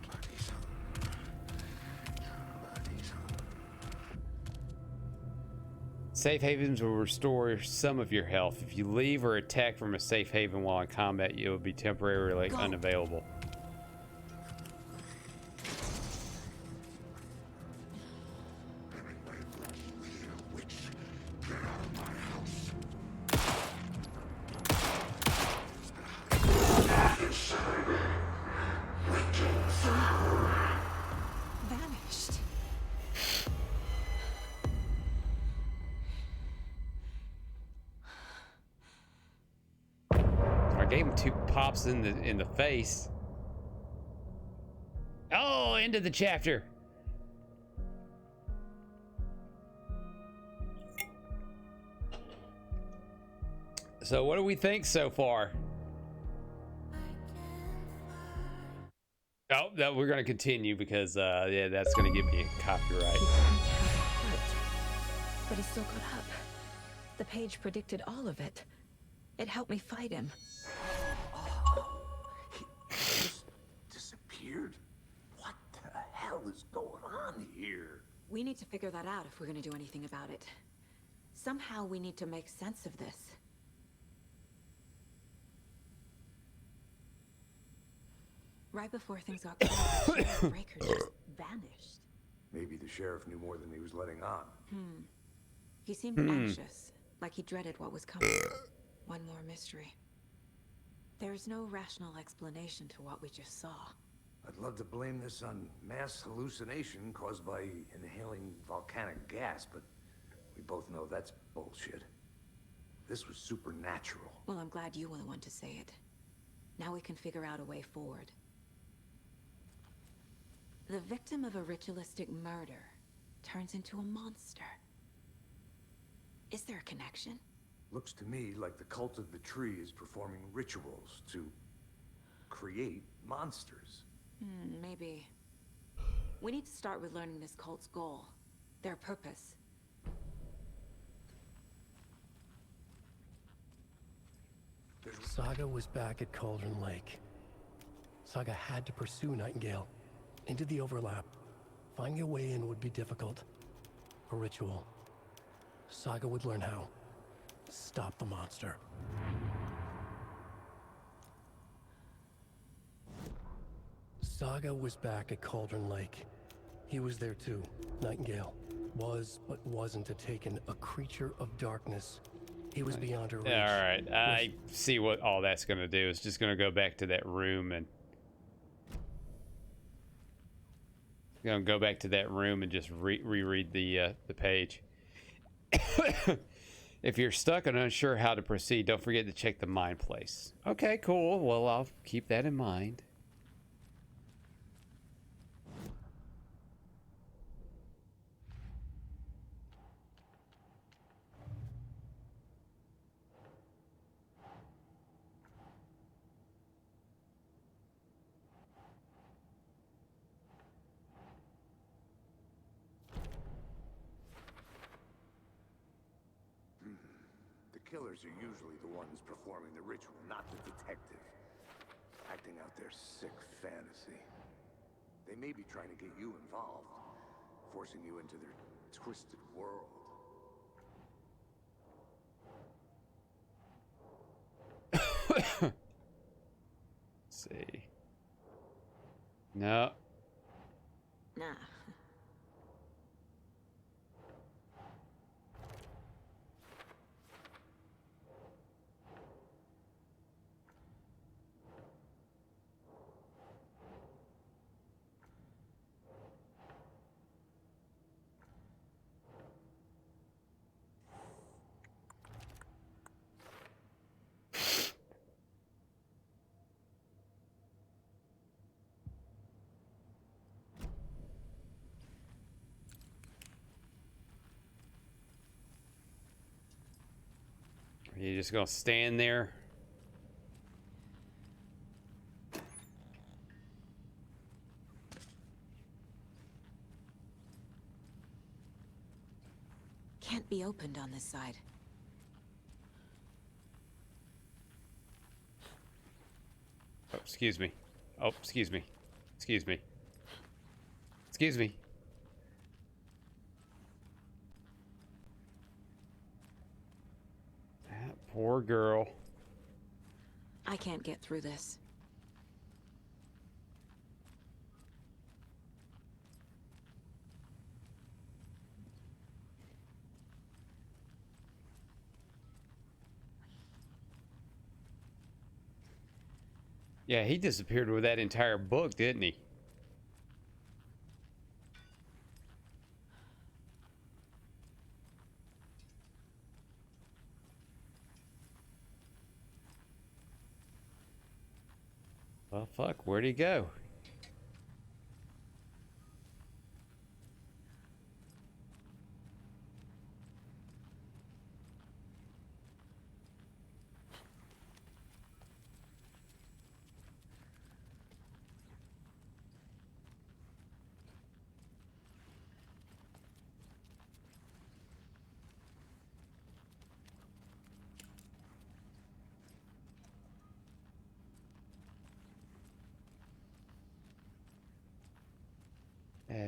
Safe havens will restore some of your health. If you leave or attack from a safe haven while in combat, you will be temporarily unavailable. Vanished. I gave him 2 pops in the face. Oh, end of the chapter. So what do we think so far? Oh, no, we're gonna continue because yeah, that's gonna give me a copyright. But he still got up. The page predicted all of it. It helped me fight him. He just disappeared? What the hell is going on here? We need to figure that out if we're gonna do anything about it. Somehow we need to make sense of this. Right before things got quiet, Sheriff Breaker just vanished. Maybe the sheriff knew more than he was letting on. He seemed anxious, like he dreaded what was coming. One more mystery. There's no rational explanation to what we just saw. I'd love to blame this on mass hallucination caused by inhaling volcanic gas, but We both know that's bullshit. This was supernatural. Well, I'm glad you were the one to say it. Now we can figure out a way forward. The victim of a ritualistic murder turns into a monster. Is there a connection? Looks to me like the cult of the tree is performing rituals to create monsters. Maybe. We need to start with learning this cult's goal, their purpose. Saga was back at Cauldron Lake. Saga had to pursue Nightingale into the overlap. Finding a way in would be difficult. A ritual. Saga would learn how. Stop the monster. Saga was back at Cauldron Lake. He was there too. Nightingale was, but wasn't a Taken, a creature of darkness. He was beyond her reach. All right, I see what all that's going to do. It's just going to go back to that room and just reread the page. If you're stuck and unsure how to proceed, don't forget to check the mind place. Okay, cool. Well, I'll keep that in mind. The killers are usually the ones performing the ritual, not the detective. Acting out their sick fantasy. They may be trying to get you involved, forcing you into their twisted world. Let's see. No. Nah. Are you just gonna stand there? Can't be opened on this side. Oh, excuse me. Oh, excuse me. Excuse me. Excuse me. That poor girl. I can't get through this. Yeah, he disappeared with that entire book, didn't he? Well, fuck, where'd he go?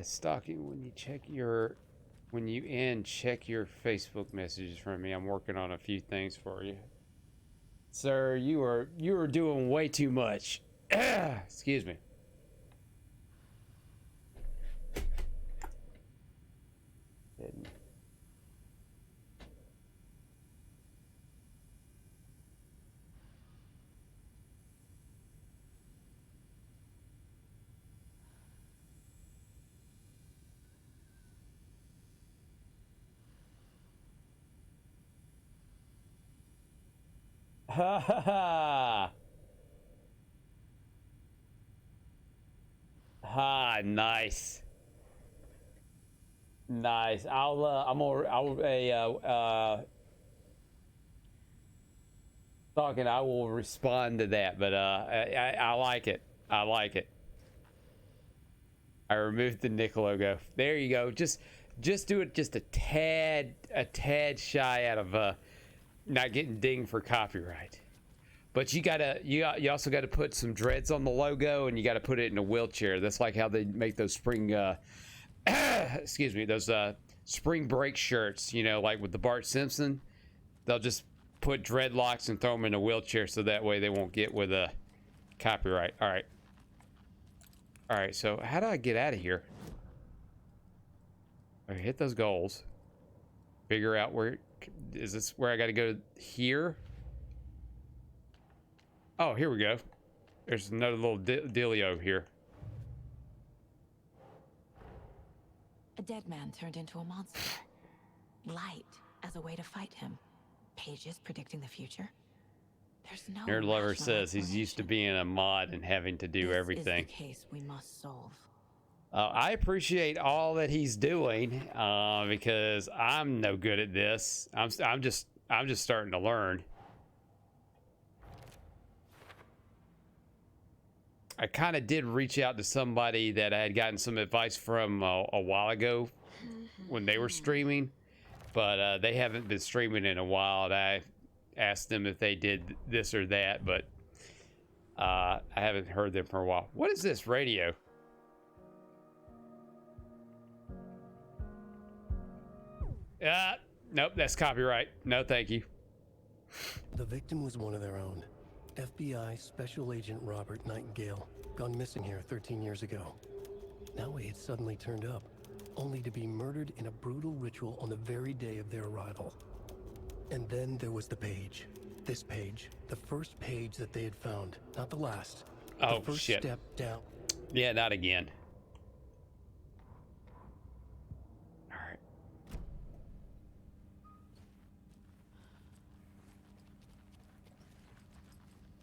Stalking, when you check your Facebook messages from me. I'm working on a few things for you. Sir, you are doing way too much. Excuse me. Didn't. Ha ha ha. Ha, nice. Nice. Talking, I will respond to that, but I like it. I like it. I removed the Nick logo. There you go. Just do it just a tad shy out of not getting dinged for copyright. But you also gotta put some dreads on the logo, and you gotta put it in a wheelchair. That's like how they make those spring excuse me, those spring break shirts, you know, like with the Bart Simpson. They'll just put dreadlocks and throw them in a wheelchair so that way they won't get with a copyright. All right, so how do I get out of here? Okay, hit those goals. Figure out where is this, where I got to go here? Oh, here we go. There's another little dealio here. A dead man turned into a monster. Light as a way to fight him. Pages predicting the future. There's no Nerd Lover rational says he's used to being a mod and having to do everything. This is the case we must solve. I appreciate all that he's doing because I'm no good at this. I'm just starting to learn. I kind of did reach out to somebody that I had gotten some advice from a while ago when they were streaming, but they haven't been streaming in a while. And I asked them if they did this or that, but I haven't heard them for a while. What is this radio? Nope, that's copyright. No, thank you. The victim was one of their own. FBI Special Agent Robert Nightingale, gone missing here 13 years ago. Now he had suddenly turned up, only to be murdered in a brutal ritual on the very day of their arrival. And then there was the page. This page, the first page that they had found, not the last. Oh, the first shit. Step down. Yeah, not again.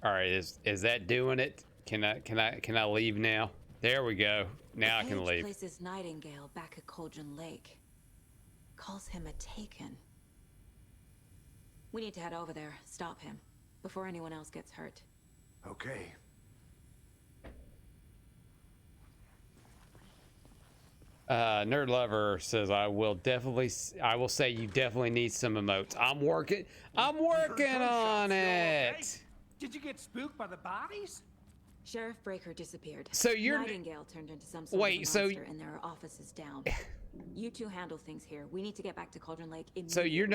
All right, is that doing it? Can I leave now? There we go. Now I can leave. Places Nightingale back at Cauldron Lake. Calls him a Taken. We need to head over there, stop him, before anyone else gets hurt. Okay. Nerd Lover says I will say you definitely need some emotes. I'm working on it. Did you get spooked by the bodies? Sheriff Breaker disappeared. So you're Nightingale turned into some sort of monster, and there are offices down. You two handle things here. We need to get back to Cauldron Lake immediately. So you're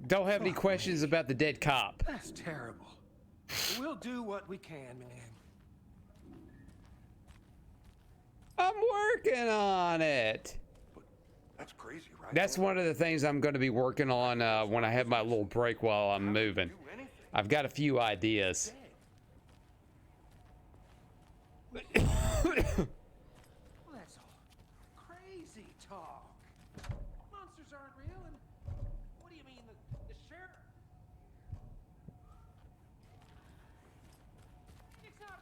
don't have any questions about the dead cop. That's terrible. We'll do what we can, man. I'm working on it. That's crazy, right? That's one of the things I'm going to be working on when I have my little break while I'm moving. I've got a few ideas. Well, that's all crazy talk. Monsters aren't real, and what do you mean the sheriff? It's not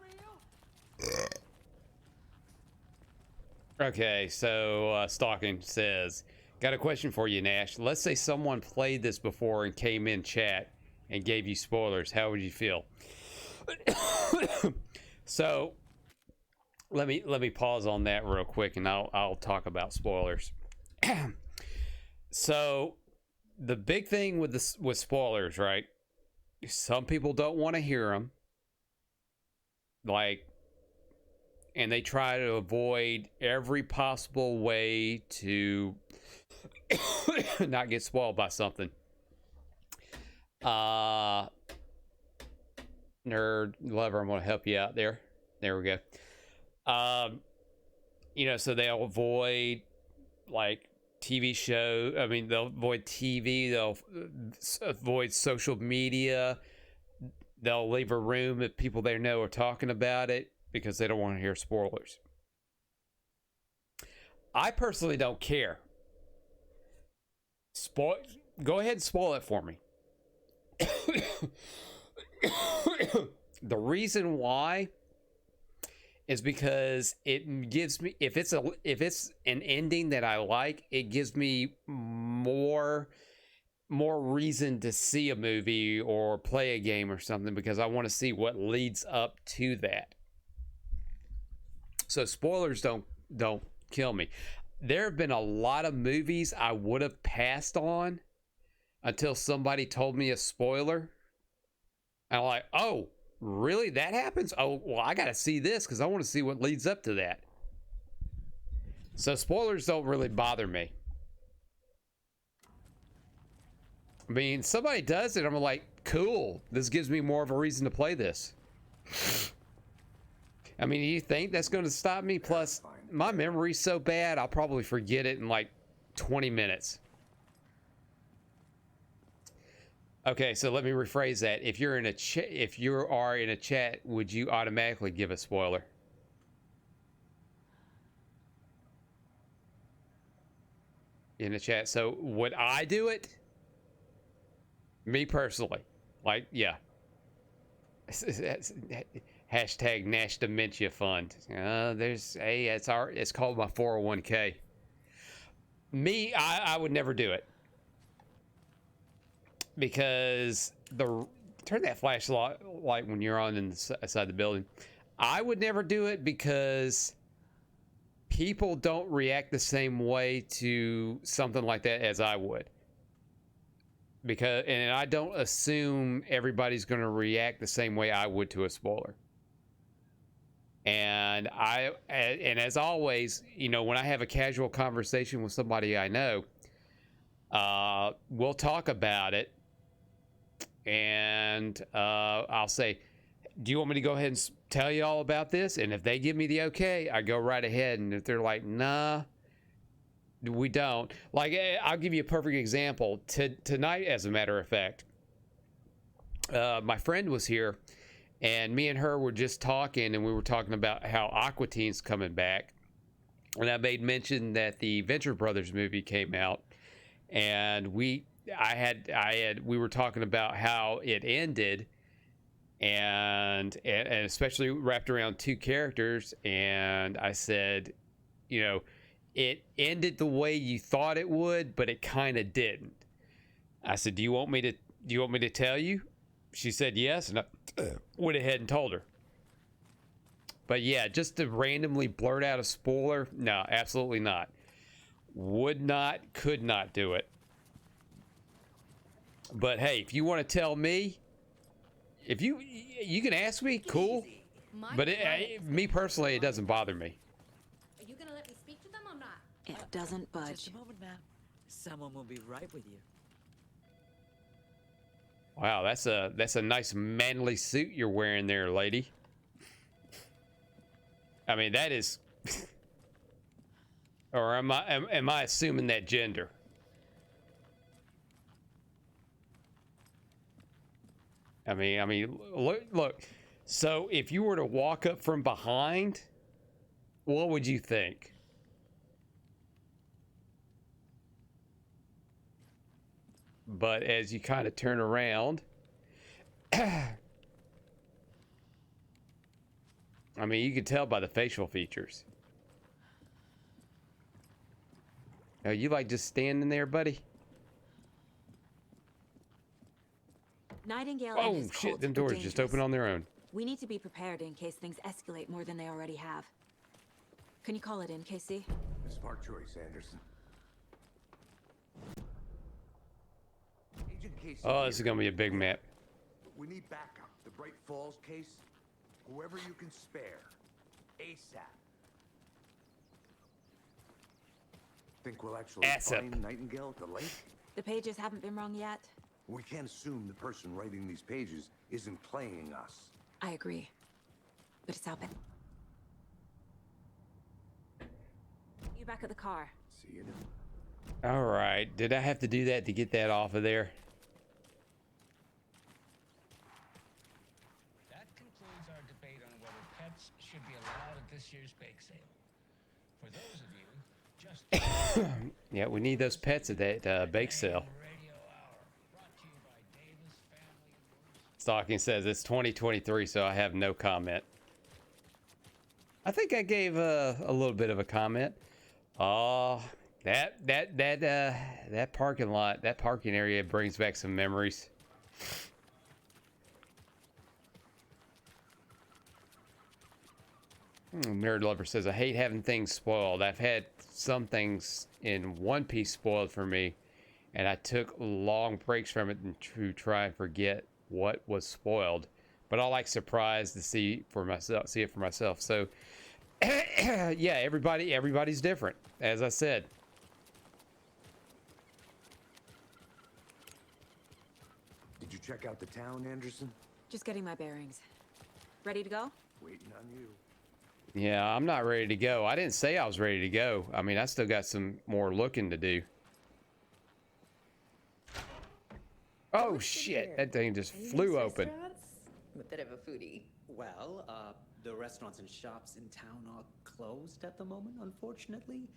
real. Okay, so Stalking says, got a question for you, Nash. Let's say someone played this before and came in chat and gave you spoilers. How would you feel? So let me pause on that real quick, and I'll talk about spoilers. So the big thing with spoilers, right? Some people don't want to hear them, and they try to avoid every possible way to not get spoiled by something. Nerd Lover, I'm gonna help you out there. There we go. So they'll avoid TV show. I mean, they'll avoid TV. They'll avoid social media. They'll leave a room if people they know are talking about it because they don't want to hear spoilers. I personally don't care. Go ahead and spoil it for me. The reason why is because it gives me, if it's an ending that I like, it gives me more reason to see a movie or play a game or something, because I want to see what leads up to that. So spoilers don't kill me. There have been a lot of movies I would have passed on until somebody told me a spoiler. And I'm like, oh, really? That happens? Oh, well, I got to see this because I want to see what leads up to that. So spoilers don't really bother me. I mean, somebody does it, I'm like, cool. This gives me more of a reason to play this. I mean, do you think that's going to stop me? Plus, my memory's so bad, I'll probably forget it in like 20 minutes. Okay, so let me rephrase that. If you're in a if you are in a chat, would you automatically give a spoiler? In a chat. So would I do it? Me personally, like, yeah. Hashtag Nash Dementia Fund. It's called my 401k. Me, I would never do it, because turn that flashlight when you're on inside the building. I would never do it because people don't react the same way to something like that as I would. And I don't assume everybody's going to react the same way I would to a spoiler. And as always, you know, when I have a casual conversation with somebody I know, we'll talk about it, and I'll say, do you want me to go ahead and tell you all about this? And if they give me the okay, I go right ahead. And if they're like, nah, we don't. Like, I'll give you a perfect example. Tonight, as a matter of fact, my friend was here, and me and her were just talking, and we were talking about how Aqua Teen's coming back. And I made mention that the Venture Brothers movie came out, and we were talking about how it ended, and especially wrapped around two characters. And I said, you know, it ended the way you thought it would, but it kind of didn't. I said, do you want me to tell you? She said yes, and I went ahead and told her. But yeah, just to randomly blurt out a spoiler, no, absolutely not. Would not, could not do it. But hey, if you want to tell me, if you can ask me, cool. But me personally, it doesn't bother me. Are you gonna let me speak to them or not? It doesn't budge. Just a moment, ma'am. Someone will be right with you. Wow, that's a nice manly suit you're wearing there, lady. I mean, that is. Or am I assuming that gender? I mean, look. So if you were to walk up from behind, what would you think? But as you kind of turn around, I mean, you can tell by the facial features. Oh, you like just standing there, buddy? Nightingale Oh and his shit, cult them are doors just dangerous. open on their own. We need to be prepared in case things escalate more than they already have. Can you call it in, KC? Smart choice, Anderson. Agent Casey. Oh, this is gonna be a big map. We need backup. The Bright Falls case. Whoever you can spare. ASAP. Think we'll actually find Nightingale at the lake? The pages haven't been wrong yet. We can't assume the person writing these pages isn't playing us. I agree. But it's out there. You back at the car. See you. All right, did I have to do that to get that off of there? That concludes our debate on whether pets should be allowed at this year's bake sale. For those of you just Yeah, we need those pets at that bake sale. Stalking says it's 2023, so I have no comment. I think I gave a little bit of a comment. Oh, that parking lot, that parking area brings back some memories. Nerd Lover says, I hate having things spoiled. I've had some things in One Piece spoiled for me, and I took long breaks from it to try and forget what was spoiled. But I like surprise to see it for myself. So yeah, everybody's different, as I said. Did you check out the town, Anderson? Just getting my bearings. Ready to go? Waiting on you. Yeah, I'm not ready to go. I didn't say I was ready to go. I mean, I still got some more looking to do. Oh shit, that thing just flew open. I'm a bit of a foodie. Well, the restaurants and shops in town are closed at the moment, unfortunately.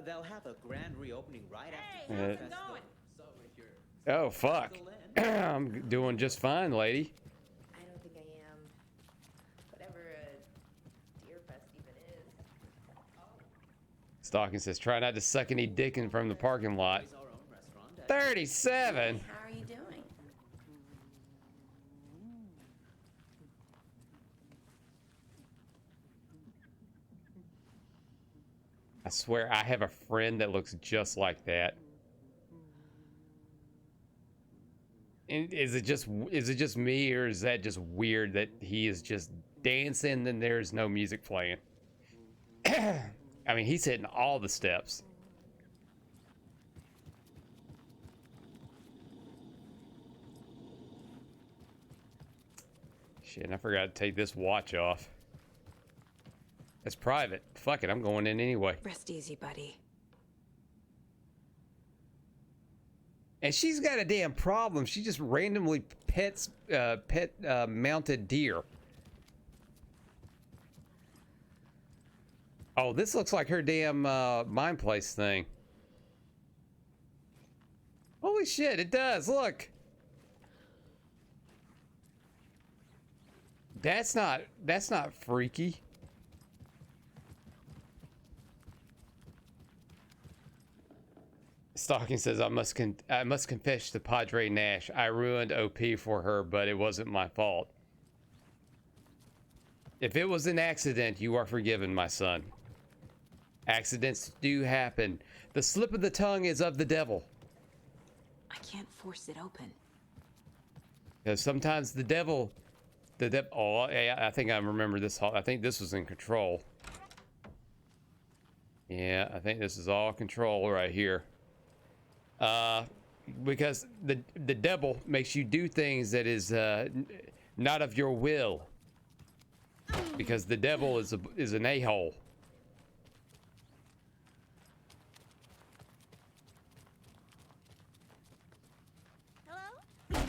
They'll have a grand reopening right after the festival. Oh fuck. I'm doing just fine, lady. I don't think I am. Whatever a deer fest even is. Stalking says, try not to suck any dick in from the parking lot. 37. How are you doing? I swear I have a friend that looks just like that. And is it just me, or is that just weird that he is just dancing and there's no music playing? I mean, he's hitting all the steps. Shit, I forgot to take this watch off. It's private. Fuck it, I'm going in anyway. Rest easy, buddy. And she's got a damn problem. She just randomly pets mounted deer. Oh, this looks like her damn mine place thing. Holy shit, it does. Look. That's not freaky. Stalking says, I must confess to Padre Nash. I ruined OP for her, but it wasn't my fault. If it was an accident, you are forgiven, my son. Accidents do happen. The slip of the tongue is of the devil. I can't force it open. Because sometimes the devil... Oh, yeah, I think I remember this. I think this was in control. Yeah, I think this is all control right here. Because the devil makes you do things that is not of your will. Because the devil is an a-hole. Hello?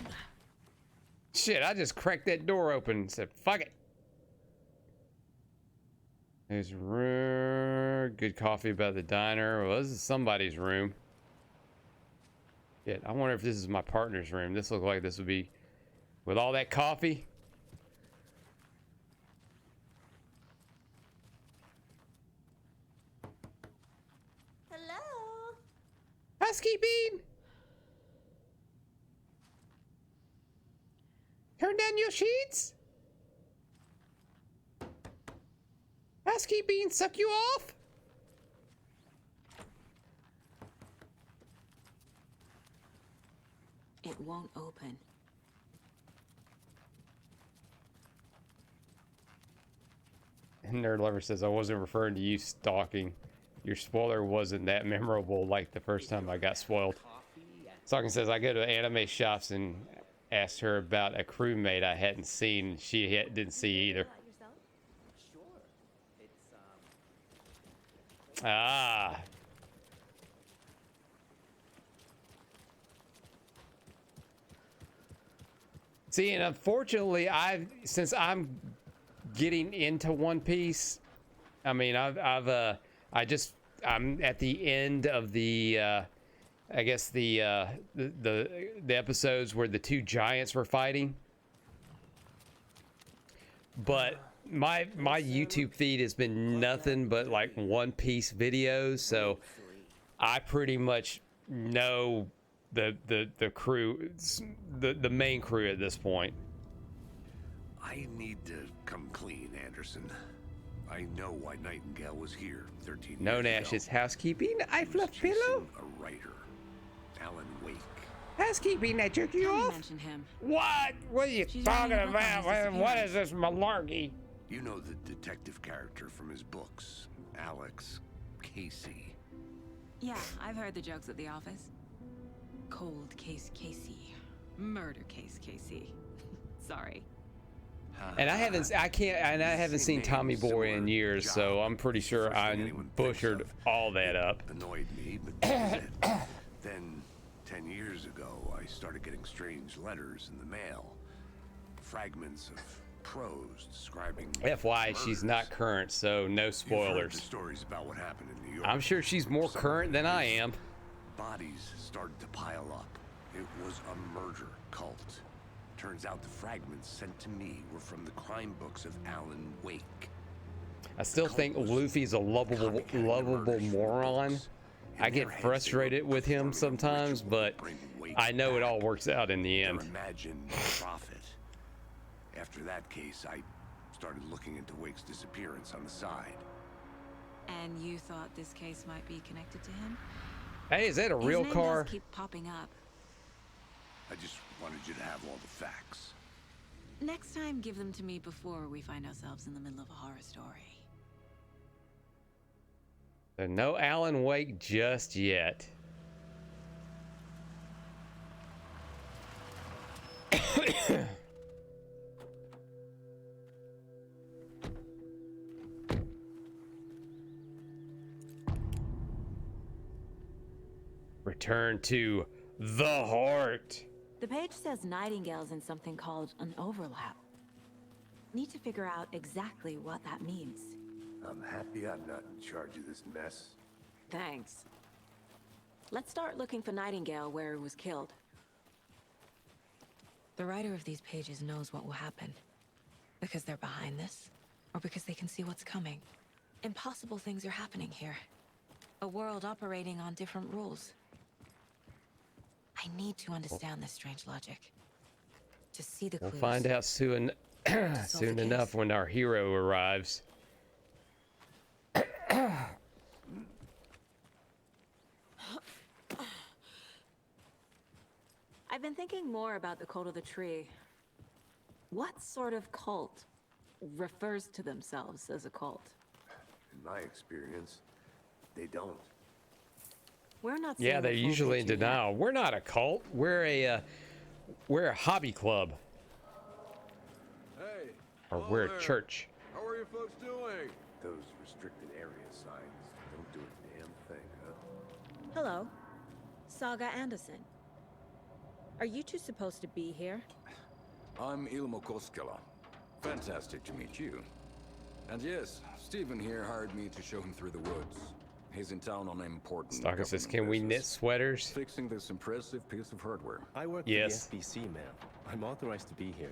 Shit, I just cracked that door open and said, fuck it. There's good coffee about the diner. Well, this is somebody's room. Shit, I wonder if this is my partner's room. This looks like this would be with all that coffee. Hello? Housekeeping! Turn down your sheets? Housekeeping suck you off? It won't open. Nerd Lover says, I wasn't referring to you stalking. Your spoiler wasn't that memorable like the first time I got spoiled. Stalking says, I go to anime shops and asked her about a crewmate I hadn't seen, and she didn't see either. Ah. See, and unfortunately, since I'm getting into One Piece, I mean, I'm at the end of the, I guess the episodes where the two giants were fighting. but my YouTube feed has been nothing but like One Piece videos, so I pretty much know the crew, the main crew at this point. I need to come clean, Anderson. I know why Nightingale was here 13 years ago. No, Nash, it's housekeeping. I fluff pillow. A writer, Alan Wake. Housekeeping that took you off? Mention him. What? What are you talking about? What is this malarkey? You know the detective character from his books, Alex Casey. Yeah, I've heard the jokes at the office. Cold case Casey. Murder case Casey. Sorry. And I haven't seen Tommy Boy in years, so I'm pretty sure I butchered all that up. Annoyed me, but that was it. Then 10 years ago, I started getting strange letters in the mail. Fragments of prose describing FYI, she's not current, so no spoilers. You've heard the stories about what happened in New York. I'm sure she's more current than I am. Bodies started to pile up. It was a murder cult. Turns out the fragments sent to me were from the crime books of Alan Wake. I still think Luffy's a lovable moron. I get frustrated with him sometimes, but I know it all works out in the end. Imagined profit. After that case, I started looking into Wake's disappearance on the side. And you thought this case might be connected to him? Hey, is that a real His name car? does keep popping up. I just wanted you to have all the facts. Next time, give them to me before we find ourselves in the middle of a horror story. So no Alan Wake just yet. Return to the heart. The page says Nightingale's in something called an overlap. Need to figure out exactly what that means. I'm happy I'm not in charge of this mess. Thanks. Let's start looking for Nightingale where he was killed. The writer of these pages knows what will happen. Because they're behind this, or because they can see what's coming. Impossible things are happening here. A world operating on different rules. I need to understand this strange logic. To see the clues. We'll find out soon, soon enough when our hero arrives. I've been thinking more about the cult of the tree. What sort of cult refers to themselves as a cult? In my experience, they don't. We're not. Yeah, they're usually in denial. We're not a cult. We're a hobby club. Hey. Or we're a church. How are you folks doing? Those restricted area signs don't do a damn thing, huh? Hello. Saga Anderson. Are you two supposed to be here? I'm Ilmo Koskela. Fantastic to meet you. And yes, Stephen here hired me to show him through the woods. He's in town on an important Stalker says, can we knit sweaters? Fixing this impressive piece of hardware. I work for the FBC, ma'am. I'm authorized to be here.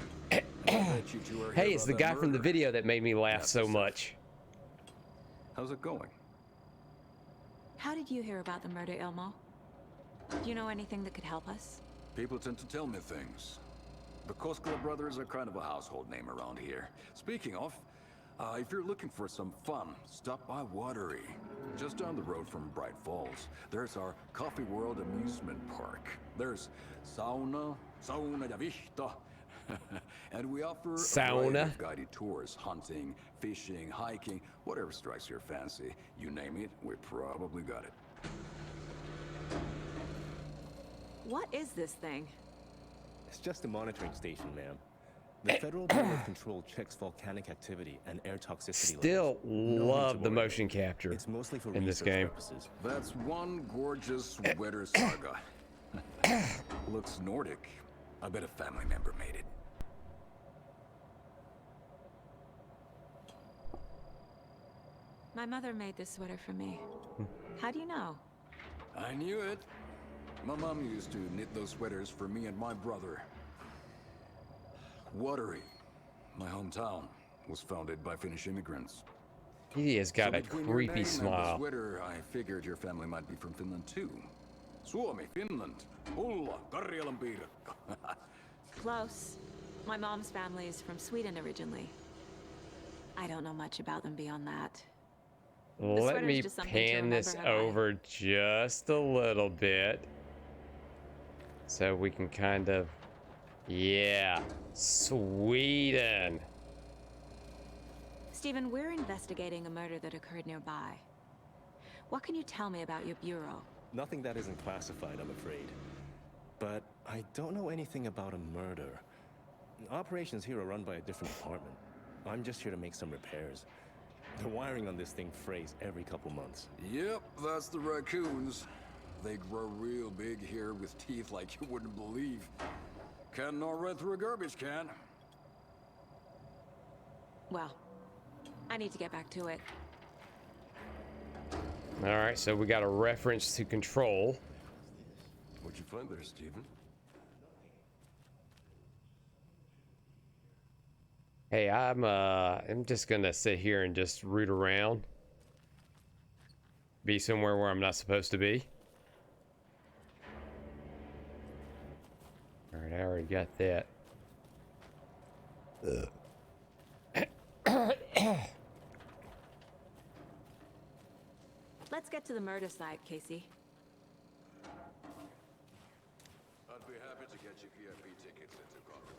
Hey, it's the guy from the video that made me laugh so much. How's it going? How did you hear about the murder, Ilmo? Do you know anything that could help us? People tend to tell me things. The Koskela brothers are kind of a household name around here. Speaking of, if you're looking for some fun, stop by Watery. Just down the road from Bright Falls, there's our Coffee World amusement park. There's sauna de vista. And we offer a variety of guided tours, hunting, fishing, hiking, whatever strikes your fancy. You name it, we probably got it. What is this thing? It's just a monitoring station, ma'am. The Federal Bureau of Control checks volcanic activity and air toxicity Still love the motion capture It's mostly for in this game. purposes. That's one gorgeous sweater saga. Looks Nordic. I bet a family member made it. My mother made this sweater for me. How do you know? I knew it. My mom used to knit those sweaters for me and my brother. Watery, my hometown. was founded by Finnish immigrants. He has got So a between your creepy name smile. and the sweater, I figured your family might be from Finland too. Suomi, Finland, Ulla, Karjalan piirakka. Close. My mom's family is from Sweden originally. I don't know much about them beyond that. Let me pan this over just a little bit so we can kind of, yeah, Sweden. Stephen, we're investigating a murder that occurred nearby. What can you tell me about your bureau? Nothing that isn't classified, I'm afraid. But I don't know anything about a murder. Operations here are run by a different department. I'm just here to make some repairs. The wiring on this thing frays every couple months. Yep, that's the raccoons. They grow real big here with teeth like you wouldn't believe. Can't gnaw right through a garbage can. Well, I need to get back to it. All right, so we got a reference to Control. What'd you find there, Stephen? Hey, I'm just gonna sit here and just root around. Be somewhere where I'm not supposed to be. All right, I already got that. Let's get to the murder site, Casey. I'd be happy to get you PFP tickets into Colorado.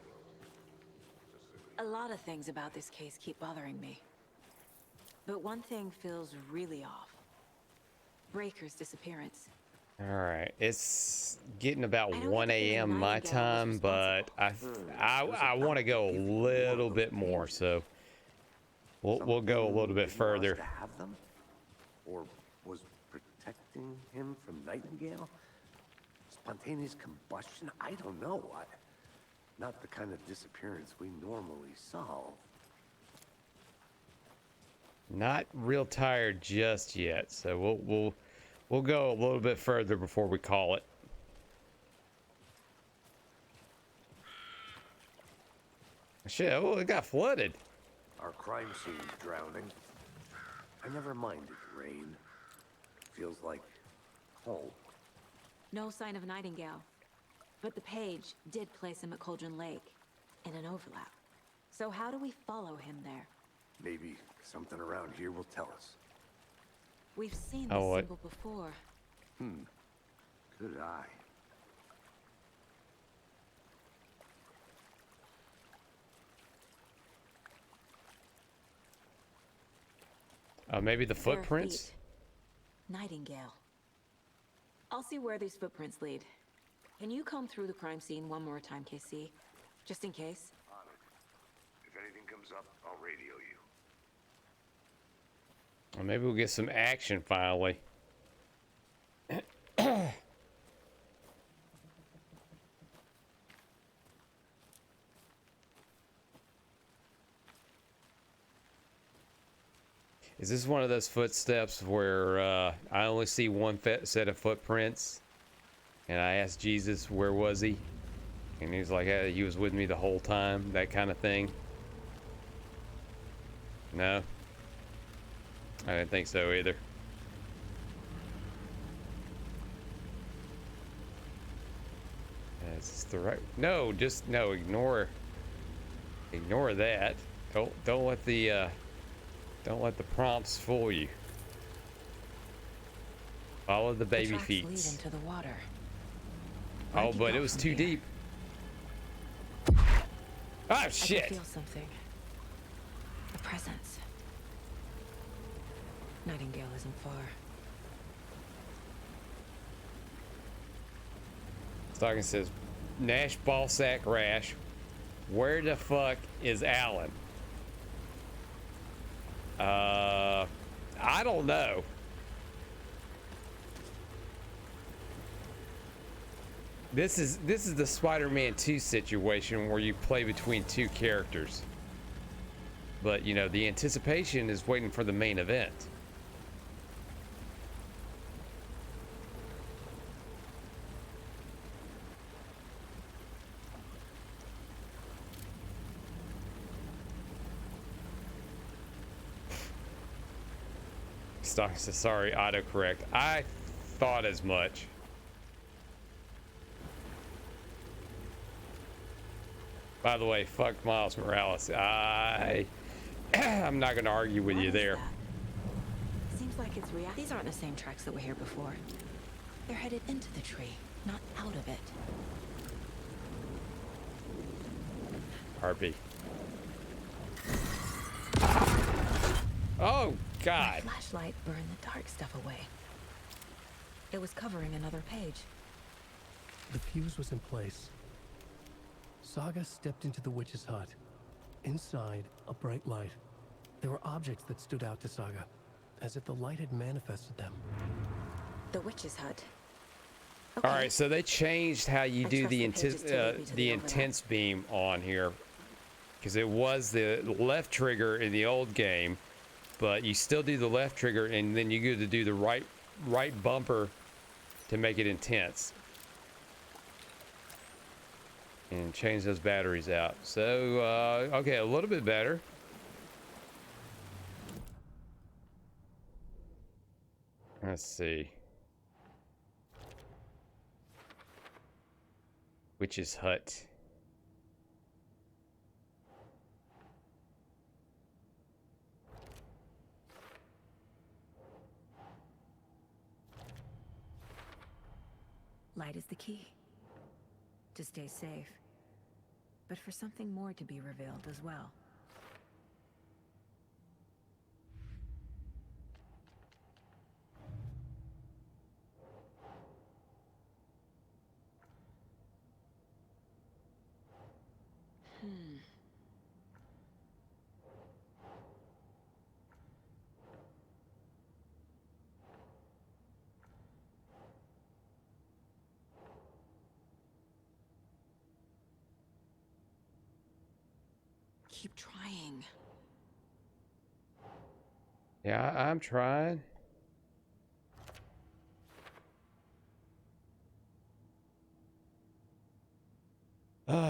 A lot of things about this case keep bothering me. But one thing feels really off. Breaker's disappearance. All right, it's getting about 1 a.m. my time, but I want to go a little bit more, so we'll go a little bit further. To have them, or was protecting him from Nightingale? Spontaneous combustion? I don't know. Not the kind of disappearance we normally solve. Not real tired just yet, so we'll go a little bit further before we call it. Shit, oh, it got flooded. Our crime scene's drowning. I never minded rain. Feels like home. No sign of Nightingale. But the page did place him at Cauldron Lake, in an overlap. So how do we follow him there? Maybe something around here will tell us. We've seen this symbol before. Good eye. Maybe the footprints? Nightingale. I'll see where these footprints lead. Can you comb through the crime scene one more time, KC? Just in case? On it. If anything comes up, I'll radio you. Well, maybe we'll get some action finally. Is this one of those footsteps where I only see one set of footprints? And I asked Jesus, where was he? And he's like, hey, he was with me the whole time, that kind of thing. No? I didn't think so either. Is this the right? No, just no. Ignore that. Don't let the prompts fool you. Follow the baby feet. Lead into the water. Oh, but it was too deep. Oh shit! I can feel something. A presence. Nightingale isn't far. Stalking says, Nash ballsack rash. Where the fuck is Alan? I don't know. This is the Spider-Man 2 situation where you play between two characters. But, you know, the anticipation is waiting for the main event. Stock says, sorry, autocorrect. I thought as much. By the way, fuck Miles Morales. I'm not going to argue with you there. Seems like it's real. These aren't the same tracks that were here before. They're headed into the tree, not out of it. RP. Oh, God. My flashlight burned the dark stuff away. It was covering another page. The fuse was in place. Saga stepped into the witch's hut. Inside, a bright light. There were objects that stood out to Saga, as if the light had manifested them. The witch's hut. All right, so they changed how you do the intense beam on here, because it was the left trigger in the old game, but you still do the left trigger, and then you go to do the right bumper to make it intense, and change those batteries out. So okay, a little bit better. Let's see. Witch's hut. Light is the key. To stay safe. But for something more to be revealed as well. Keep trying. Yeah, I'm trying.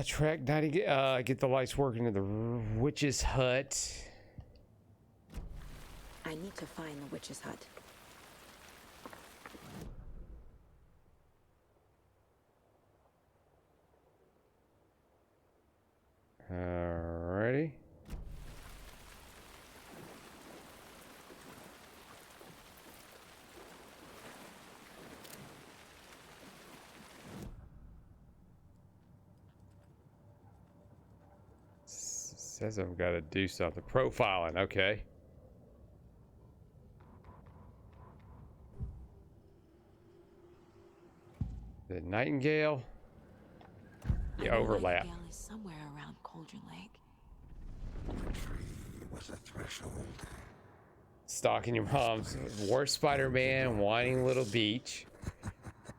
Track 90, get the lights working in the witch's hut. I need to find the witch's hut. Alrighty. Says I've got to do something. Profiling, okay. The Nightingale. The overlap. Nightingale is somewhere around Cauldron Lake. The tree was a threshold. Stalking your mom's worst Spider-Man, whining little beach.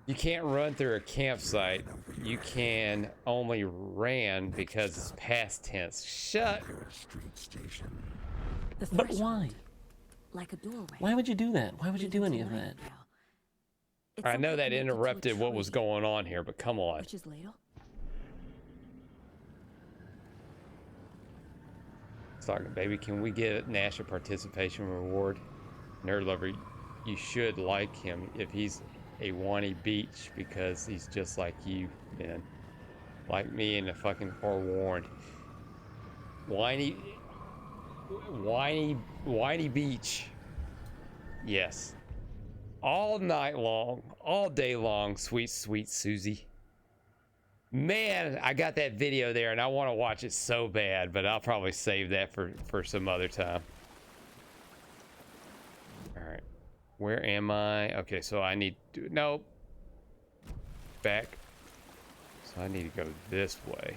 You can't run through a campsite. You can only ran because it's past tense. Shut. But why? Like a doorway. Why would you do that? Why would you do any of that? I know that interrupted what was going on here, but come on. Witch's ladle? Talking, baby, can we get Nash a participation reward? Nerd lover, you should like him if he's a whiny beach, because he's just like you, man. Like me and the fucking forewarned. Whiny beach. Yes. All night long, all day long, sweet, sweet Susie. Man, I got that video there and I want to watch it so bad, but I'll probably save that for some other time. All right. Where am I? Okay, so I need to... Nope. Back. So I need to go this way.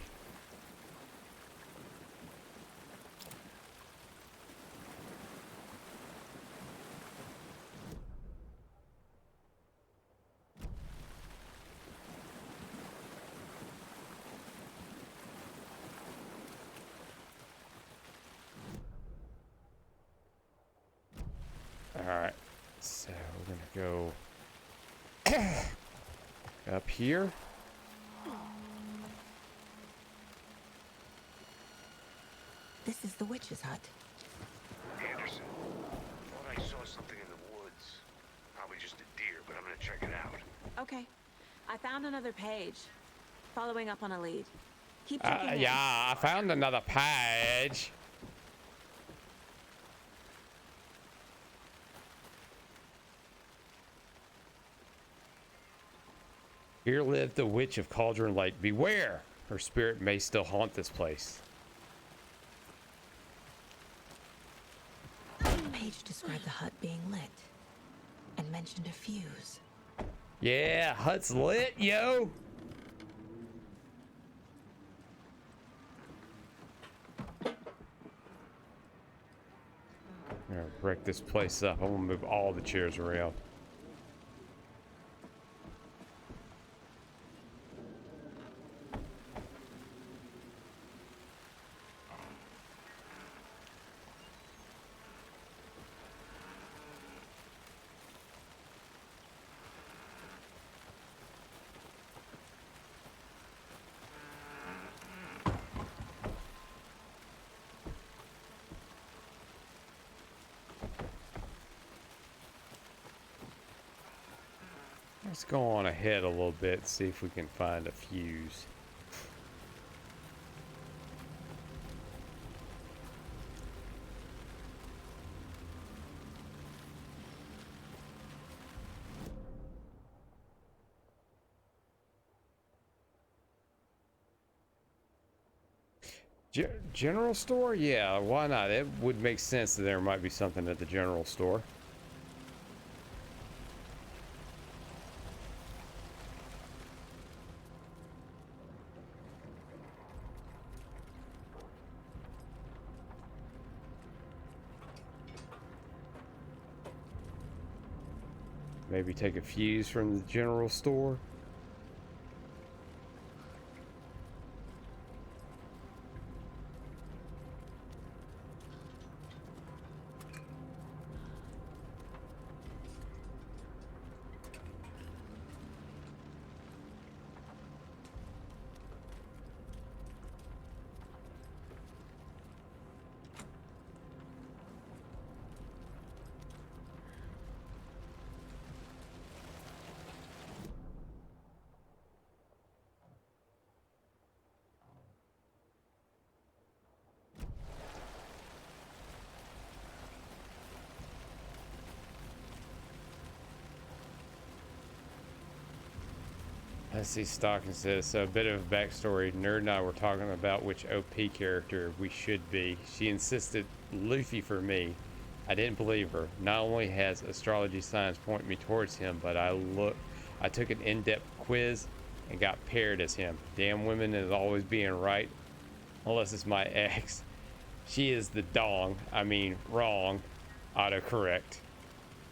Alright, so we're gonna go up here. This is the witch's hut. Anderson, thought I saw something in the Okay. I found another page. Following up on a lead. Keep checking in. Yeah, I found another page. Here lived the witch of Cauldron Lake. Beware! Her spirit may still haunt this place. The page described the hut being lit and mentioned a fuse. Yeah, hut's lit, yo! I'm gonna break this place up. I'm gonna move all the chairs around. Let's go on ahead a little bit, see if we can find a fuse. General store? Yeah, why not? It would make sense that there might be something at the general store. Maybe take a fuse from the general store. Let's see, Stockton says, so a bit of a backstory. Nerd and I were talking about which OP character we should be. She insisted Luffy for me. I didn't believe her. Not only has astrology signs point me towards him, but I took an in-depth quiz and got paired as him. Damn women is always being right, unless it's my ex. She is the wrong, autocorrect.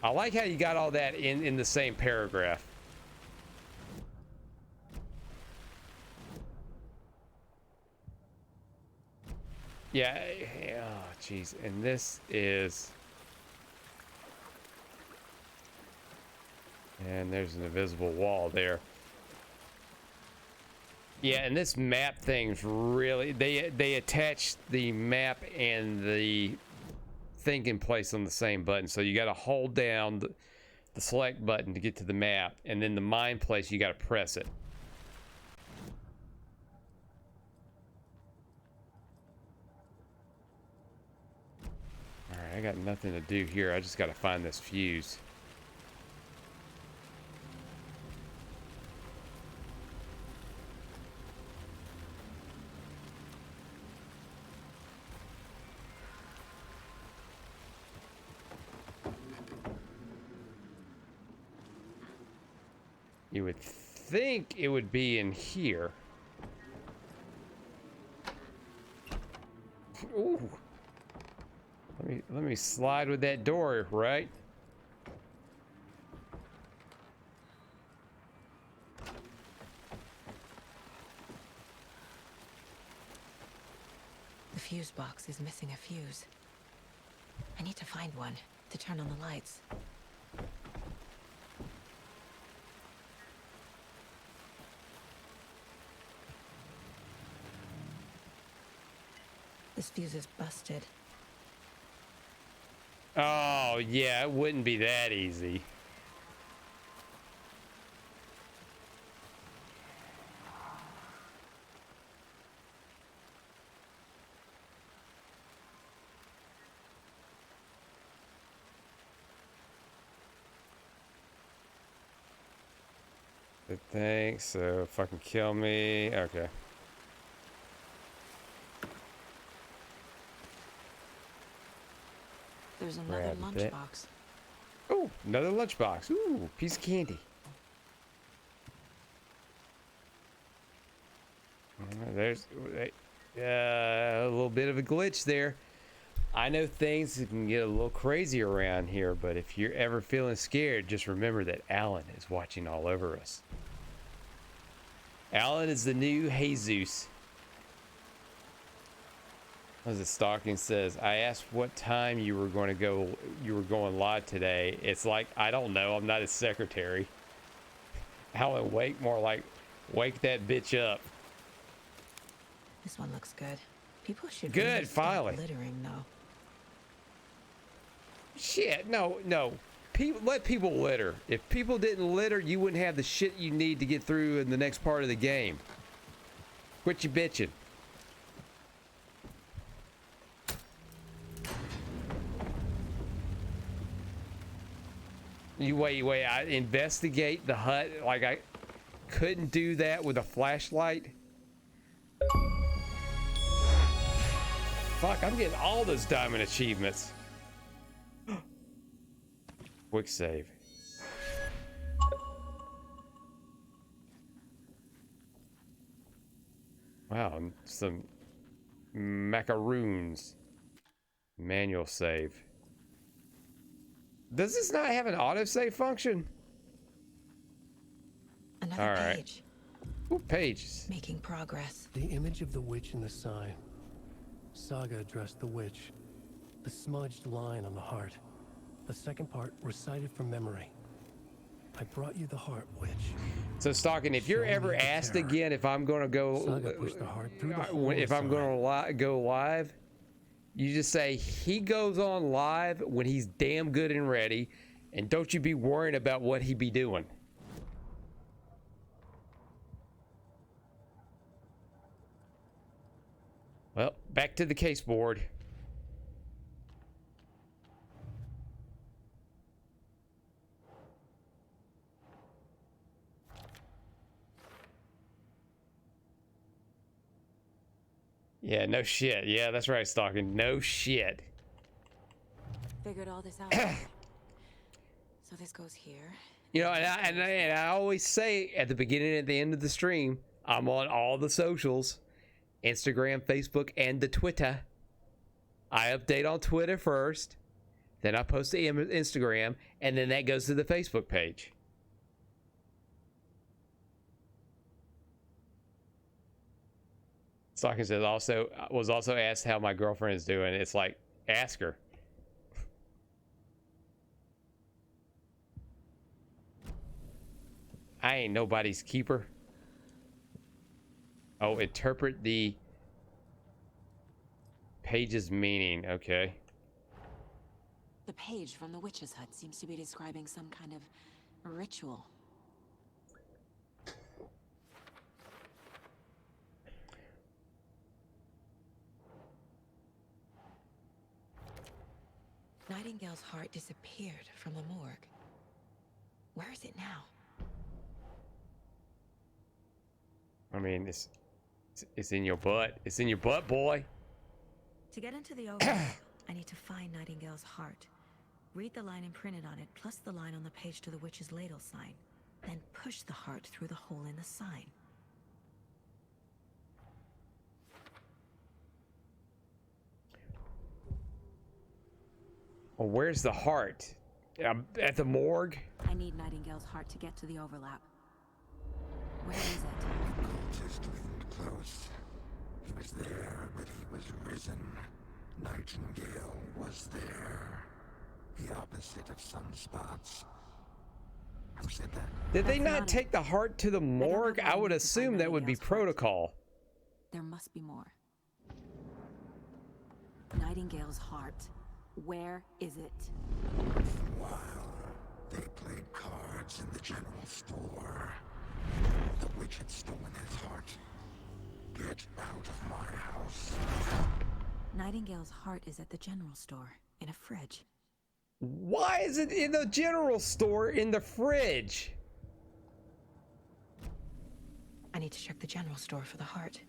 I like how you got all that in the same paragraph. Yeah, oh jeez, and this is, and there's an invisible wall there. Yeah, and this map thing's really, they attach the map and the thing in place on the same button, so you got to hold down the select button to get to the map, and then the mine place you got to press it. I got nothing to do here. I just got to find this fuse. You would think it would be in here. Ooh. Let me slide with that door, right? The fuse box is missing a fuse. I need to find one to turn on the lights. This fuse is busted. Oh, yeah, it wouldn't be that easy. Good thing. So fucking kill me. Okay. There's another Grab that. lunchbox. Oh, another lunchbox. Ooh, piece of candy. There's a little bit of a glitch there. I know things can get a little crazy around here, but if you're ever feeling scared, just remember that Alan is watching all over us. Alan is the new Jesus. As the stalking says, I asked what time you were going live today. It's like, I don't know. I'm not his secretary. Alan, wake more like, wake that bitch up. This one looks good. People should Good, really stop finally. littering, though. Shit, no. Let people litter. If people didn't litter, you wouldn't have the shit you need to get through in the next part of the game. Quit your bitching. You wait, I investigate the hut like I couldn't do that with a flashlight. Fuck, I'm getting all those diamond achievements. Quick save. Wow, some macaroons. Manual save. Does this not have an autosave function? Another page. Ooh, pages. Making progress. The image of the witch in the sign. Saga addressed the witch. The smudged line on the heart. The second part recited from memory. I brought you the heart, witch. So, Stalking, if you're ever asked again if I'm going to go, Saga pushed the heart through the hole if I'm going to go live, you just say he goes on live when he's damn good and ready, and don't you be worrying about what he be doing. Well, back to the case board. Yeah, no shit. Yeah, that's right, Stalking. No shit. Figured all this out. So this goes here. You know, and I always say at the beginning and at the end of the stream, I'm on all the socials. Instagram, Facebook, and the Twitter. I update on Twitter first, then I post to Instagram, and then that goes to the Facebook page. Stalking says was also asked how my girlfriend is doing. It's like, ask her. I ain't nobody's keeper. Oh, interpret the page's meaning. Okay. The page from the witch's hut seems to be describing some kind of ritual. Nightingale's heart disappeared from the morgue. Where is it now? I mean, it's in your butt. It's in your butt, boy. To get into the overlap, I need to find Nightingale's heart. Read the line imprinted on it, plus the line on the page to the witch's ladle sign. Then push the heart through the hole in the sign. Well, where's the heart? At the morgue? I need Nightingale's heart to get to the overlap. Where is it? Cultist leaned close. He was there, but he was risen. Nightingale was there. The opposite of sunspots. Who said that? Did they not take the heart to the morgue? I would assume that would be protocol. There must be more. Nightingale's heart. Where is it? While they played cards in the general store, the witch had stolen his heart. Get out of my house. Nightingale's heart is at the general store, in a fridge. Why is it in the general store in the fridge? I need to check the general store for the heart.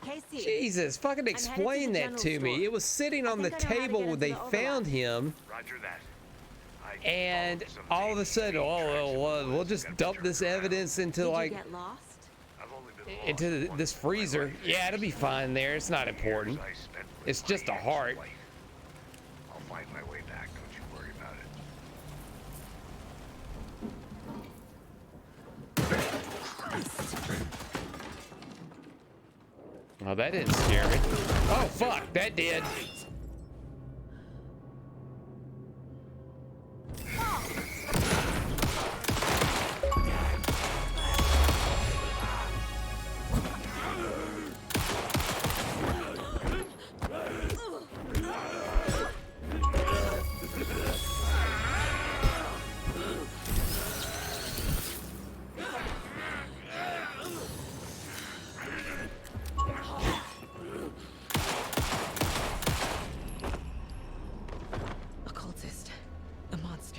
Casey, Jesus, fucking explain that to me. It was sitting on the table when they found him. Roger that. And all of a sudden, we'll just dump this evidence into like get lost? into this freezer. Yeah, it'll be fine there. It's not important. It's just a heart. I'll find my way back. Don't you worry about it. Oh, that didn't scare me. Oh, fuck, that did.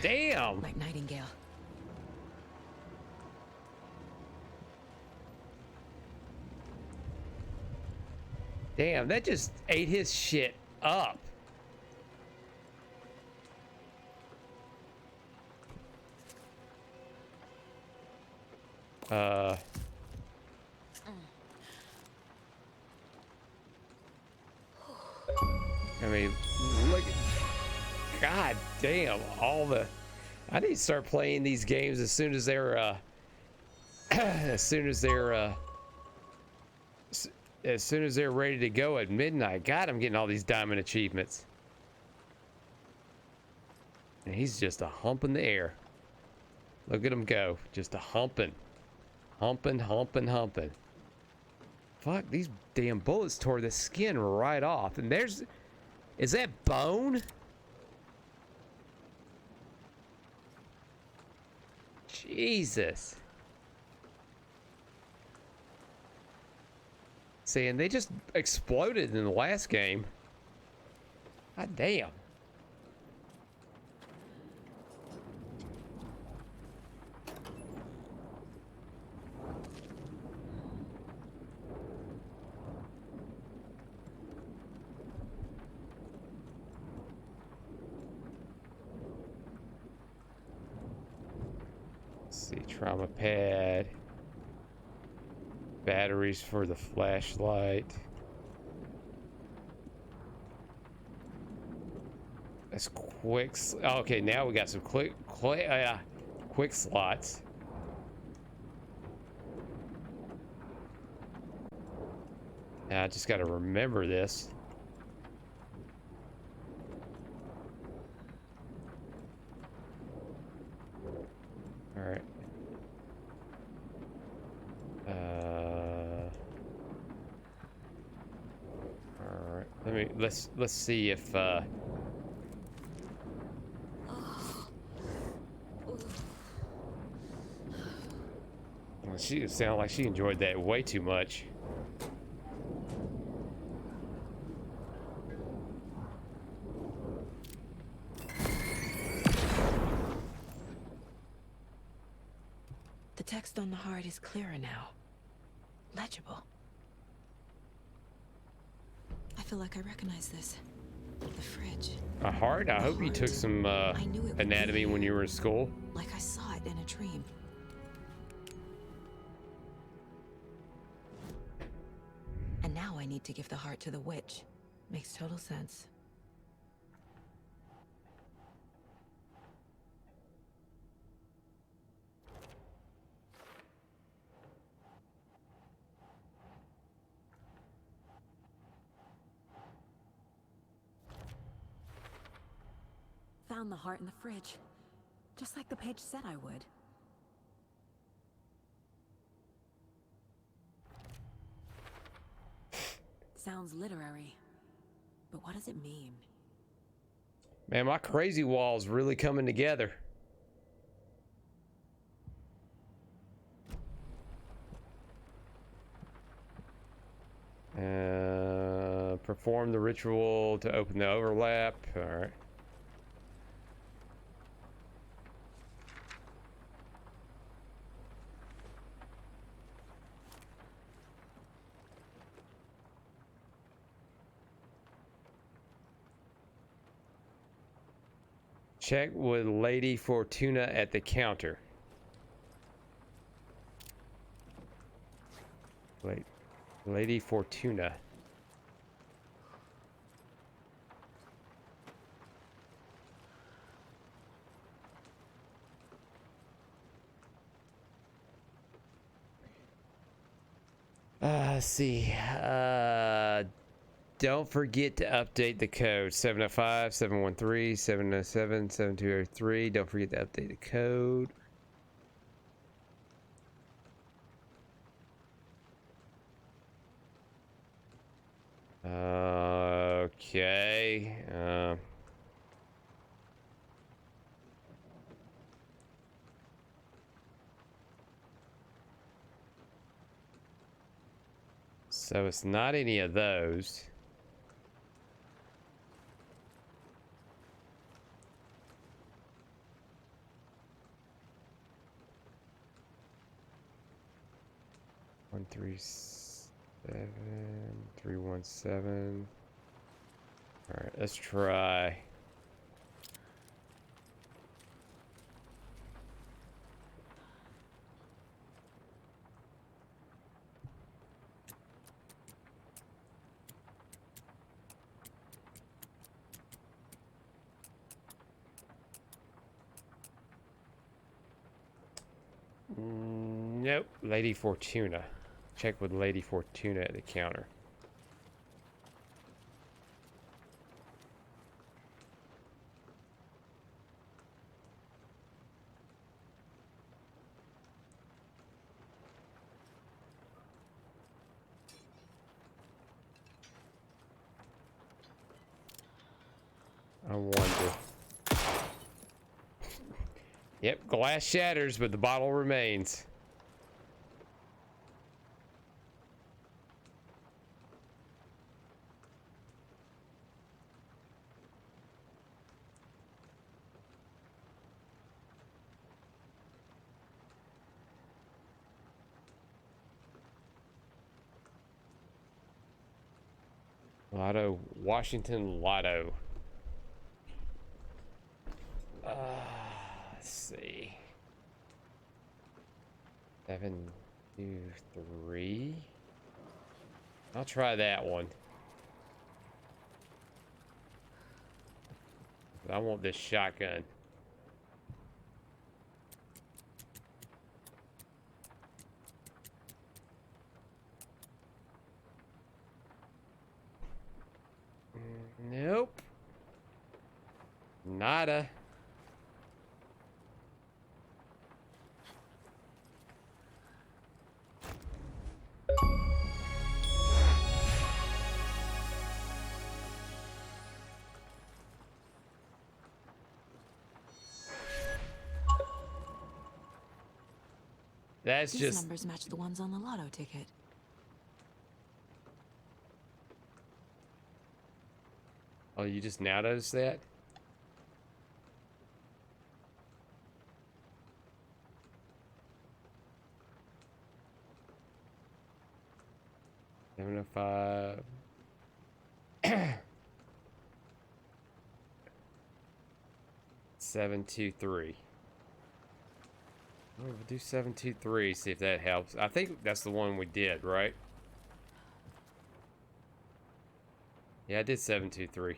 Damn. Like Nightingale. Damn, that just ate his shit up. I mean, look. God damn, all the. I need to start playing these games as soon as they're as soon as they're ready to go at midnight. God, I'm getting all these diamond achievements. And he's just a hump in the air. Look at him go, just a humping. Humping. Fuck, these damn bullets tore the skin right off. And is that bone? Jesus. See, and they just exploded in the last game. God damn. See, trauma pad, batteries for the flashlight. That's quick. Okay, now we got some quick slots. Now I just got to remember this. All right. All right. Let's see if well, she sounded like she enjoyed that way too much. The text on the heart is clearer now. Legible. I feel like I recognize this. The fridge. A heart? I hope you took some anatomy when you were in school. Like I saw it in a dream. And now I need to give the heart to the witch. Makes total sense. Found the heart in the fridge. Just like the page said I would. Sounds literary. But what does it mean? Man, my crazy wall's really coming together. Perform the ritual to open the overlap. All right. Check with Lady Fortuna at the counter. Wait, Lady Fortuna. Let's see. Don't forget to update the code 705 713 707 7203. Don't forget to update the code. Okay. So it's not any of those. One 3 7 317. All right, let's try. Nope, Lady Fortuna. Check with Lady Fortuna at the counter. I wonder. Yep, glass shatters, but the bottle remains. Lotto, Washington Lotto. Let's see. 7 2 3. I'll try that one. I want this shotgun. Nope. Nada. That's These just numbers match the ones on the lotto ticket. Oh, you just now noticed that? Seven oh five. 723. We'll do 723, see if that helps. I think that's the one we did, right? Yeah, I did 723.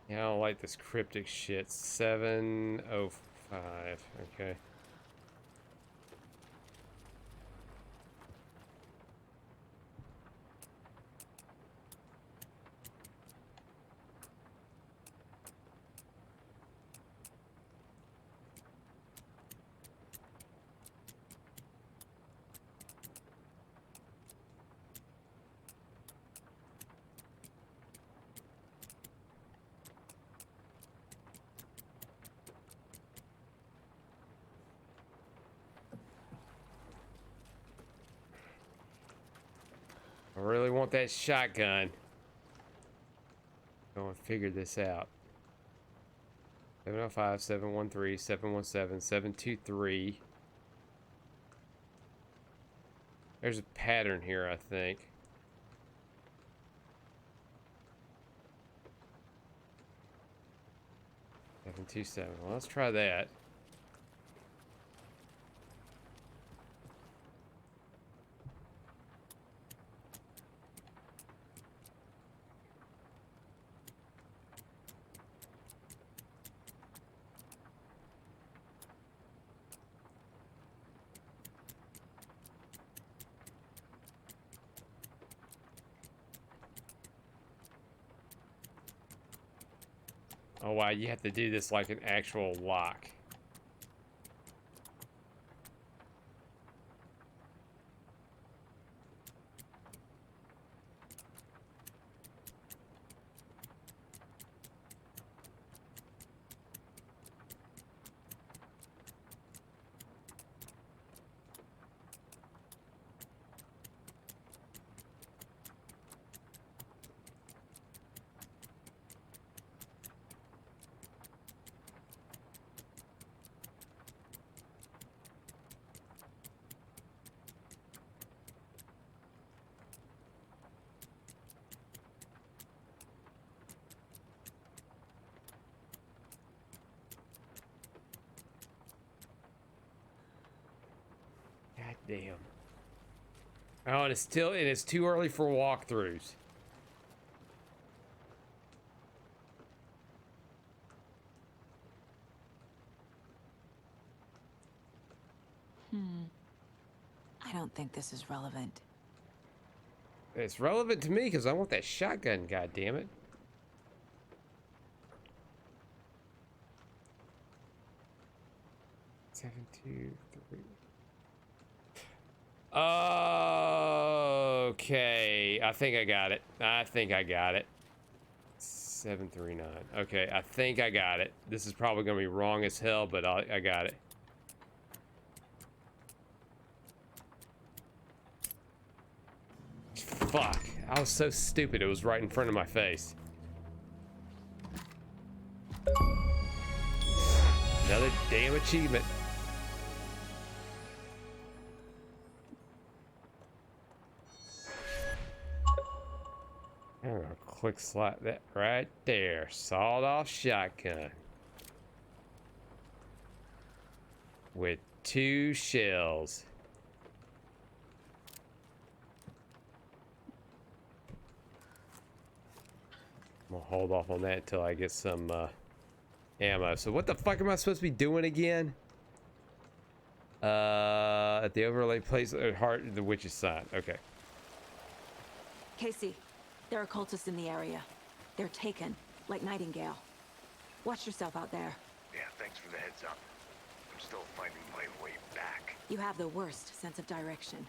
Yeah, I don't like this cryptic shit. 705. Okay. I really want that shotgun. Go and figure this out. 705, 713, 717, 723. There's a pattern here, I think. 727. Well, let's try that. Oh wow, you have to do this like an actual lock. God damn. Oh, and it's too early for walkthroughs. I don't think this is relevant. It's relevant to me because I want that shotgun, god damn it. Seven, two, three. Okay, I think I got it. 739. Okay, I think I got it. This is probably gonna be wrong as hell, but I got it. Fuck, I was so stupid. It was right in front of my face. Another damn achievement. I'm gonna quick slot that right there. Sawed off shotgun. With 2 shells. I'm gonna hold off on that until I get some ammo. So what the fuck am I supposed to be doing again? At the overlay place at heart of the witch's sign. Okay. Casey, there are cultists in the area. They're taken, like Nightingale. Watch yourself out there. Yeah, thanks for the heads up. I'm still finding my way back. You have the worst sense of direction.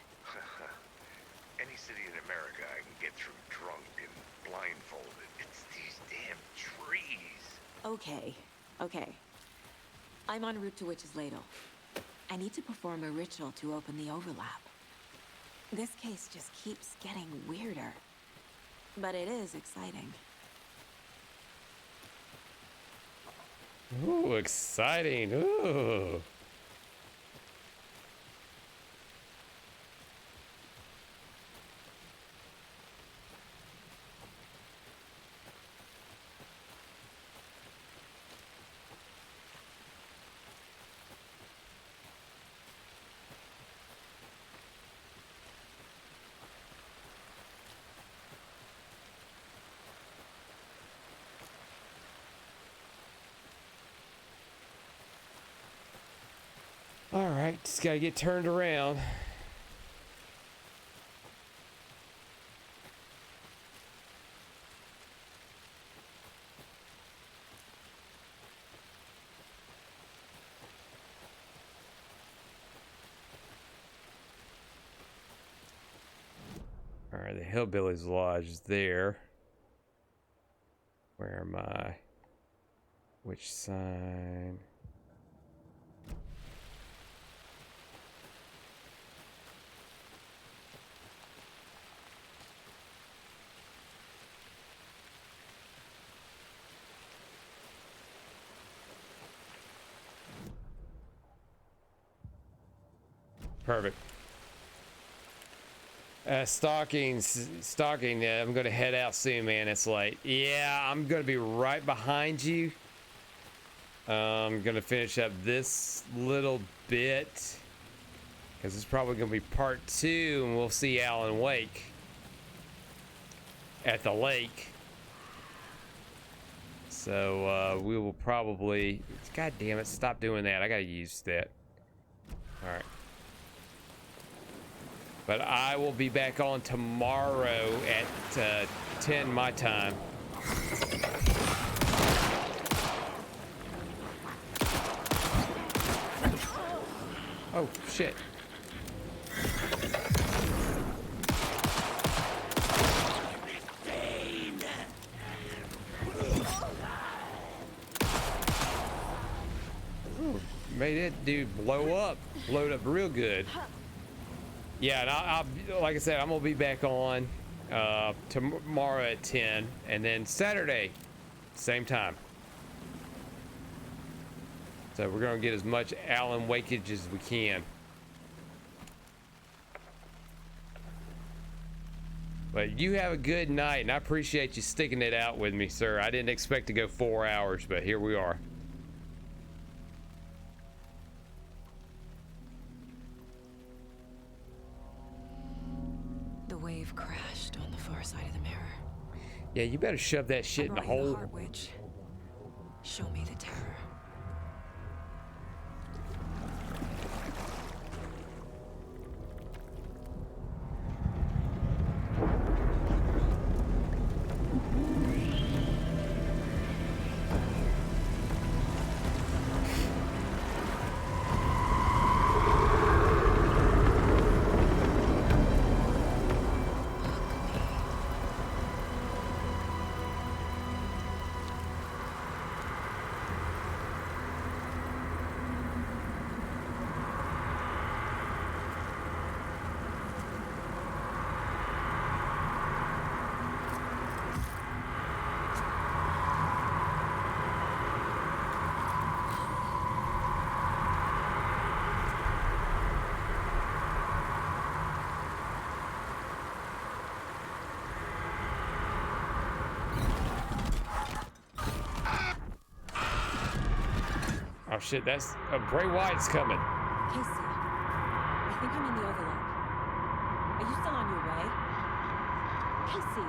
Any city in America I can get through drunk and blindfolded. It's these damn trees. Okay. I'm en route to Witch's Ladle. I need to perform a ritual to open the overlap. This case just keeps getting weirder. But it is exciting. Ooh, exciting. Ooh. All right, just gotta get turned around. All right, the Hillbillies Lodge is there. Where am I? Which sign? Perfect. Stalking. I'm gonna head out soon, man. It's late. Yeah, I'm gonna be right behind you. I'm gonna finish up this little bit because it's probably gonna be part 2, and we'll see Alan Wake at the lake. So we will probably. God damn it! Stop doing that. I gotta use that. All right. But I will be back on tomorrow at 10 my time. Oh, shit. Ooh, made that dude blow up. Blowed up real good. Yeah, and I'll like I said, I'm gonna be back on tomorrow at 10, and then Saturday, same time. So we're gonna get as much Alan Wakeage as we can. But you have a good night, and I appreciate you sticking it out with me, sir. I didn't expect to go 4 hours, but here we are. The wave crashed on the far side of the mirror. Yeah, you better shove that shit in the hole. Heart Witch. Show me the terror. Oh shit, that's Bray Wyatt's coming. Casey, I think I'm in the overlook. Are you still on your way? Casey!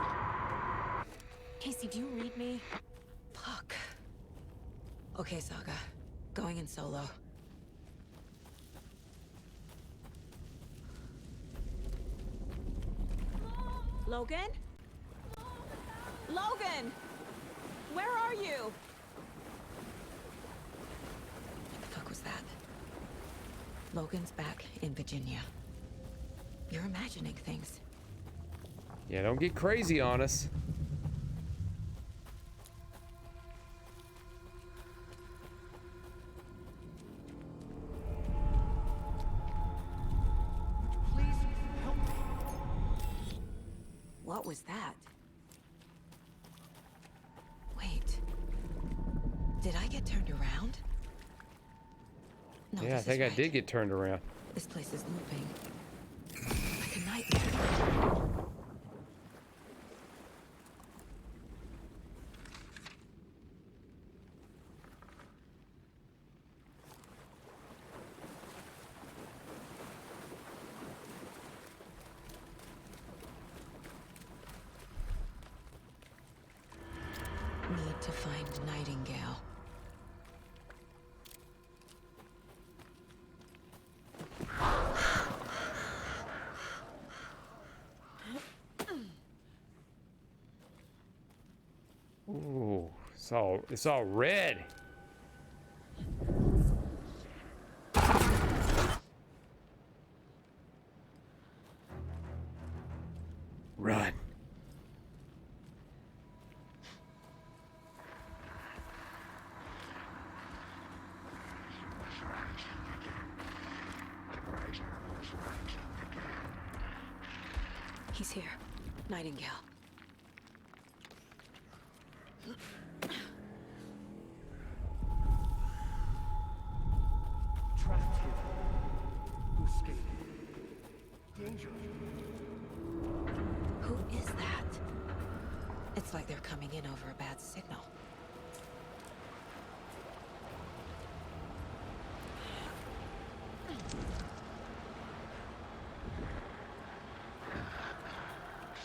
Casey, do you read me? Fuck. Okay, Saga. Going in solo. Logan? Logan! Where are you? What the fuck was that? Logan's back in Virginia. You're imagining things. Yeah, don't get crazy on us. Please help me. What was that? Wait. Did I get turned around? No, Yeah, I think I did get turned around. This place is looping. Like a nightmare. Need to find Nightingale. Ooh, it's all red. Run. He's here. Nightingale. Trapped here. escape. Danger. Who is that? It's like they're coming in over a bad signal.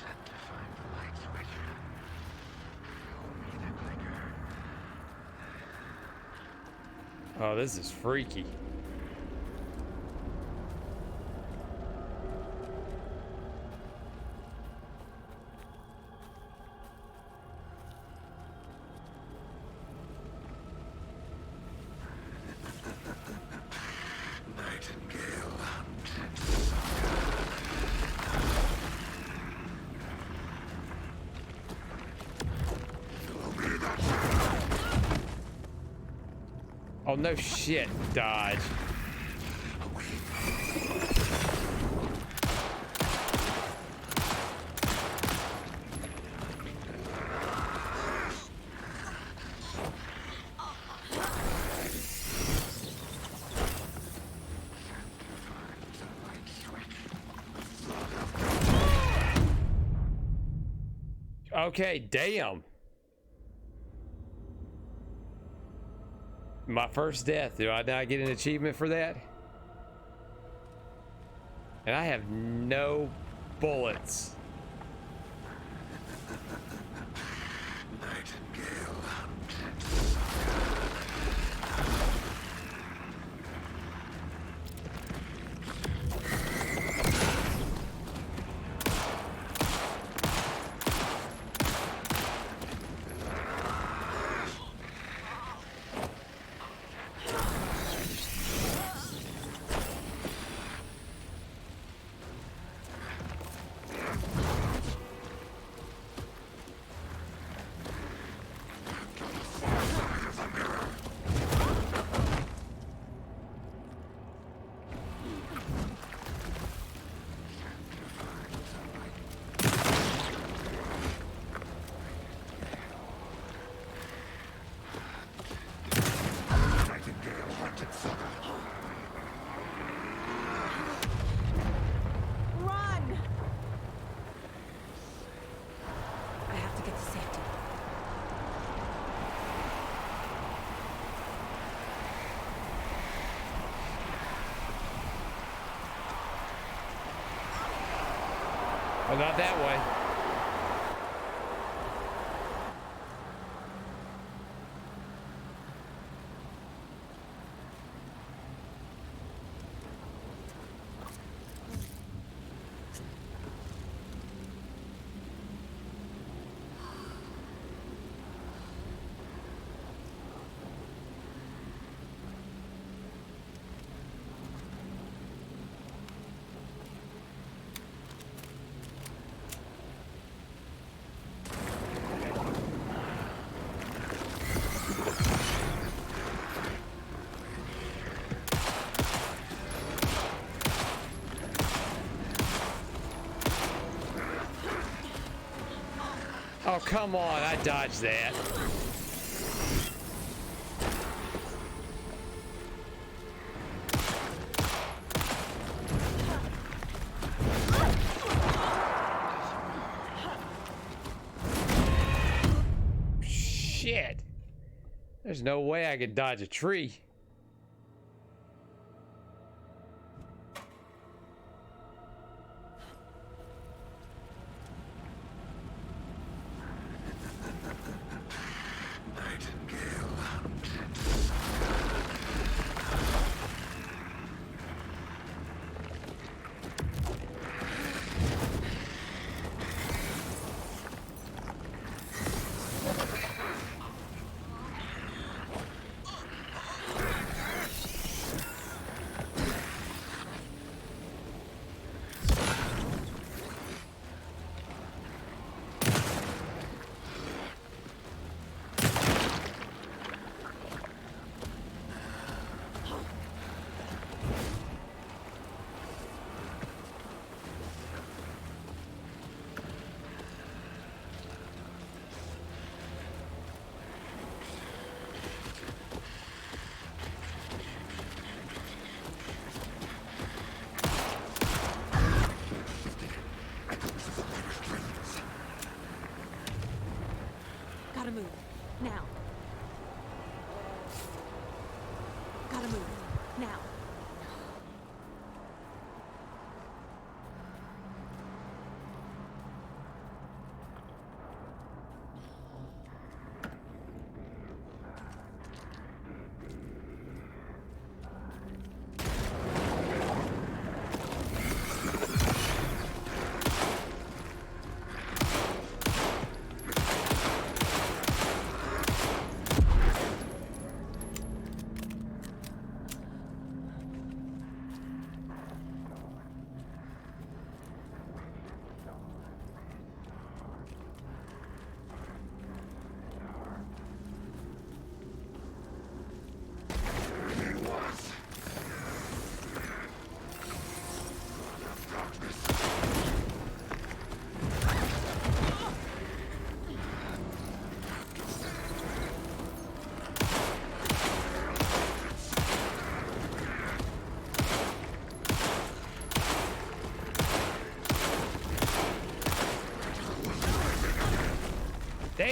Set to find the light switch. Show me the clicker. Oh, this is freaky. Nightingale hunt. Oh, no shit. Dodge. Okay, damn. My first death. Do I not get an achievement for that? And I have no bullets. Nightingale hunt. Run! I have to get to safety. Oh, not that way. Oh, come on. I dodged that. Shit. There's no way I could dodge a tree.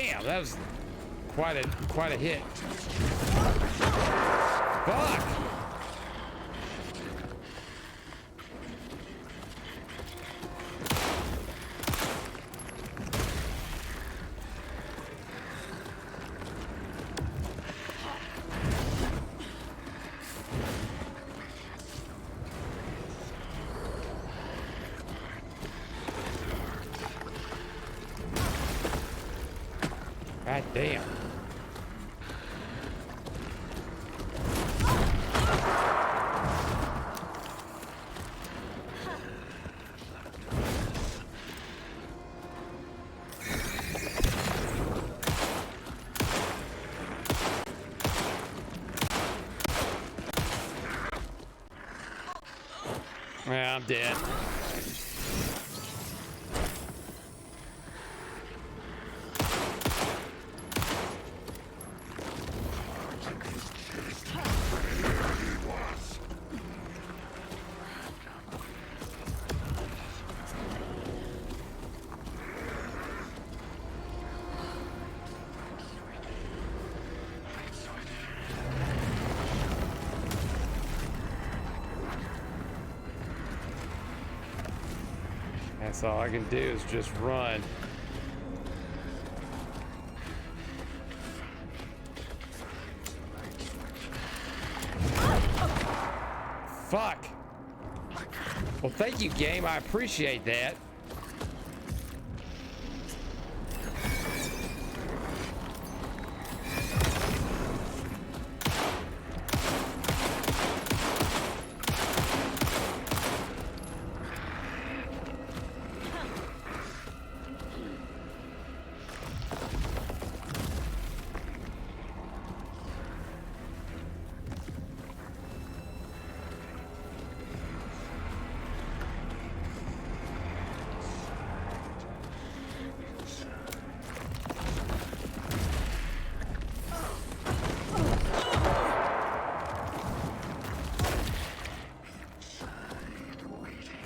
Damn, that was quite a hit. Fuck! God damn. Yeah, I'm dead. That's all I can do is just run. Fuck. Well, thank you, game. I appreciate that.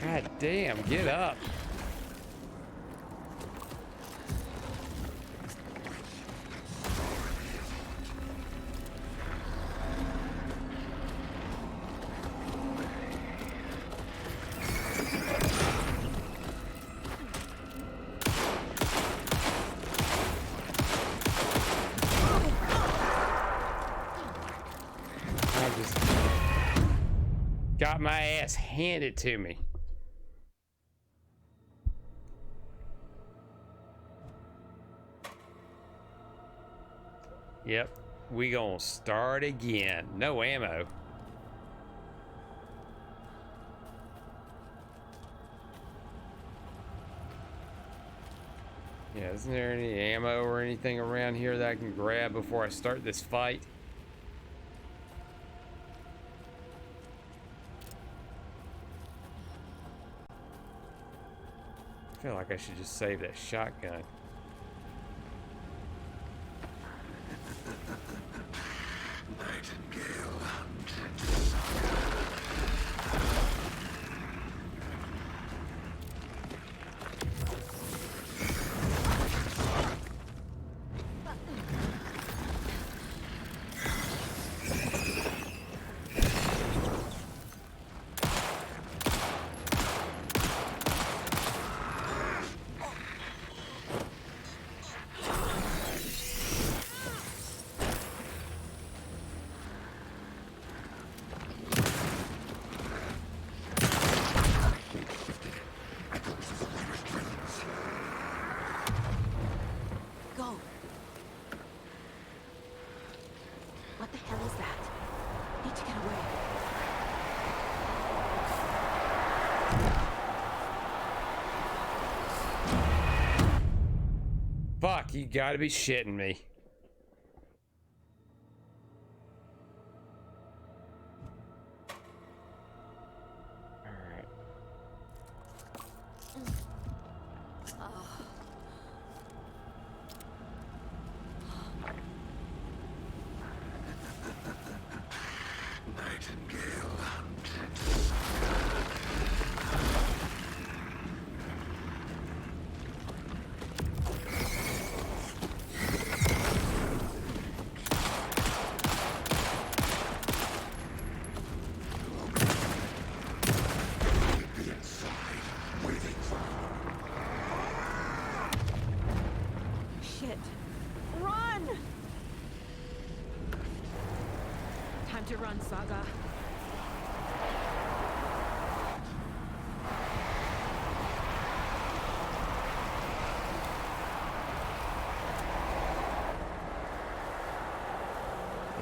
God damn, get up. I just got my ass handed to me. Yep, we gonna start again. No ammo. Yeah, isn't there any ammo or anything around here that I can grab before I start this fight? I feel like I should just save that shotgun. Nightingale hunted What the hell is that? Need to get away. Fuck, you gotta be shitting me. Alright. Nightingale hunted. Time to run, Saga.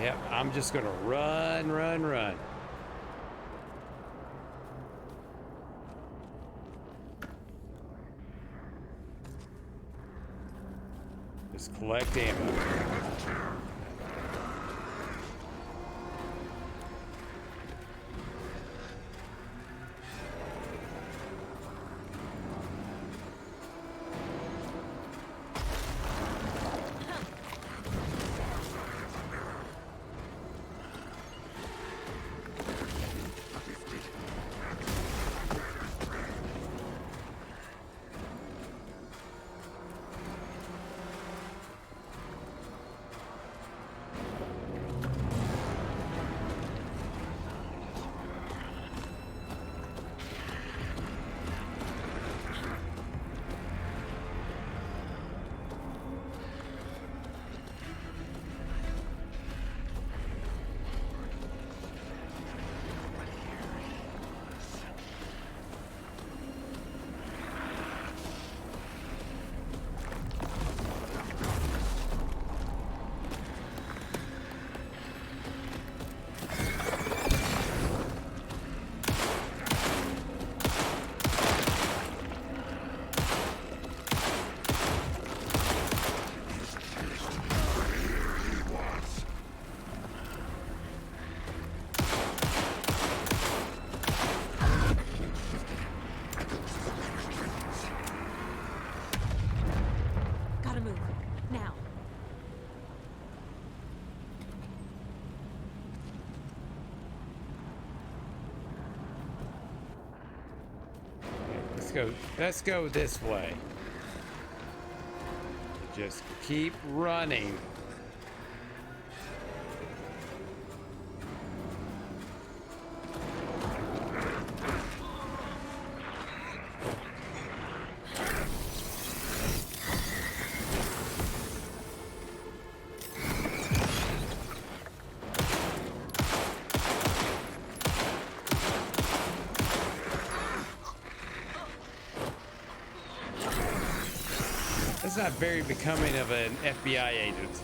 Yep, I'm just gonna run, run, run. Just collect ammo. Gotta move. Now. Let's go this way. Just keep running. That's not very becoming of an FBI agent.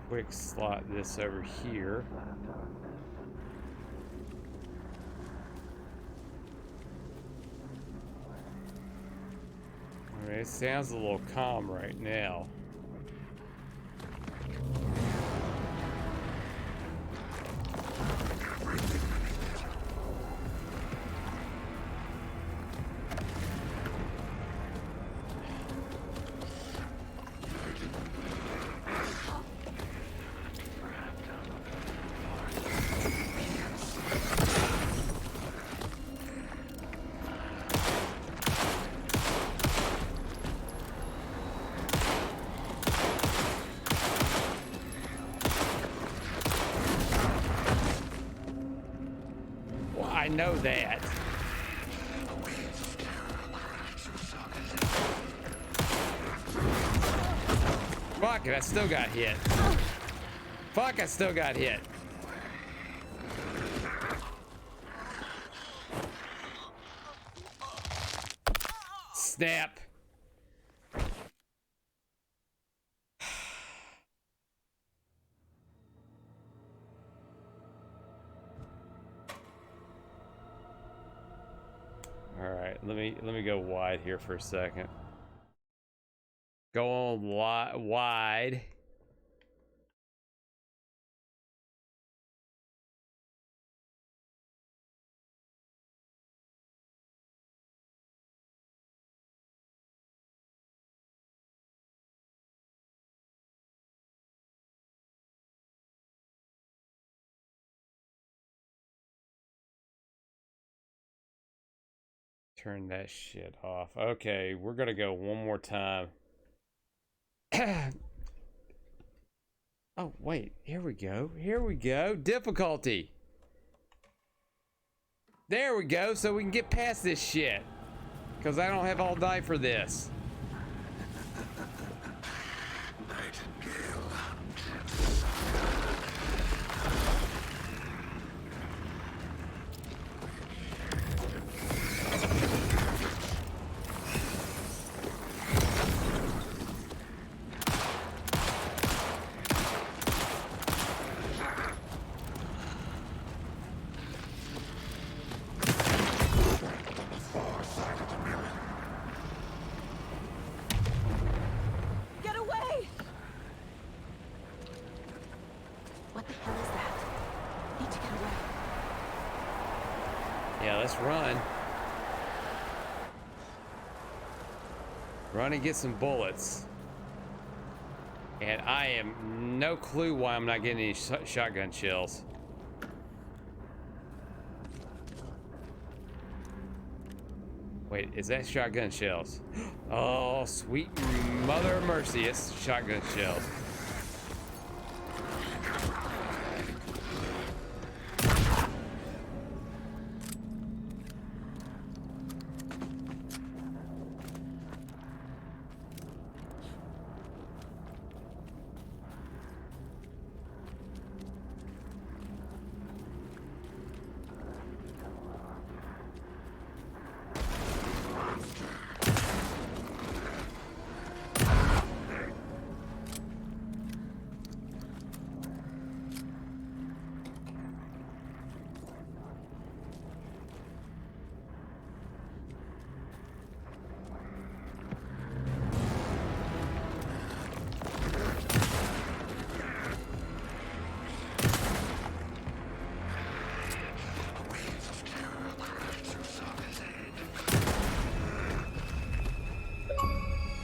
Quick slot this over here. Alright, it sounds a little calm right now. I know that. Fuck it, I still got hit. Fuck, I still got hit. Snap. All right, let me go wide here for a second. Go on wide. Turn that shit off. Okay, we're gonna go one more time. Oh, wait. Here we go. Here we go. Difficulty. There we go. So we can get past this shit. Because I don't have all night for this. Get away! What the hell is that? Need to get away. Yeah, let's run. Run and get some bullets. And I am no clue why I'm not getting any shotgun shells. Wait, is that shotgun shells? Oh, sweet mother of mercy, it's shotgun shells.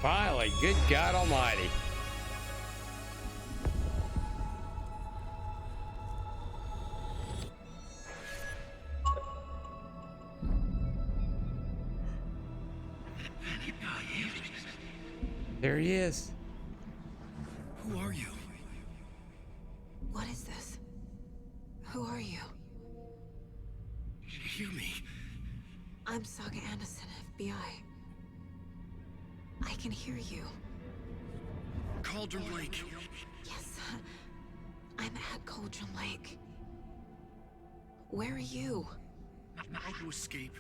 Finally, good God Almighty. There he is. Who are you? What is this? Who are you? Hear me. I'm Saga Anderson, FBI. I can hear you. Cauldron Lake. Yes, I'm at Cauldron Lake. Where are you? How to escape.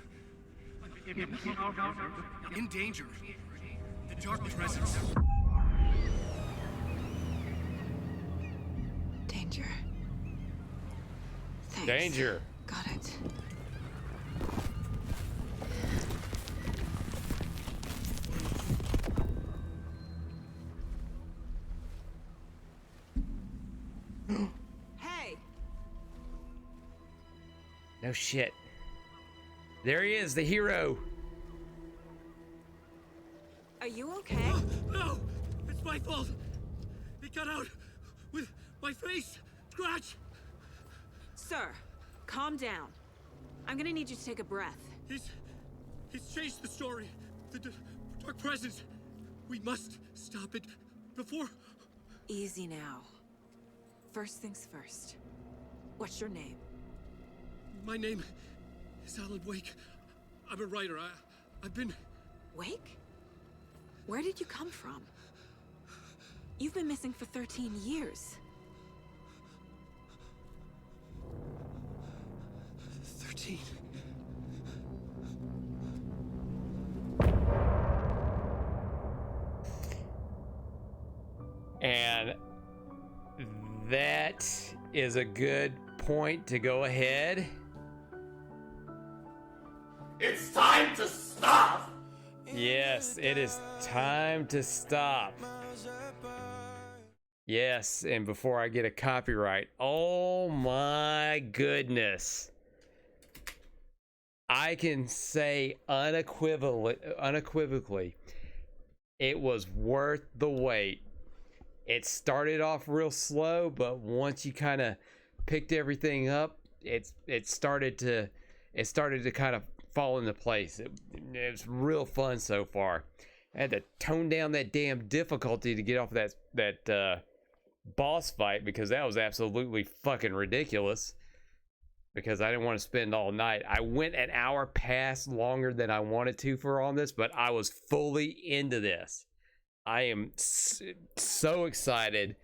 In danger. The dark presence. Danger. Thanks. Danger. Got it. Hey! No shit. There he is, the hero. Are you okay? No! It's my fault! It got out with my face! Scratch! Sir, calm down. I'm gonna need you to take a breath. He's changed the story. The dark presence. We must stop it before... Easy now. First things first. What's your name? My name is Alan Wake. I'm a writer. I've been... Wake? Where did you come from? You've been missing for 13 years. 13. And that is a good point to go ahead. It's time to stop! Yes, it is time to stop. Yes, and before I get a copyright, oh my goodness. I can say unequivocally, it was worth the wait. It started off real slow, but once you kind of picked everything up, it started to kind of fall into place. It was real fun so far. I had to tone down that damn difficulty to get off that boss fight because that was absolutely fucking ridiculous. Because I didn't want to spend all night. I went an hour past longer than I wanted to for on this, but I was fully into this. I am so excited,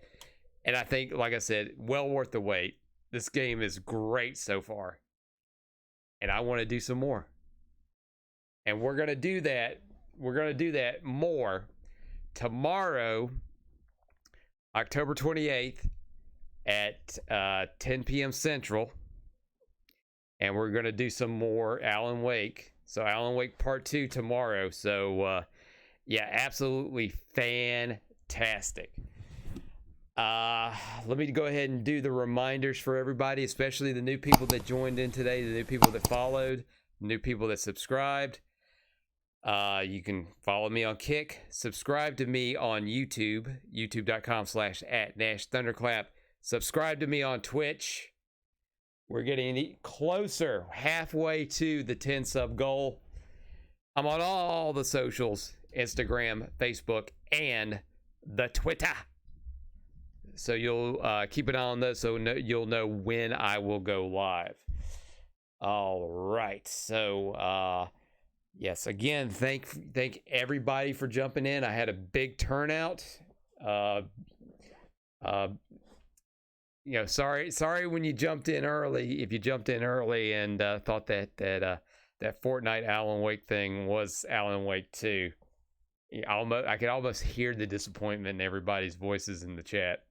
and I think, like I said, well worth the wait. This game is great so far, and I want to do some more. And we're gonna do that. We're gonna do that more tomorrow, October 28th at 10 p.m. Central, and we're gonna do some more Alan Wake. So Alan Wake Part 2 tomorrow. So yeah, absolutely fantastic. Let me go ahead and do the reminders for everybody, especially the new people that joined in today, the new people that followed, the new people that subscribed. You can follow me on Kick, subscribe to me on YouTube, youtube.com/@NashThunderclap. Subscribe to me on Twitch. We're getting closer, halfway to the 10 sub goal. I'm on all the socials, Instagram, Facebook, and the Twitter. So you'll keep an eye on those so you'll know when I will go live. All right. So, yes, again, thank everybody for jumping in. I had a big turnout. Sorry when you jumped in early. If you jumped in early and thought that Fortnite Alan Wake thing was Alan Wake 2. I could almost hear the disappointment in everybody's voices in the chat.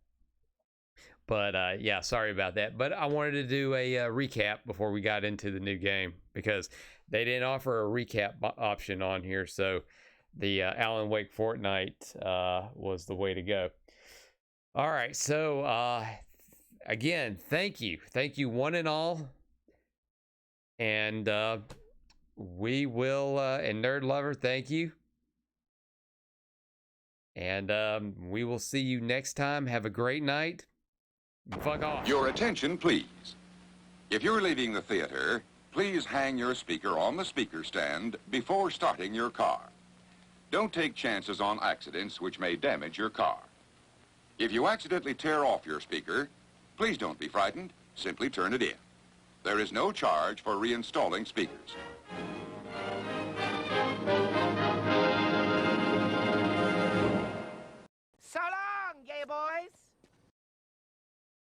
But yeah, sorry about that. But I wanted to do a recap before we got into the new game because they didn't offer a recap option on here. So the Alan Wake Fortnite was the way to go. All right. So again, thank you one and all. And we will, and Nerd Lover, thank you. And we will see you next time. Have a great night. Fuck off. Your attention, please. If you're leaving the theater, please hang your speaker on the speaker stand before starting your car. Don't take chances on accidents which may damage your car. If you accidentally tear off your speaker, please don't be frightened. Simply turn it in. There is no charge for reinstalling speakers.